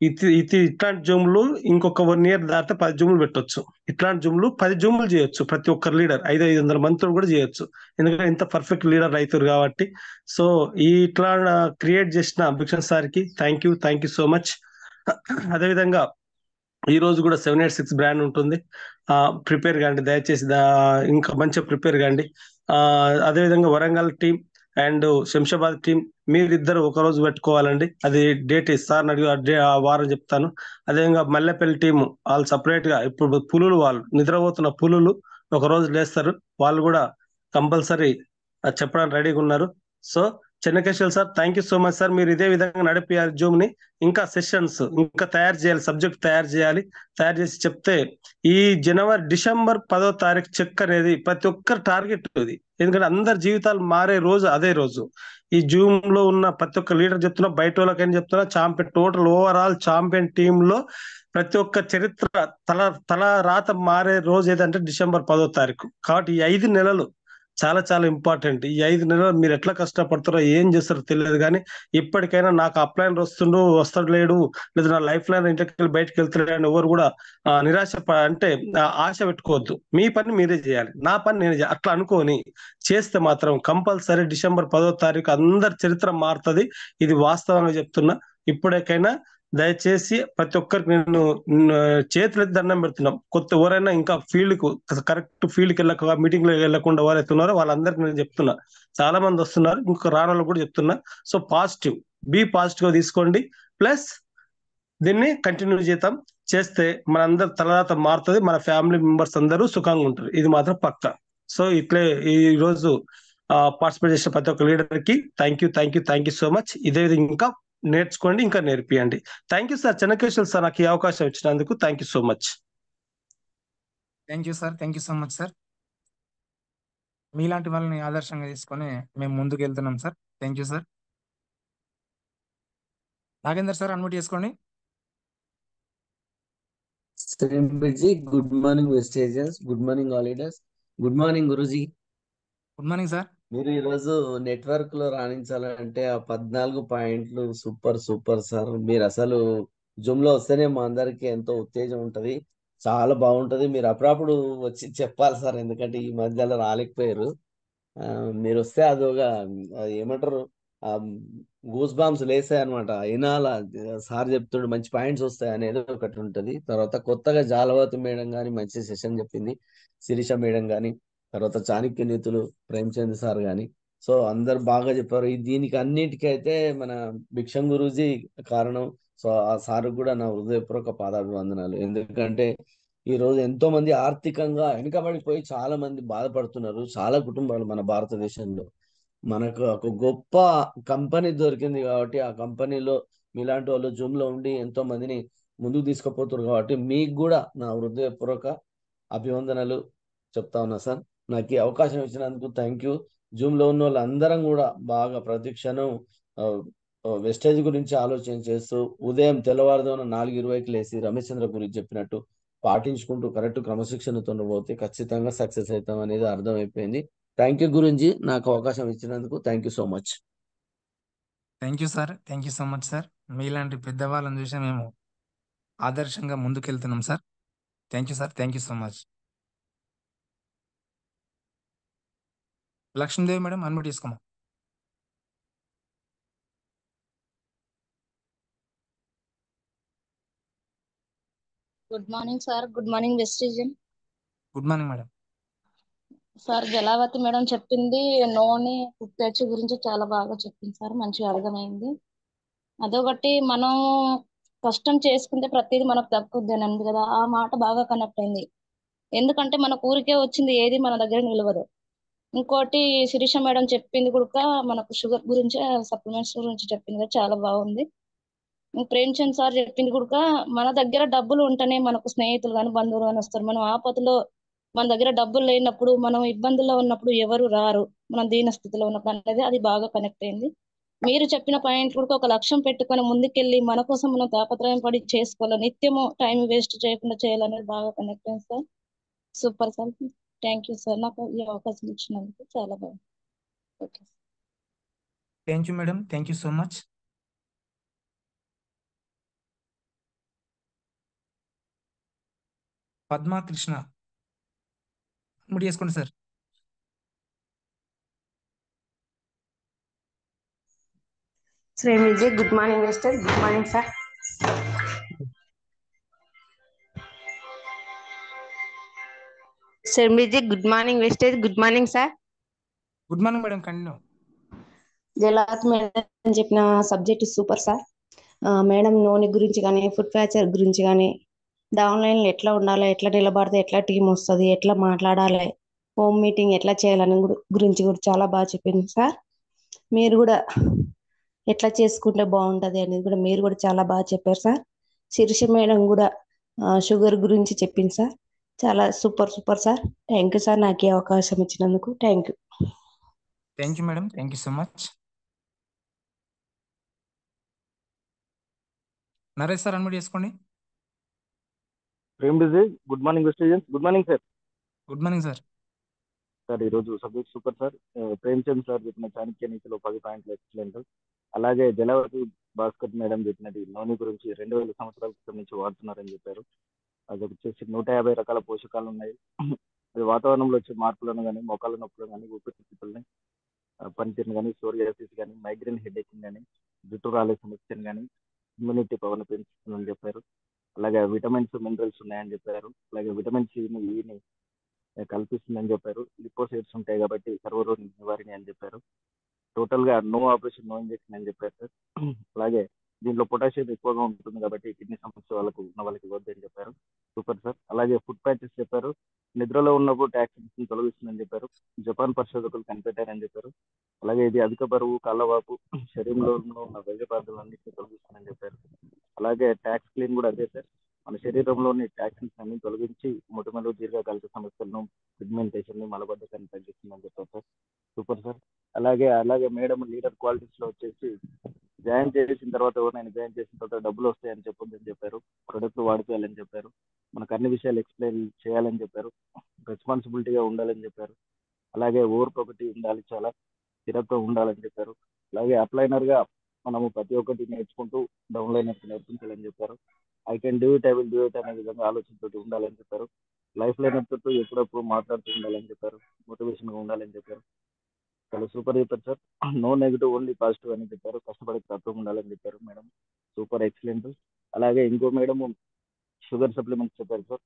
ఇట్లాంటి జూమ్లు ఇంకొక 1 year దాటితే 10 జూమ్లు పెట్టొచ్చు. ఇట్లాంటి జూమ్లు 10 జూమ్లు చేయొచ్చు. ప్రతి ఒక్కరు లీడర్ 500 మందితో కూడా చేయొచ్చు. ఎందుకంటే ఇంత పర్ఫెక్ట్ లీడర్ అవుతారు కాబట్టి. సో ఇట్లా క్రియేట్ చేసిన భిక్షణ్ సార్కి థ్యాంక్ యూ సో మచ్. అదేవిధంగా ఈ రోజు కూడా 786 బ్రాండ్ ఉంటుంది. ప్రిపేర్ కాండి దయచేసి, ఇంకా మంచిగా ప్రిపేర్ కాండి. అదేవిధంగా Warangal team and Shamshabad team మీరిద్దరు ఒక రోజు పెట్టుకోవాలండి. అది డేట్ ఇస్తారని అడిగి ఆ వారం చెప్తాను. అదేవిధంగా మల్లెపల్లి టీము వాళ్ళు సపరేట్ గా, ఇప్పుడు పులులు వాళ్ళు నిద్రపోతున్న పులులు ఒక రోజు లేస్తారు, వాళ్ళు కూడా కంపల్సరీ చెప్పడానికి రెడీగా ఉన్నారు. So Chennakeshwar sir thank you so much sir. మీరు ఇదే విధంగా నడిపియాలి జూమ్ ని, ఇంకా సెషన్స్ ఇంకా తయారు చేయాలి, సబ్జెక్ట్ తయారు చేసి చెప్తే ఈ డిసెంబర్ 10వ తారీఖు చెక్ అనేది ప్రతి ఒక్కరు టార్గెట్ ఇది. ఎందుకంటే అందరి జీవితాలు మారే రోజు అదే రోజు. ఈ జూమ్ లో ఉన్న ప్రతి ఒక్క లీడర్ చెప్తున్నా, బయట వాళ్ళకైనా చెప్తున్నా, champion total overall champion team లో ప్రతి ఒక్క చరిత్ర తల రాత మారే రోజు ఏదంటే డిసెంబర్ 10వ తారీఖు. కాబట్టి ఈ 5 నెలలు చాలా చాలా ఇంపార్టెంట్. ఈ 5 నెలలు మీరు ఎట్లా కష్టపడతారో ఏం చేస్తారో తెలియదు, కానీ ఇప్పటికైనా నాకు అప్లైనర్ వస్తాడు లేడు, లేదా నా లైఫ్ లైన్ ఇంటికి వెళ్ళి బయటకు వెళ్తాడు అని ఎవరు కూడా అంటే ఆశ పెట్టుకోవద్దు. మీ పని మీరే చేయాలి, నా పని నేను అట్లా అనుకోని చేస్తే మాత్రం కంపల్సరీ డిసెంబర్ 10వ తారీఖు అందరి చరిత్ర మారుతుంది. ఇది వాస్తవంగా చెప్తున్నా. ఇప్పటికైనా దయచేసి ప్రతి ఒక్కరికి నేను చేతులెత్తి దండం పెడుతున్నాం. కొత్త ఎవరైనా ఇంకా కరెక్ట్ ఫీల్డ్కి వెళ్ళక, మీటింగ్ లో వెళ్ళకుండా ఎవరైతే ఉన్నారో వాళ్ళందరికీ నేను చెప్తున్నా. చాలా మంది వస్తున్నారు, ఇంకొక రాను కూడా చెప్తున్నా. సో బీ పాజిటివ్ గా తీసుకోండి. ప్లస్ దీన్ని కంటిన్యూ చేస్తే మన అందరి తలరాత మారుతుంది, మన ఫ్యామిలీ మెంబర్స్ అందరూ సుఖంగా ఉంటారు. ఇది మాత్రం పక్కా. సో ఇట్లే ఈ రోజు పార్టిసిపేట్ చేసిన ప్రతి ఒక్క లీడర్ కి థ్యాంక్ యూ సో మచ్. ఇదే విధంగా ఇంకా నేర్చుకోండి, ఇంకా నేర్పియండి. Thank you sir. Chennakeshwar sir నాకు ఈ అవకాశం ఇచ్చినందుకు thank you so much. Thank you sir. Thank you so much sir. మీలాంటి వాళ్ళని ఆదర్శంగా తీసుకొని మేము ముందుకు వెళ్తున్నాం sir. Thank you sir. Nagender sir unmute చేసుకోండి. Good morning Vestiges, good morning all leaders, good morning Guruji. Good morning sir. మీరు ఈరోజు నెట్వర్క్ లో రాణించాలంటే ఆ 14 పాయింట్లు సూపర్ సార్. మీరు అసలు జూమ్ లో వస్తేనే మా అందరికి ఎంతో ఉత్తేజం ఉంటది, చాలా బాగుంటది. మీరు అప్పుడప్పుడు వచ్చి చెప్పాలి సార్, ఎందుకంటే ఈ మధ్యలో రాలేకపోయారు. మీరు వస్తే అదొక ఏమంటారు, గూస్ బాంబ్స్ లేసాయి అనమాట. వినాల సార్ చెప్తుండే మంచి పాయింట్స్ వస్తాయి అనేది ఒకటి ఉంటది. తర్వాత కొత్తగా జాలవతి మేడం గాని మంచి సెషన్ చెప్పింది, శిరీష మేడం గాని, తర్వాత చాణక్య నీతులు ప్రేమ్చంద్ సార్ గాని. సో అందరు బాగా చెప్పారు. దీనికి అన్నిటికైతే మన భిక్షం గురూజీ కారణం. సో ఆ సార్ కూడా నా హృదయపూర్వక పాదాభివందనాలు. ఎందుకంటే ఈ రోజు ఎంతో మంది ఆర్థికంగా వెనుకబడిపోయి చాలా మంది బాధపడుతున్నారు, చాలా కుటుంబాలు మన భారతదేశంలో. మనకు ఒక గొప్ప కంపెనీ దొరికింది కాబట్టి ఆ కంపెనీలో మీలాంటి వాళ్ళు జూమ్ లో ఉండి ఎంతో మందిని ముందుకు తీసుకుపోతున్నారు. కాబట్టి మీకు కూడా నా హృదయపూర్వక అభివందనలు చెప్తా ఉన్నా సార్. నాకు ఈ అవకాశం ఇచ్చినందుకు థ్యాంక్ యూ. జూమ్ లో ఉన్న వాళ్ళందరం కూడా బాగా ప్రతి క్షణం వెస్టేజ్ గురించి ఆలోచన చేస్తూ ఉదయం తెల్లవారుదామున 4:20కి లేసి రమేష్ చంద్ర గురించి చెప్పినట్టు పాటించుకుంటూ కరెక్ట్ క్రమశిక్షణతో పోతే ఖచ్చితంగా సక్సెస్ అవుతాం అనేది అర్థమైపోయింది. థ్యాంక్ యూ గురించి నాకు అవకాశం ఇచ్చినందుకు thank you so much. Thank you sir. Thank you so much sir. మీలాంటి పెద్దవాళ్ళని చూసి మేము ఆదర్శంగా ముందుకెళ్తున్నాం sir. Thank you sir. Thank you so much. Lakshmidevi madam unmute చేసుకోమా. Good morning sir. Good morning Vestigean. Good morning madam. Sir Jalavathi madam చెప్పింది noni కుప్పేర్చి గురించి చాలా బాగా చెప్పింది సార్, మంచిగా అర్థమైంది. అదొకటి, మనం కష్టం చేసుకుంటే ప్రతిదీ మనకు దక్కుద్ది అని అంది కదా, ఆ మాట బాగా కనెక్ట్ అయింది. ఎందుకంటే మన ఊరికే వచ్చింది ఏది మన దగ్గర నిలవదు. ఇంకోటి శిరీష మేడం చెప్పింది కూడా మనకు షుగర్ గురించి, సప్లిమెంట్స్ గురించి చెప్పింది కదా, చాలా బాగుంది. ప్రేమ్చంద్ సార్ చెప్పింది కూడా మన దగ్గర డబ్బులు ఉంటేనే మనకు స్నేహితులు కానీ బంధువులు కానీ వస్తారు. మనం ఆపదలో మన దగ్గర డబ్బులు లేనప్పుడు, మనం ఇబ్బందుల్లో ఉన్నప్పుడు ఎవరు రారు, మనం దీన స్థితిలో ఉన్నప్పుడు అనేది అది బాగా కనెక్ట్ అయింది. మీరు చెప్పిన పాయింట్ కూడా ఒక లక్ష్యం పెట్టుకొని ముందుకెళ్ళి మన కోసం మనం తాపత్రయం పడి చేసుకోవాలి, నిత్యము టైం వేస్ట్ చేయకుండా చేయాలనేది బాగా కనెక్ట్ అయింది sir. Super sir. Thank you sir, నాకు ఈ అవకాశం ఇచ్చినందుకు చాలా బాగుంది. Okay. Thank you madam. Thank you so much. Padma Krishna unmute చేసుకోండి sir. Shri Vijay, good morning mister. Good morning sir. Shri Vijay, good morning Vestige. Good morning sir. Good morning madam, continue. Jalavath madam చెప్పిన subject super sir. Madam నూనె గురించి కానీ, food ఫ్యాచర్ గురించి కానీ, డౌన్లైన్లో ఎట్లా ఉండాలి, ఎట్లా నిలబడితే ఎట్లా టీం వస్తుంది, ఎట్లా మాట్లాడాలి, హోమ్ మీటింగ్ ఎట్లా చేయాలని గురించి కూడా చాలా బాగా చెప్పింది సార్. మీరు కూడా ఎట్లా చేసుకుంటే బాగుంటుంది అనేది కూడా మీరు కూడా చాలా బాగా చెప్పారు సార్. శిరీష మేడం కూడా షుగర్ గురించి చెప్పింది సార్. చాలా super super sir. Thank you sir, నాకు ఈ అవకాశం ఇచ్చినందుకు. Thank you. Thank you madam, thank you so much. Naresh sir unmute చేసుకోండి. ప్రేమ్ డిజీ, good morning Vestigeans. Good morning sir. Good morning sir. Sir ఈరోజు subject super sir. Premchand sir చెప్పిన చాణక్య నీతిలో 10 పాయింట్లు excellent. అలాగే జలవతి భాస్కర్ మేడం చెప్పినది నూనె గురించి 2000 సంవత్సరాల క్రితం నుంచి వాడుతున్నారని చెప్పారు. అది వచ్చేసి 150 రకాల పోషకాలు ఉన్నాయి. అది వాతావరణంలో వచ్చే మార్పులను కానీ, మోకాళ్ళ నొప్పులను కానీ, ఊపిరితిత్తులని పనితీరుని కానీ, సోరియాసిస్ కానీ, మైగ్రేన్ హెడేక్ కానీ, జుట్టు రాలే సమస్యను కానీ, ఇమ్యూనిటీ పవర్ని పెంచుతుందని చెప్పారు. అలాగే విటమిన్స్, మినరల్స్ ఉన్నాయని చెప్పారు. అలాగే విటమిన్ సిని, ఈని కల్పిస్తుందని చెప్పారు. లిపోసైడ్స్ ఉంటాయి కాబట్టి సర్వరోగ నివారణ అని చెప్పారు. టోటల్ గా నో ఆపరేషన్, నో ఇంజెక్షన్ అని చెప్పారు సార్. అలాగే దీంట్లో పొటాషియం ఎక్కువగా ఉంటుంది కాబట్టి కిడ్నీ సమస్య ఉన్న వాళ్ళకి ఇవ్వద్దు అని చెప్పారు. Super sir. అలాగే ఫుడ్ ప్యాచెస్ చెప్పారు. నిద్రలో ఉన్నప్పుడు టాక్సిన్స్ తొలగిస్తుందని చెప్పారు. జపాన్ పరిశోధకులు కనిపెట్టారని చెప్పారు. అలాగే ఇది అధిక బరువు, కాళ్ళవాపు, శరీరంలో ఉన్న వైద్య పదార్థాలన్నింటినీ తొలగిస్తుందని చెప్పారు. అలాగే ట్యాక్స్ క్లీన్ కూడా అదే సార్. మన శరీరంలోని టాక్సిన్స్ అన్ని తొలగించి మొటిమలు, దీర్ఘకాలిక సమస్యలను, పిగ్మెంటేషన్ ని, మలబద్ధకాన్ని తగ్గిస్తుందని చెప్పారు సార్. Super sir. అలాగే మేడం లీడర్ క్వాలిటీస్ లో వచ్చేసి జాయిన్ చేసిన తర్వాత, ఎవరినైనా జాయిన్ చేసిన తర్వాత డబ్బులు వస్తాయని చెప్పొద్దని చెప్పారు. ప్రొడక్ట్ వాడుకోవాలని చెప్పారు. మనకు అన్ని విషయాలు ఎక్స్ప్లెయిన్ చేయాలని చెప్పారు. రెస్పాన్సిబిలిటీగా ఉండాలని చెప్పారు. అలాగే ఓర్పు ఒకటి ఉండాలి, చాలా స్థిరత్వం ఉండాలని చెప్పారు. అలాగే అప్లైనర్ గా మనము ప్రతి ఒక్కటి నేర్చుకుంటూ డౌన్లైనర్ నేర్పించాలని చెప్పారు. I can do it, I will do it అనే విధంగా ఆలోచనతో ఉండాలని చెప్పారు. లైఫ్ లైనర్ తో ఎప్పుడప్పుడు మాట్లాడుతూ ఉండాలని చెప్పారు. మోటివేషన్ గా ఉండాలని చెప్పారు. చాలా సూపర్ చెప్పారు sir. No negative, only positive అని చెప్పారు. కష్టపడే తత్వం ఉండాలని చెప్పారు మేడం. Super excellent. అలాగే ఇంకో మేడం షుగర్ సప్లిమెంట్స్ చెప్పారు సార్.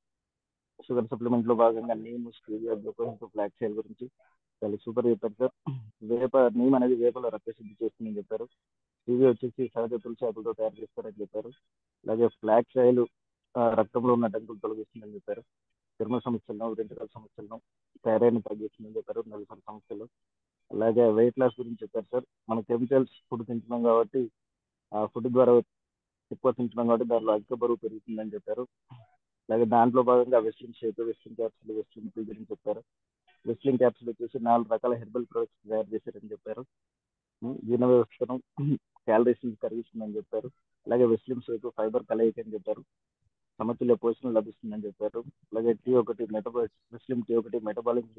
షుగర్ సప్లిమెంట్ లో భాగంగా neem, stevia, glucose, flax oil గురించి చాలా సూపర్ చెప్పారు సార్. నీమ్ అనేది వేపలో రక్తశుద్ధి చేస్తుందని చెప్పారు. స్టీవియా వచ్చేసి సహజ తులసి ఆకులతో తయారు చేస్తారని చెప్పారు. అలాగే ఫ్లాక్స్ ఆయిల్ రక్తంలో ఉన్న డంకులు తొలగిస్తుందని చెప్పారు. చర్మ సమస్యలను, వెంట్రుకల సమస్యలను, థైరాయిడ్ తగ్గిస్తుందని చెప్పారు. నలుసరి సమస్యలు. అలాగే వెయిట్ లాస్ గురించి చెప్పారు సార్. మన కెమికల్స్ ఫుడ్ తింటున్నాం కాబట్టి, ఆ ఫుడ్ ద్వారా ఎక్కువ తింటున్నాం కాబట్టి దాంట్లో అధిక బరువు పెరుగుతుందని చెప్పారు. అలాగే దాంట్లో భాగంగా వెస్లిన్ షేక్, వెస్లిన్ క్యాప్సుల్, వెస్లిన్ టీ గురించి చెప్పారు. వెస్లిన్ క్యాప్సుల్ వచ్చేసి 4 రకాల హెర్బల్ ప్రొడక్ట్స్ తయారు చేశారని చెప్పారు. జీర్ణ వ్యవస్థను, క్యాలరీస్ కరిగిస్తుందని చెప్పారు. అలాగే వెస్లిన్ షేక్ ఫైబర్ కలయిక అని చెప్పారు. సమతుల్య పోషణ లభిస్తుందని చెప్పారు. అలాగే వెస్లిన్ టీ ఒకటి మెటబాలిజం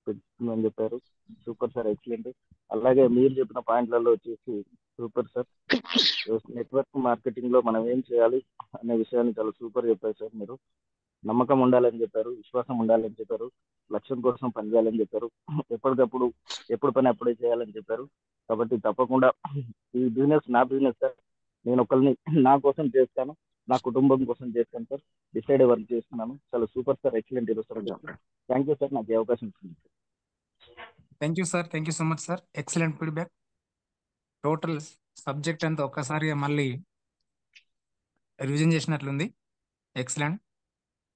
పెంచుతుందని చెప్పారు. Super sir, excellent. అలాగే మీరు చెప్పిన పాయింట్లలో వచ్చేసి సూపర్ సార్. నెట్వర్క్ మార్కెటింగ్ లో మనం ఏం చేయాలి అనే విషయాన్ని చాలా సూపర్ చెప్పారు సార్. మీరు నమ్మకం ఉండాలని చెప్పారు, విశ్వాసం ఉండాలని చెప్పారు, లక్ష్యం కోసం పనిచేయాలని చెప్పారు, ఎప్పటికప్పుడు ఎప్పుడు పని అప్పుడే చేయాలని చెప్పారు. కాబట్టి తప్పకుండా ఈ బిజినెస్ నా బిజినెస్ సార్. నేను ఒకరిని నా కోసం చేస్తాను, నా కుటుంబం కోసం చేస్తాను సార్. డిసైడ్ వర్క్ చేస్తున్నాను. చాలా సూపర్ సార్, ఎక్సలెంట్ ఈరోజు సార్. థ్యాంక్ యూ సార్, నాకు ఈ అవకాశం ఇచ్చింది. Thank you sir, thank you so much sir. Excellent feedback. Total subject అంతా ఒక్కసారిగా మళ్ళీ రివిజన్ చేసినట్లుంది. Excellent.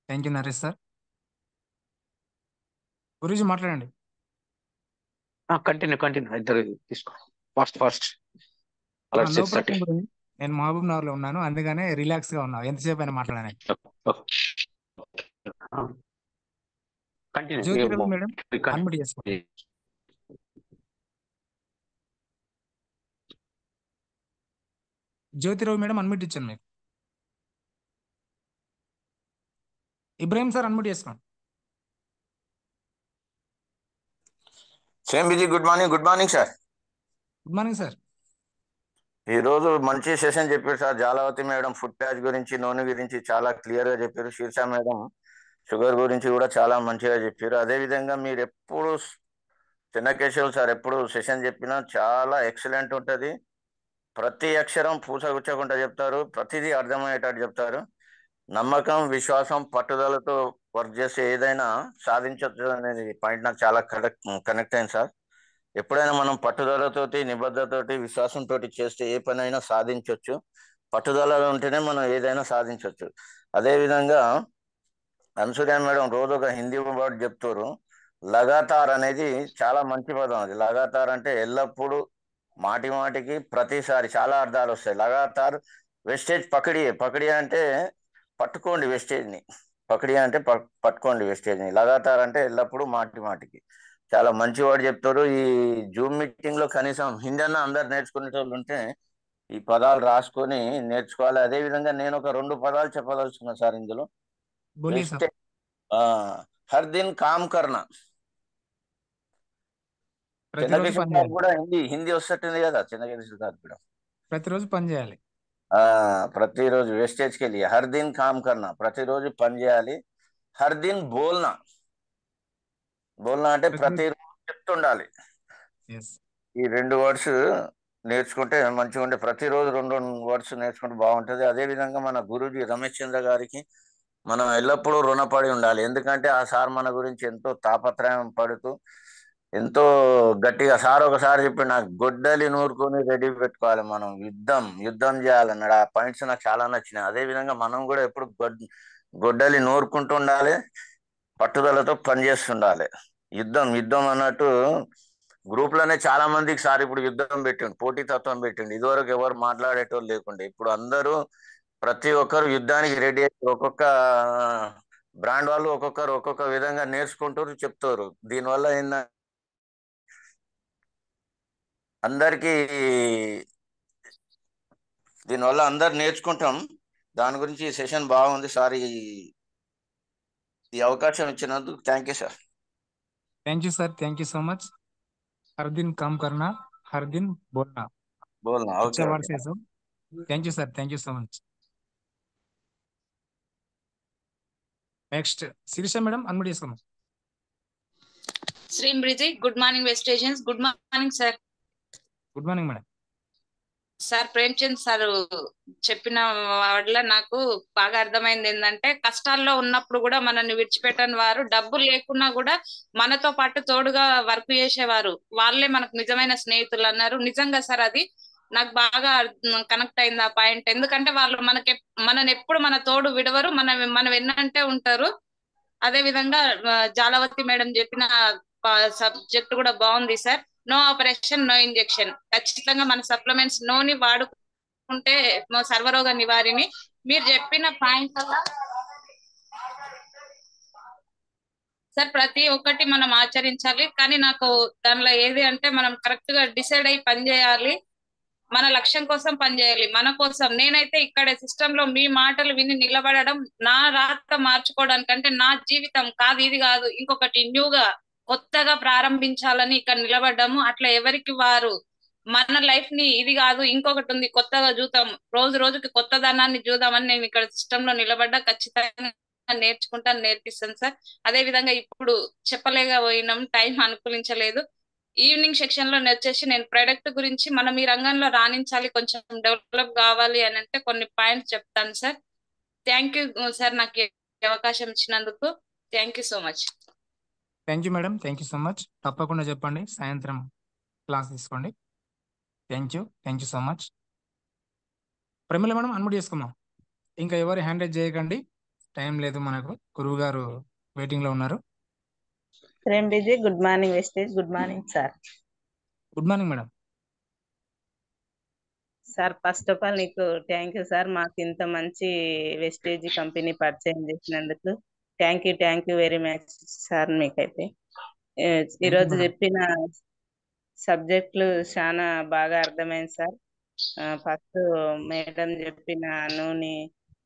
Thank you Naresh sir. Guruji మాట్లాడండి. కంటిన్యూ ఇద్దరు తీసుకో. Fast no problem Guruji. నేను మహబూబ్ నగర్ లో ఉన్నాను, అందుకనే రిలాక్స్ గా ఉన్నా. ఎంతసేపు అయినా మాట్లాడాను. జ్యోతిరావు మేడం అన్మ్యూట్ చేసుకోండి. జ్యోతిరావు మేడం అన్మ్యూట్ ఇచ్చాను మీకు. ఇబ్రాహిం సార్ అన్మ్యూట్ చేసుకోండి. Same busy, good morning sir. Good morning sir. ఈ రోజు మంచి సెషన్ చెప్పారు sir. Jalavathi madam food patch గురించి, నూనె గురించి చాలా క్లియర్ గా చెప్పారు. శీర్ష మేడం షుగర్ గురించి కూడా చాలా మంచిగా చెప్పారు. అదేవిధంగా మీరు ఎప్పుడు చిన్నకేశవ్ సార్ ఎప్పుడు సెషన్ చెప్పినా చాలా ఎక్సలెంట్ ఉంటుంది. ప్రతి అక్షరం పూసగుచ్చకుండా చెప్తారు, ప్రతిదీ అర్థమయ్యేటట్టు చెప్తారు. నమ్మకం, విశ్వాసం, పట్టుదలతో వర్క్ చేస్తే ఏదైనా సాధించవచ్చు అనేది పాయింట్ నాకు చాలా కనెక్ట్ అయింది సార్. ఎప్పుడైనా మనం పట్టుదలతోటి, నిబద్ధతతోటి, విశ్వాసంతో చేస్తే ఏ పనైనా సాధించవచ్చు. పట్టుదల ఉంటేనే మనం ఏదైనా సాధించవచ్చు. అదేవిధంగా అన్సూర్య మేడం రోజు ఒక హిందీ వర్డ్ చెప్తారు. లగాతార్ అనేది చాలా మంచి పదం. అది లగాతార్ అంటే ఎల్లప్పుడూ, మాటి మాటికి, ప్రతిసారి చాలా అర్థాలు వస్తాయి. లగాతార్ వెస్టేజ్ పకడియే అంటే పట్టుకోండి వెస్టేజ్ని. పకడియా అంటే పట్టుకోండి వెస్టేజ్ని. లగాతార్ అంటే ఎల్లప్పుడూ, మాటి మాటికి. చాలా మంచి వర్డ్ చెప్తారు. ఈ జూమ్ మీటింగ్ లో కనీసం హిందీ అన్న అందరు నేర్చుకునేటోళ్ళు ఉంటే ఈ పదాలు రాసుకొని నేర్చుకోవాలి. అదే విధంగా నేను ఒక 2 పదాలు చెప్పదలుచుకున్నా సార్ ఇందులో. बोलिए सर. वेस्टेज, हर दिन काम करना. ప్రతిరోజు చిన్నకేశవ్ పని గారు చేయాలి. కూడా హిందీ వస్తట్టుంది కదా చిన్నకేశవ్ గారు కూడా. ప్రతిరోజు పని చేయాలి. ప్రతిరోజు वेस्टेज के लिए हर दिन काम करना, ప్రతిరోజు పని చేయాలి. हर दिन बोलना, అంటే ప్రతిరోజు ప్రతిరోజు చెప్తుండాలి. ఎస్. ఈ 2 వర్డ్స్ నేర్చుకుంటే మంచిగా ఉంటే ప్రతిరోజు 2 వర్డ్స్ నేర్చుకుంటే బాగుంటుంది. అదే విధంగా మన గురూజీ రమేష్ చంద్ర గారికి మనం ఎల్లప్పుడూ రుణపడి ఉండాలి. ఎందుకంటే ఆ సార్ మన గురించి ఎంతో తాపత్రయం పడుతూ ఎంతో గట్టిగా సార్ ఒకసారి చెప్పి నాకు గొడ్డలి నూరుకొని రెడీ పెట్టుకోవాలి, మనం యుద్ధం చేయాలన్నాడు. ఆ పాయింట్స్ నాకు చాలా నచ్చినాయి. అదే విధంగా మనం కూడా ఎప్పుడు గొడ్డలి నూరుకుంటూ ఉండాలి, పట్టుదలతో పనిచేస్తుండాలి. యుద్ధం అన్నట్టు గ్రూప్ లోనే చాలా మందికి సార్ ఇప్పుడు యుద్ధం పెట్టిండు, పోటీతత్వం పెట్టిండు. ఇదివరకు ఎవరు మాట్లాడేటోళ్ళు లేకుండే, ఇప్పుడు అందరూ ప్రతి ఒక్కరు యుద్ధానికి రెడీ అయ్యి ఒక్కొక్క బ్రాండ్ వాళ్ళు ఒక్కొక్కరు ఒక్కొక్క విధంగా నేర్చుకుంటారు, చెప్తారు. దీనివల్ల ఏంటంటే అందరికీ దీనివల్ల అందరు నేర్చుకుంటాం. దాని గురించి ఈ సెషన్ బాగుంది సార్. ఈ అవకాశం ఇచ్చినందుకు thank you sir. Thank you sir. Thank you so much. हर दिन काम करना, हर दिन बोलना. ఓకే अच्छा वर्ड है सब. Thank you sir. Thank you so much. Next Sirisha madam unmute చేసుకోమా. శ్రీ బ్రిజి, good morning Vestigeans. Good morning sir. Good morning madam. Sir Premchand sir చెప్పిన వాటిలో నాకు బాగా అర్థమైంది ఏంటంటే, కష్టాల్లో ఉన్నప్పుడు కూడా మనల్ని విడిచిపెట్టని వారు, డబ్బు లేకున్నా కూడా మనతో పాటు తోడుగా వర్క్ చేసేవారు, వాళ్ళే మనకు నిజమైన స్నేహితులు అన్నారు. నిజంగా సార్ అది నాకు బాగా కనెక్ట్ అయింది ఆ పాయింట్. ఎందుకంటే వాళ్ళు మనని ఎప్పుడు మన తోడు విడవరు, మన వెన్నంటే ఉంటారు. అదే విధంగా జాలవతి మేడం చెప్పిన సబ్జెక్ట్ కూడా బాగుంది sir. No operation, no injection. ఖచ్చితంగా మన సప్లిమెంట్స్ నోని వాడుకుంటే సర్వరోగ నివారిణి. మీరు చెప్పిన పాయింట్ వల్ల సార్ ప్రతి ఒక్కటి మనం ఆచరించాలి. కానీ నాకు దానిలో ఏది అంటే మనం కరెక్ట్ గా డిసైడ్ అయ్యి పని చేయాలి, మన లక్ష్యం కోసం పనిచేయాలి, మన కోసం. నేనైతే ఇక్కడ సిస్టమ్ లో మీ మాటలు విని నిలబడడం, నా రాత మార్చుకోవడానికంటే నా జీవితం కాదు, ఇది కాదు, ఇంకొకటి న్యూగా కొత్తగా ప్రారంభించాలని ఇక్కడ నిలబడ్డాము. అట్లా ఎవరికి వారు మన లైఫ్ ని ఇది కాదు ఇంకొకటి ఉంది కొత్తగా చూద్దాం, రోజు రోజుకి కొత్త దానాన్ని చూద్దామని నేను ఇక్కడ సిస్టమ్ లో నిలబడ్డా. ఖచ్చితంగా నేర్చుకుంటాను, నేర్పిస్తాను సార్. అదే విధంగా ఇప్పుడు చెప్పలేకపోయినాం, టైం అనుకూలించలేదు. ఈవినింగ్ సెక్షన్ లో వచ్చేసి నేను ప్రొడక్ట్ గురించి మనం ఈ రంగంలో రాణించాలి, కొంచెం డెవలప్ కావాలి అని అంటే కొన్ని పాయింట్స్ చెప్తాను సార్. థ్యాంక్ యూ సార్ నాకు అవకాశం ఇచ్చినందుకు. Thank you so much. Thank you madam. Thank you so much. తప్పకుండా చెప్పండి, సాయంత్రం క్లాస్ తీసుకోండి. Thank you so much. Pramila madam unmute చేసుకున్నాం. ఇంకా ఎవరు హ్యాండ్ రైజ్ చేయకండి, టైం లేదు మనకు, గురువు గారు వెయిటింగ్ లో ఉన్నారు. Busy. Good morning Vestige. Good morning sir. Good morning madam. Sir first of all నీకు థ్యాంక్ యూ సార్, మాకు ఇంత మంచి వెస్టేజ్ కంపెనీ పరిచయం చేసినందుకు thank you very much sir. మీకైతే ఈరోజు చెప్పిన సబ్జెక్టులు చాలా బాగా అర్థమైంది సార్. ఫస్ట్ మేడం చెప్పిన నూనె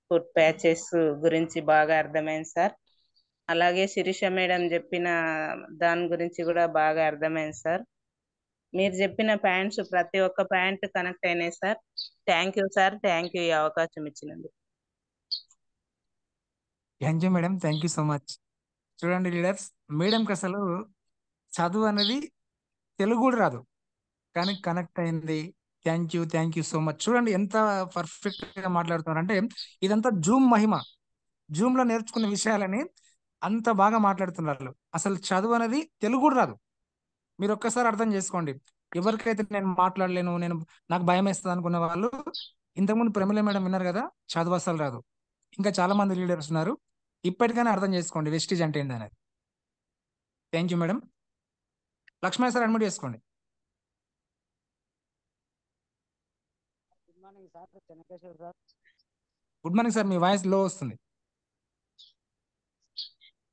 ఫుడ్ ప్యాచెస్ గురించి బాగా అర్థమైంది సార్. అలాగే శిరీష మేడం చెప్పిన దాని గురించి కూడా బాగా అర్థమైంది సార్. మీరు చెప్పిన పాయింట్స్ ప్రతి ఒక్క పాయింట్ కనెక్ట్ అయినాయి sir. Thank you sir. Thank you ఈ అవకాశం ఇచ్చినందుకు. Thank you madam, thank you so much. చూడండి లీడర్స్, మేడంకి అసలు చదువు అనేది తెలుగు కూడా రాదు, కానీ కనెక్ట్ అయింది. Thank you so much. చూడండి ఎంత పర్ఫెక్ట్ గా మాట్లాడుతున్నారు అంటే, ఇదంతా జూమ్ మహిమ. జూమ్ లో నేర్చుకున్న విషయాలని అంత బాగా మాట్లాడుతున్నారు. అసలు చదువు అనేది తెలుగు కూడా రాదు. మీరు ఒక్కసారి అర్థం చేసుకోండి. ఎవరికైతే నేను మాట్లాడలేను, నాకు భయం వేస్తుంది అనుకున్న వాళ్ళు, ఇంతకుముందు ప్రమిళ మేడం విన్నారు కదా, చదువు అసలు రాదు. ఇంకా చాలా మంది లీడర్స్ ఉన్నారు. ఇప్పటికైనా అర్థం చేసుకోండి వెస్టీజ్ అంటే ఏంటి అనేది. Thank you madam. Laxman sir admit చేసుకోండి. Good morning sir, Chennakeshwar sir. Good morning sir, మీ వాయిస్ లో వస్తుంది.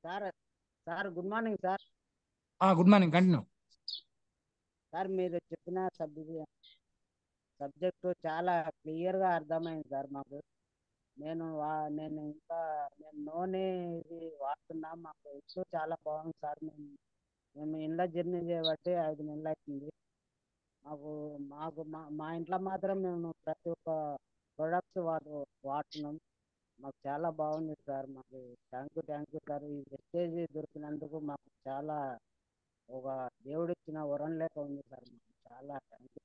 Sir good morning sir. Good morning, continue. Sir మీరు చెప్పిన సబ్జెక్టు చాలా క్లియర్గా అర్థమైంది సార్ మాకు. నేను ఇంకా నూనె ఇది వాడుతున్నా, మాకు ఇష్యూ చాలా బాగుంది సార్. మేము ఇంట్లో జర్నీ చేయబట్టి 5 నెలలు అవుతుంది. మా ఇంట్లో మాత్రం మేము ప్రతి ఒక్క ప్రొడక్ట్స్ వాడుతున్నాం. మాకు చాలా బాగుంది సార్. మాకు థ్యాంక్ యూ సార్. ఈ వెస్టేజ్ దొరికినందుకు మాకు చాలా ఒక దేవుడు ఇచ్చిన వరం లేక ఉంది సార్. మాకు చాలా thank you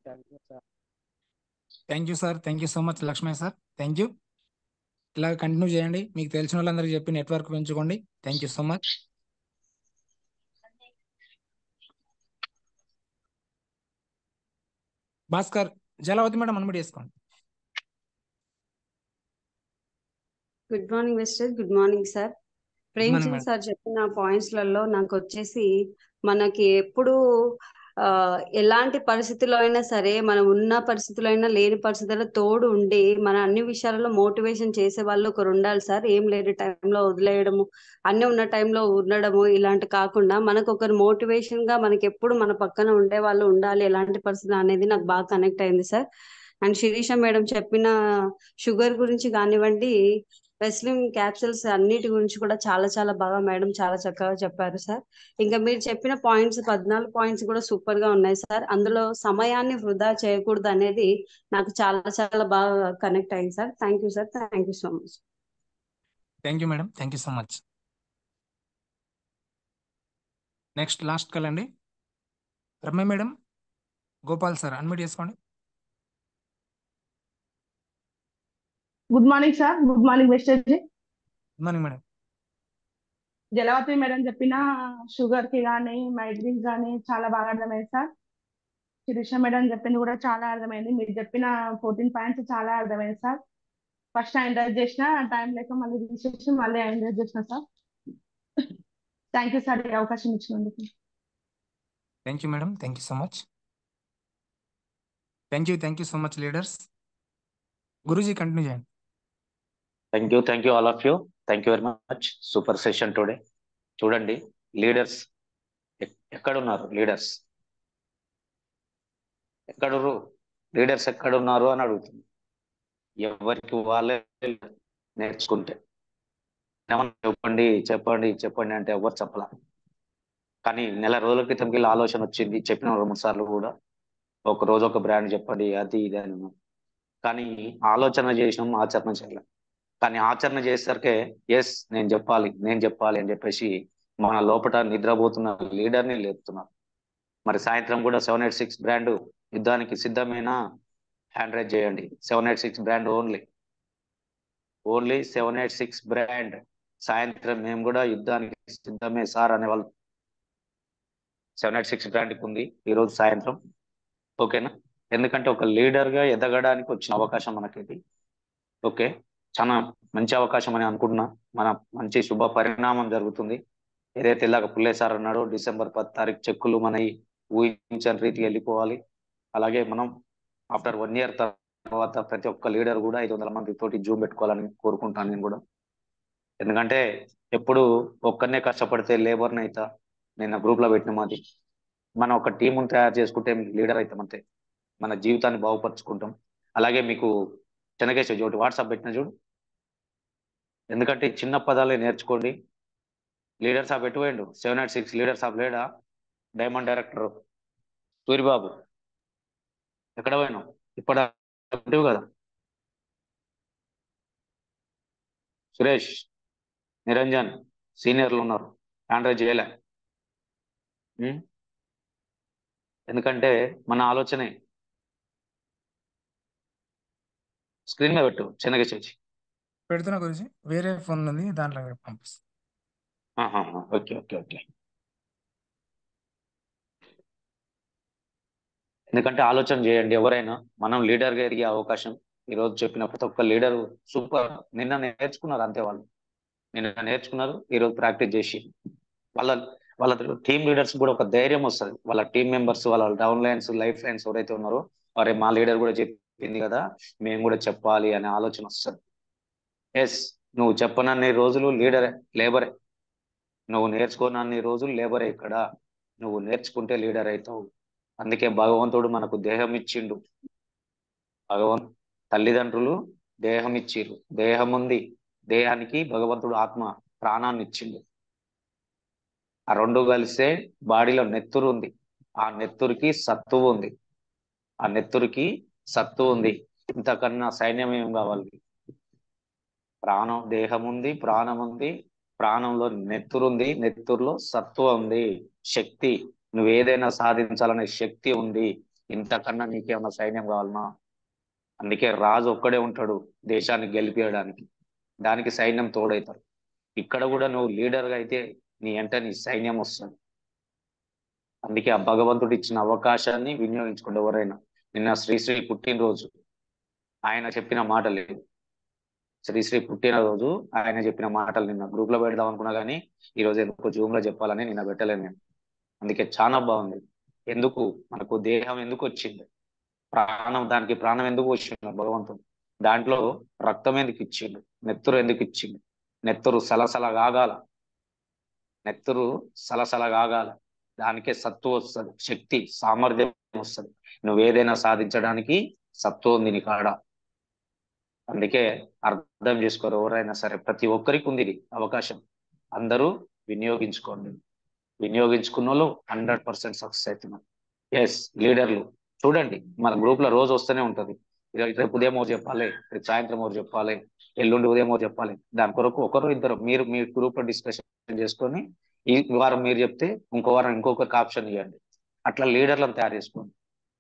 sir. Thank you sir, thank you so much Laxman sir. Thank you. ఇలా కంటిన్యూ చేయండి. మీకు తెలిసిన వాళ్ళందరికీ చెప్పి నెట్వర్క్ పెంచుకోండి. Thank you so much. Bhaskar, Jalavathi madam unmute చేసుకోండి. Good morning Vestige. Good morning sir. Premchand sir చెప్పిన పాయింట్స్లలో నాకు వచ్చేసి, మనకి ఎప్పుడు ఎలాంటి పరిస్థితుల్లో అయినా సరే, మనం ఉన్న పరిస్థితుల్లో అయినా లేని పరిస్థితుల్లో తోడు ఉండి మన అన్ని విషయాలలో మోటివేషన్ చేసే వాళ్ళు ఒకరు ఉండాలి సార్. ఏం లేని టైంలో వదిలేయడము, అన్ని ఉన్న టైంలో ఉండడము ఇలాంటి కాకుండా మనకు ఒకరు మోటివేషన్ గా మనకి ఎప్పుడు మన పక్కన ఉండే వాళ్ళు ఉండాలి ఎలాంటి పరిస్థితులు అనేది నాకు బాగా కనెక్ట్ అయింది సార్. అండ్ శిరీష మేడం చెప్పిన షుగర్ గురించి కానివ్వండి, వెస్లిన్ క్యాప్సిల్స్ అన్నిటి గురించి కూడా చాలా చాలా బాగా మేడం చాలా చక్కగా చెప్పారు సార్. ఇంకా మీరు చెప్పిన పాయింట్స్ 14 పాయింట్స్ కూడా సూపర్ గా ఉన్నాయి సార్. అందులో సమయాన్ని వృధా చేయకూడదు అనేది నాకు చాలా చాలా బాగా కనెక్ట్ అయింది sir. Thank you sir. Thank you so much. Thank you madam, thank you so much. Next last call అండి. Ramya madam, Gopal sir unmute చేసుకోండి. Good morning sir. Good morning Vestige. Good morning madam. Jalavathi madam చెప్పిన sugar కి కానీ migraine కానీ చాలా బాగా అర్థమైంది sir. Sirisha madam చెప్పింది కూడా చాలా అర్థమైంది. మీరు చెప్పిన 14 పాయింట్స్ చాలా అర్థమైంది సార్. ఫస్ట్ ఎంకరేజ్ చేసిన, టైం లేక మళ్ళీ తీసేసి మళ్ళీ ఎంకరేజ్ చేసిన సార్. థ్యాంక్ యూ సార్, ఈ అవకాశం ఇచ్చినందుకు. Thank you madam, thank you so much. Thank you so much leaders. Guruji continue చేయండి. Thank you all of you. Thank you very much. Super session today. చూడండి లీడర్స్ ఎక్కడున్నారు, leaders ఎక్కడున్నారు అని అడుగుతుంది. ఎవరికి వాళ్ళే నేర్చుకుంటే చెప్పండి అంటే ఎవరు చెప్పలా. కానీ నెల రోజుల క్రితంకి ఆలోచన వచ్చింది, చెప్పిన 2-3 సార్లు కూడా. ఒక రోజు ఒక బ్రాండ్ చెప్పండి, అది ఇది అని. కానీ ఆలోచన చేసినాం, ఆచరణ చేయలేం. కానీ ఆచరణ చేసేసరికి ఎస్ నేను చెప్పాలి అని చెప్పేసి మన లోపల నిద్రపోతున్న లీడర్ని లేపుతున్నారు. మరి సాయంత్రం కూడా 786 బ్రాండ్ యుద్ధానికి సిద్ధమైన హ్యాండ్ రైజ్ చేయండి. 786 బ్రాండ్ ఓన్లీ 786 బ్రాండ్. సాయంత్రం మేము కూడా యుద్ధానికి సిద్ధమే సార్ అనేవాళ్ళు 786 బ్రాండ్కి ఉంది ఈరోజు సాయంత్రం. ఓకేనా? ఎందుకంటే ఒక లీడర్ గా ఎదగడానికి వచ్చిన అవకాశం మనకి. ఓకే, చాలా మంచి అవకాశం అని అనుకుంటున్నా. మన మంచి శుభ పరిణామం జరుగుతుంది. ఏదైతే ఇలాగ పుల్లే సార్ అన్నాడో, December 10 తారీఖు చెక్కులు మన ఊహించని రీతికి వెళ్ళిపోవాలి. అలాగే మనం ఆఫ్టర్ 1 year తర్వాత ప్రతి ఒక్క లీడర్ కూడా 500 మందితోటి జూమ్ పెట్టుకోవాలని కోరుకుంటాను నేను కూడా. ఎందుకంటే ఎప్పుడు ఒక్కరినే కష్టపడితే లేబర్ని అవుతా. నేను గ్రూప్ లో పెట్టిన మాది, మనం ఒక టీమును తయారు చేసుకుంటే లీడర్ అవుతాం అంతే. మన జీవితాన్ని బాగుపరుచుకుంటాం. అలాగే మీకు చెన్నకేశ్వర జోటి వాట్సాప్ పెట్టిన చూడు. ఎందుకంటే చిన్న పదాలే నేర్చుకోండి. లీడర్స్ ఆఫ్ ఎటుపోయిండు? 786 లీడర్స్ ఆఫ్ లేడా? డైమండ్ డైరెక్టర్ సూరిబాబు ఎక్కడ పోయినావు? ఇప్పుడు కదా సురేష్ నిరంజన్ సీనియర్లు ఉన్నారు, హ్యాండ్ రైజ్ చేయలే. ఉం? ఎందుకంటే మన ఆలోచనే. స్క్రీన్ మీద పెట్టు చిన్నగా చేసి. పెడుతున్నా గురుజీ, వేరే ఫోన్ ఉంది దాంట్లో పంపిస్తాను. Okay okay okay. ఎందుకంటే ఆలోచన చేయండి, ఎవరైనా మనం లీడర్గా ఎదిగే అవకాశం. ఈరోజు చెప్పిన ప్రతి ఒక్క లీడర్ సూపర్. నిన్న నేర్చుకున్నారు అంతే, వాళ్ళు నిన్న నేర్చుకున్నారు, ఈరోజు ప్రాక్టీస్ చేసి వాళ్ళ వాళ్ళ టీమ్ లీడర్స్ కూడా ఒక ధైర్యం వస్తుంది. వాళ్ళ టీం మెంబర్స్, వాళ్ళ డౌన్ లైన్స్, లైఫ్ లైన్స్ ఎవరైతే ఉన్నారో, వారే మా లీడర్ కూడా చెప్పింది కదా, మేము కూడా చెప్పాలి అనే ఆలోచన వస్తుంది. ఎస్, నువ్వు చెప్పనన్ని రోజులు లీడరే, లేబరే. నువ్వు నేర్చుకోనన్ని రోజులు లేబరే. ఇక్కడ నువ్వు నేర్చుకుంటే లీడర్ అవుతావు. అందుకే భగవంతుడు మనకు దేహం ఇచ్చిండు. తల్లిదండ్రులు దేహం ఇచ్చిర్రు, దేహం ఉంది, దేహానికి భగవంతుడు ఆత్మ ప్రాణాన్ని ఇచ్చిండు. ఆ రెండు కలిసే బాడీలో నెత్తురు ఉంది, ఆ నెత్తురికి సత్తువు ఉంది, ఆ నెత్తురికి సత్తు ఉంది. ఇంతకన్నా సైన్యం ఏం కావాలి? ప్రాణం, దేహం ఉంది, ప్రాణం ఉంది, ప్రాణంలో నెత్తురుంది, నెత్తురులో సత్తువ ఉంది, శక్తి. నువ్వు ఏదైనా సాధించాలనే శక్తి ఉంది. ఇంతకన్నా నీకేమన్నా సైన్యం కావాలన్నా? అందుకే రాజు ఒక్కడే ఉంటాడు దేశాన్ని గెలిపించడానికి, దానికి సైన్యం తోడవుతారు. ఇక్కడ కూడా నువ్వు లీడర్గా అయితే నీ వెంట నీ సైన్యం వస్తుంది. అందుకే ఆ భగవంతుడు ఇచ్చిన అవకాశాన్ని వినియోగించుకోండి ఎవరైనా. నిన్న శ్రీశ్రీ పుట్టినరోజు, ఆయన చెప్పిన మాటలు, శ్రీశ్రీ పుట్టినరోజు ఆయన చెప్పిన మాటలు నిన్న గ్రూప్ లో పెడదాం అనుకున్నా కానీ ఈరోజు ఎందుకు జూమ్ లో చెప్పాలని నిన్న పెట్టలేను నేను. అందుకే చాలా బాగుంది. ఎందుకు మనకు దేహం ఎందుకు వచ్చింది, ప్రాణం, దానికి ప్రాణం ఎందుకు వచ్చింది భగవంతుడు, దాంట్లో రక్తం ఎందుకు ఇచ్చిండు, నెత్తురు ఎందుకు ఇచ్చిండు, నెత్తురు సలసల కాగాల, నెత్తురు సలసల కాగాల, దానికే సత్తు వస్తుంది, శక్తి, సామర్థ్యం వస్తుంది. నువ్వు ఏదైనా సాధించడానికి సత్తు ఉంది నీ కాడ. అందుకే అర్థం చేసుకోరు ఎవరైనా సరే, ప్రతి ఒక్కరికి ఉంది ఇది అవకాశం. అందరూ వినియోగించుకోండి. వినియోగించుకున్న వాళ్ళు 100% సక్సెస్ అవుతున్నారు. ఎస్, లీడర్లు చూడండి, మన గ్రూప్ లో రోజు వస్తూనే ఉంటది. రేపు ఉదయం ఒకటి చెప్పాలి, రేపు సాయంత్రం ఒకటి చెప్పాలి, ఎల్లుండి ఉదయం ఒకటి చెప్పాలి. దాని కొరకు ఒకరు ఇద్దరు మీరు మీ గ్రూప్ లో డిస్కషన్ చేసుకొని, ఈ వారం మీరు చెప్తే ఇంకో వారం ఇంకొకరికి ఆప్షన్ ఇవ్వండి. అట్లా లీడర్లను తయారు చేసుకోండి.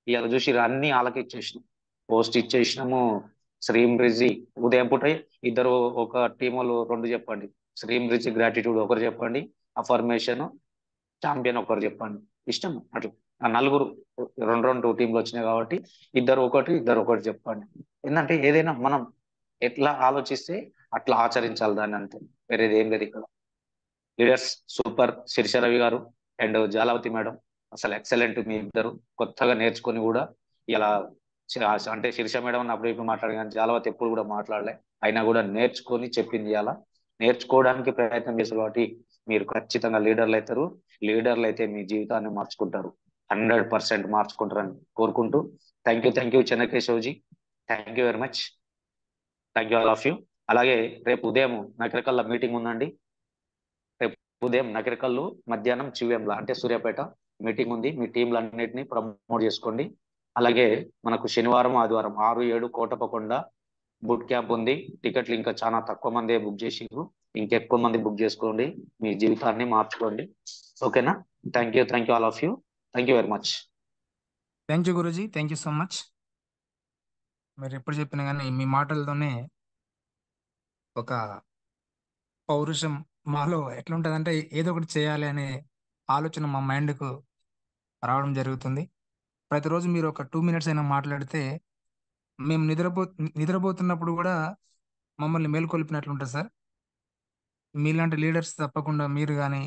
ఇవాళ చూసి అన్ని వాళ్ళకి ఇచ్చేసినాం, పోస్ట్ ఇచ్చేసినాము. శ్రీమ్ బ్రిడ్జి ఉదయం పూట ఇద్దరు, ఒక టీం వాళ్ళు 2 చెప్పండి, శ్రీమ్ బ్రిడ్జి గ్రాటిట్యూడ్ ఒకరు చెప్పండి, అఫర్మేషన్ ఛాంపియన్ ఒకరు చెప్పండి. ఇష్టం అట్లా ఆ నలుగురు 2 టీంలు వచ్చినాయి కాబట్టి ఇద్దరు ఒకటి చెప్పండి. ఏంటంటే ఏదైనా మనం ఎట్లా ఆలోచిస్తే అట్లా ఆచరించాలి దాన్ని, అంతే, వేరేది ఏం లేదు ఇక్కడ. Leaders super. శిరీష రవి గారు అండ్ జాలవతి మేడం అసలు ఎక్సలెంట్. మీ ఇద్దరు కొత్తగా నేర్చుకొని కూడా ఇలా అంటే శిరీష మేడం అప్పుడు ఇప్పుడు మాట్లాడారు కానీ జాలవతి ఎప్పుడు కూడా మాట్లాడలే, అయినా కూడా నేర్చుకొని చెప్పింది. ఇలా నేర్చుకోవడానికి ప్రయత్నం చేస్తారు కాబట్టి మీరు ఖచ్చితంగా లీడర్లు అవుతారు. లీడర్లు అయితే మీ జీవితాన్ని మార్చుకుంటారు, 100% మార్చుకుంటారని కోరుకుంటూ thank you Chennakeshavji, thank you very much, thank you all of you. అలాగే రేపు ఉదయం నకరికల్లా మీటింగ్ ఉందండి. రేపు ఉదయం నకరికల్లు, మధ్యాహ్నం చివ్యంల అంటే సూర్యాపేట మీటింగ్ ఉంది. మీ టీంలన్నిటినీ ప్రమోట్ చేసుకోండి. అలాగే మనకు శనివారం ఆదివారం 6, 7 కోటపకొండ బూట్ క్యాంప్ ఉంది. టికెట్లు ఇంకా చాలా తక్కువ మందే బుక్ చేసిర్రు, ఇంకెక్కువ మంది బుక్ చేసుకోండి, మీ జీవితాన్ని మార్చుకోండి. ఓకేనా? Thank you all of you, thank you very much. Thank you Guruji, thank you so much. మీరు ఎప్పుడు చెప్పినా కానీ మీ మాటలతోనే ఒక పౌరుషం మాలో ఎట్లా ఉంటుందంటే ఏదో ఒకటి చేయాలి అనే ఆలోచన మా మైండ్కు రావడం జరుగుతుంది. ప్రతిరోజు మీరు ఒక 2 minutes అయినా మాట్లాడితే మేము నిద్రపోతున్నప్పుడు కూడా మమ్మల్ని మేల్కొల్పినట్లు ఉంటుంది సార్. మీలాంటి లీడర్స్ తప్పకుండా మీరు కానీ,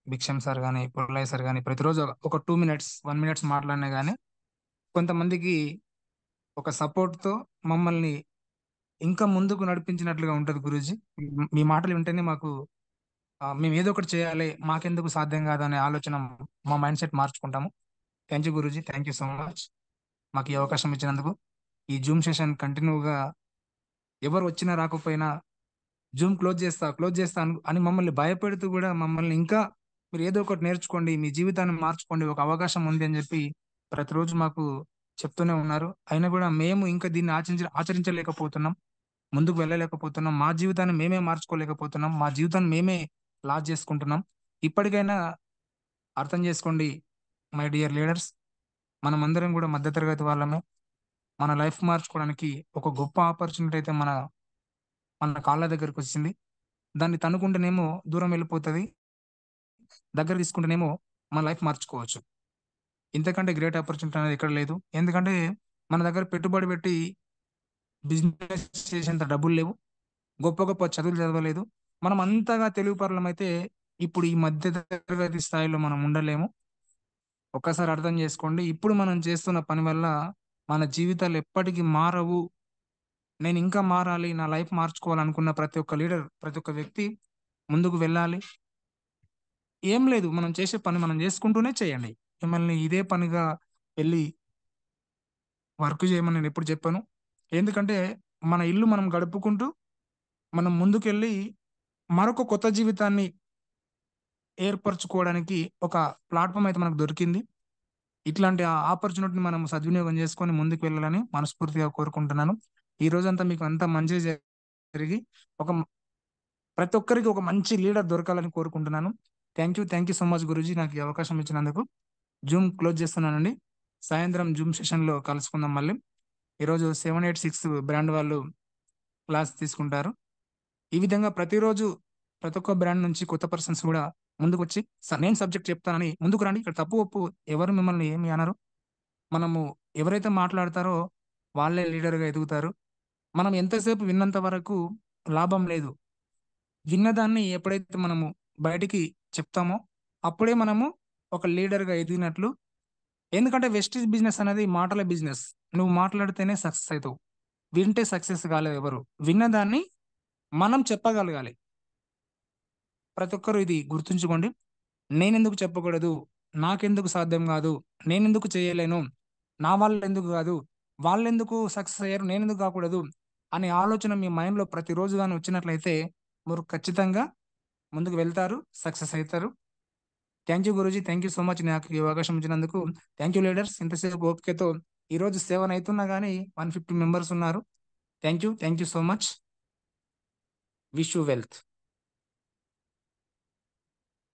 భిక్షం సార్ కానీ, పుల్లయ్య సార్ కానీ ప్రతిరోజు ఒక 2 minutes 1 minutes మాట్లాడినా కానీ కొంతమందికి ఒక సపోర్ట్తో మమ్మల్ని ఇంకా ముందుకు నడిపించినట్లుగా ఉంటుంది గురూజీ. మీ మాటలు వింటేనే మాకు మేము ఏదో ఒకటి చేయాలి, మాకెందుకు సాధ్యం కాదు అనే ఆలోచన, మా మైండ్ సెట్ మార్చుకుంటాము. Thank you Guruji, thank you so much మాకు ఈ అవకాశం ఇచ్చినందుకు. ఈ జూమ్ సెషన్ కంటిన్యూగా ఎవరు వచ్చినా రాకపోయినా జూమ్ క్లోజ్ చేస్తా అని మమ్మల్ని భయపెడుతూ కూడా మమ్మల్ని ఇంకా మీరు ఏదో ఒకటి నేర్చుకోండి, మీ జీవితాన్ని మార్చుకోండి, ఒక అవకాశం ఉంది అని చెప్పి ప్రతిరోజు మాకు చెప్తూనే ఉన్నారు. అయినా కూడా మేము ఇంకా దీన్ని ఆచరించలేకపోతున్నాం. ముందుకు వెళ్ళలేకపోతున్నాం, మా జీవితాన్ని మేమే మార్చుకోలేకపోతున్నాం, మా జీవితాన్ని మేమే లాస్ చేసుకుంటున్నాం. ఇప్పటికైనా అర్థం చేసుకోండి మై డియర్ లీడర్స్. మనం అందరం కూడా మధ్యతరగతి వాళ్ళమే. మన లైఫ్ మార్చుకోవడానికి ఒక గొప్ప ఆపర్చునిటీ అయితే మన మన కాళ్ళ దగ్గరికి వచ్చింది. దాన్ని తన్నుకుంటేనేమో దూరం వెళ్ళిపోతుంది, దగ్గర తీసుకుంటేనేమో మన లైఫ్ మార్చుకోవచ్చు. ఇంతకంటే గ్రేట్ ఆపర్చునిటీ అనేది ఎక్కడ లేదు. ఎందుకంటే మన దగ్గర పెట్టుబడి పెట్టి బిజినెస్ చేసేంత డబ్బులు లేవు, గొప్ప గొప్ప చదువులు చదవలేదు. మనం అంతగా తెలుగు పరులమైతే ఇప్పుడు ఈ మధ్య తరగతి స్థాయిలో మనం ఉండలేము. ఒక్కసారి అర్థం చేసుకోండి, ఇప్పుడు మనం చేస్తున్న పని వల్ల మన జీవితాలు ఎప్పటికీ మారవు. నేను ఇంకా మారాలి, నా లైఫ్ మార్చుకోవాలనుకున్న ప్రతి ఒక్క లీడర్, ప్రతి ఒక్క వ్యక్తి ముందుకు వెళ్ళాలి. ఏం లేదు, మనం చేసే పని మనం చేసుకుంటూనే చేయండి. మిమ్మల్ని ఇదే పనిగా వెళ్ళి వర్క్ చేయమని నేను ఎప్పుడు చెప్పాను. ఎందుకంటే మన ఇల్లు మనం గడుపుకుంటూ మనం ముందుకెళ్ళి మరొక కొత్త జీవితాన్ని ఏర్పరచుకోవడానికి ఒక ప్లాట్ఫామ్ అయితే మనకు దొరికింది. ఇట్లాంటి ఆపర్చునిటీని మనం సద్వినియోగం చేసుకొని ముందుకు వెళ్ళాలని మనస్ఫూర్తిగా కోరుకుంటున్నాను. ఈ రోజంతా మీకు అంతా మంచి జరిగి ఒక ప్రతి ఒక్కరికి ఒక మంచి లీడర్ దొరకాలని కోరుకుంటున్నాను. Thank you so much Guruji, నాకు ఈ అవకాశం ఇచ్చినందుకు. జూమ్ క్లోజ్ చేస్తున్నానండి. సాయంత్రం జూమ్ సెషన్లో కలుసుకుందాం మళ్ళీ. ఈరోజు 786 బ్రాండ్ వాళ్ళు క్లాస్ తీసుకుంటారు. ఈ విధంగా ప్రతిరోజు ప్రతి ఒక్క బ్రాండ్ నుంచి కొత్త పర్సన్స్ కూడా ముందుకు వచ్చి నేను సబ్జెక్ట్ చెప్తానని ముందుకు రండి. ఇక్కడ తప్పు ఒప్పు ఎవరు మిమ్మల్ని ఏమి అనరు. మనము ఎవరైతే మాట్లాడతారో వాళ్ళే లీడర్గా ఎదుగుతారు. మనం ఎంతసేపు విన్నంత వరకు లాభం లేదు. విన్నదాన్ని ఎప్పుడైతే మనము బయటికి చెప్తామో అప్పుడే మనము ఒక లీడర్గా ఎదిగినట్లు. ఎందుకంటే వెస్టీజ్ బిజినెస్ అనేది మాటల బిజినెస్. నువ్వు మాట్లాడితేనే సక్సెస్ అవుతావు, వింటే సక్సెస్ కాలేదు ఎవరు. విన్నదాన్ని మనం చెప్పగలగాలి. ప్రతి ఒక్కరు ఇది గుర్తుంచుకోండి. నేనెందుకు చెప్పకూడదు, నాకెందుకు సాధ్యం కాదు, నేనెందుకు చేయలేను, నా వాళ్ళు ఎందుకు కాదు, వాళ్ళెందుకు సక్సెస్ అయ్యారు, నేనెందుకు కాకూడదు అనే ఆలోచన మీ మైండ్లో ప్రతిరోజు కానీ వచ్చినట్లయితే మీరు ఖచ్చితంగా ముందుకు వెళ్తారు, సక్సెస్ అవుతారు. Thank you Guruji, thank you so much నాకు ఈ అవకాశం ఇచ్చినందుకు. Thank you leaders. ఇంతసేపు ఓపికతో ఈరోజు 7 అవుతున్నా కానీ 150 మెంబర్స్ ఉన్నారు. Thank you so much. Wish you wealth.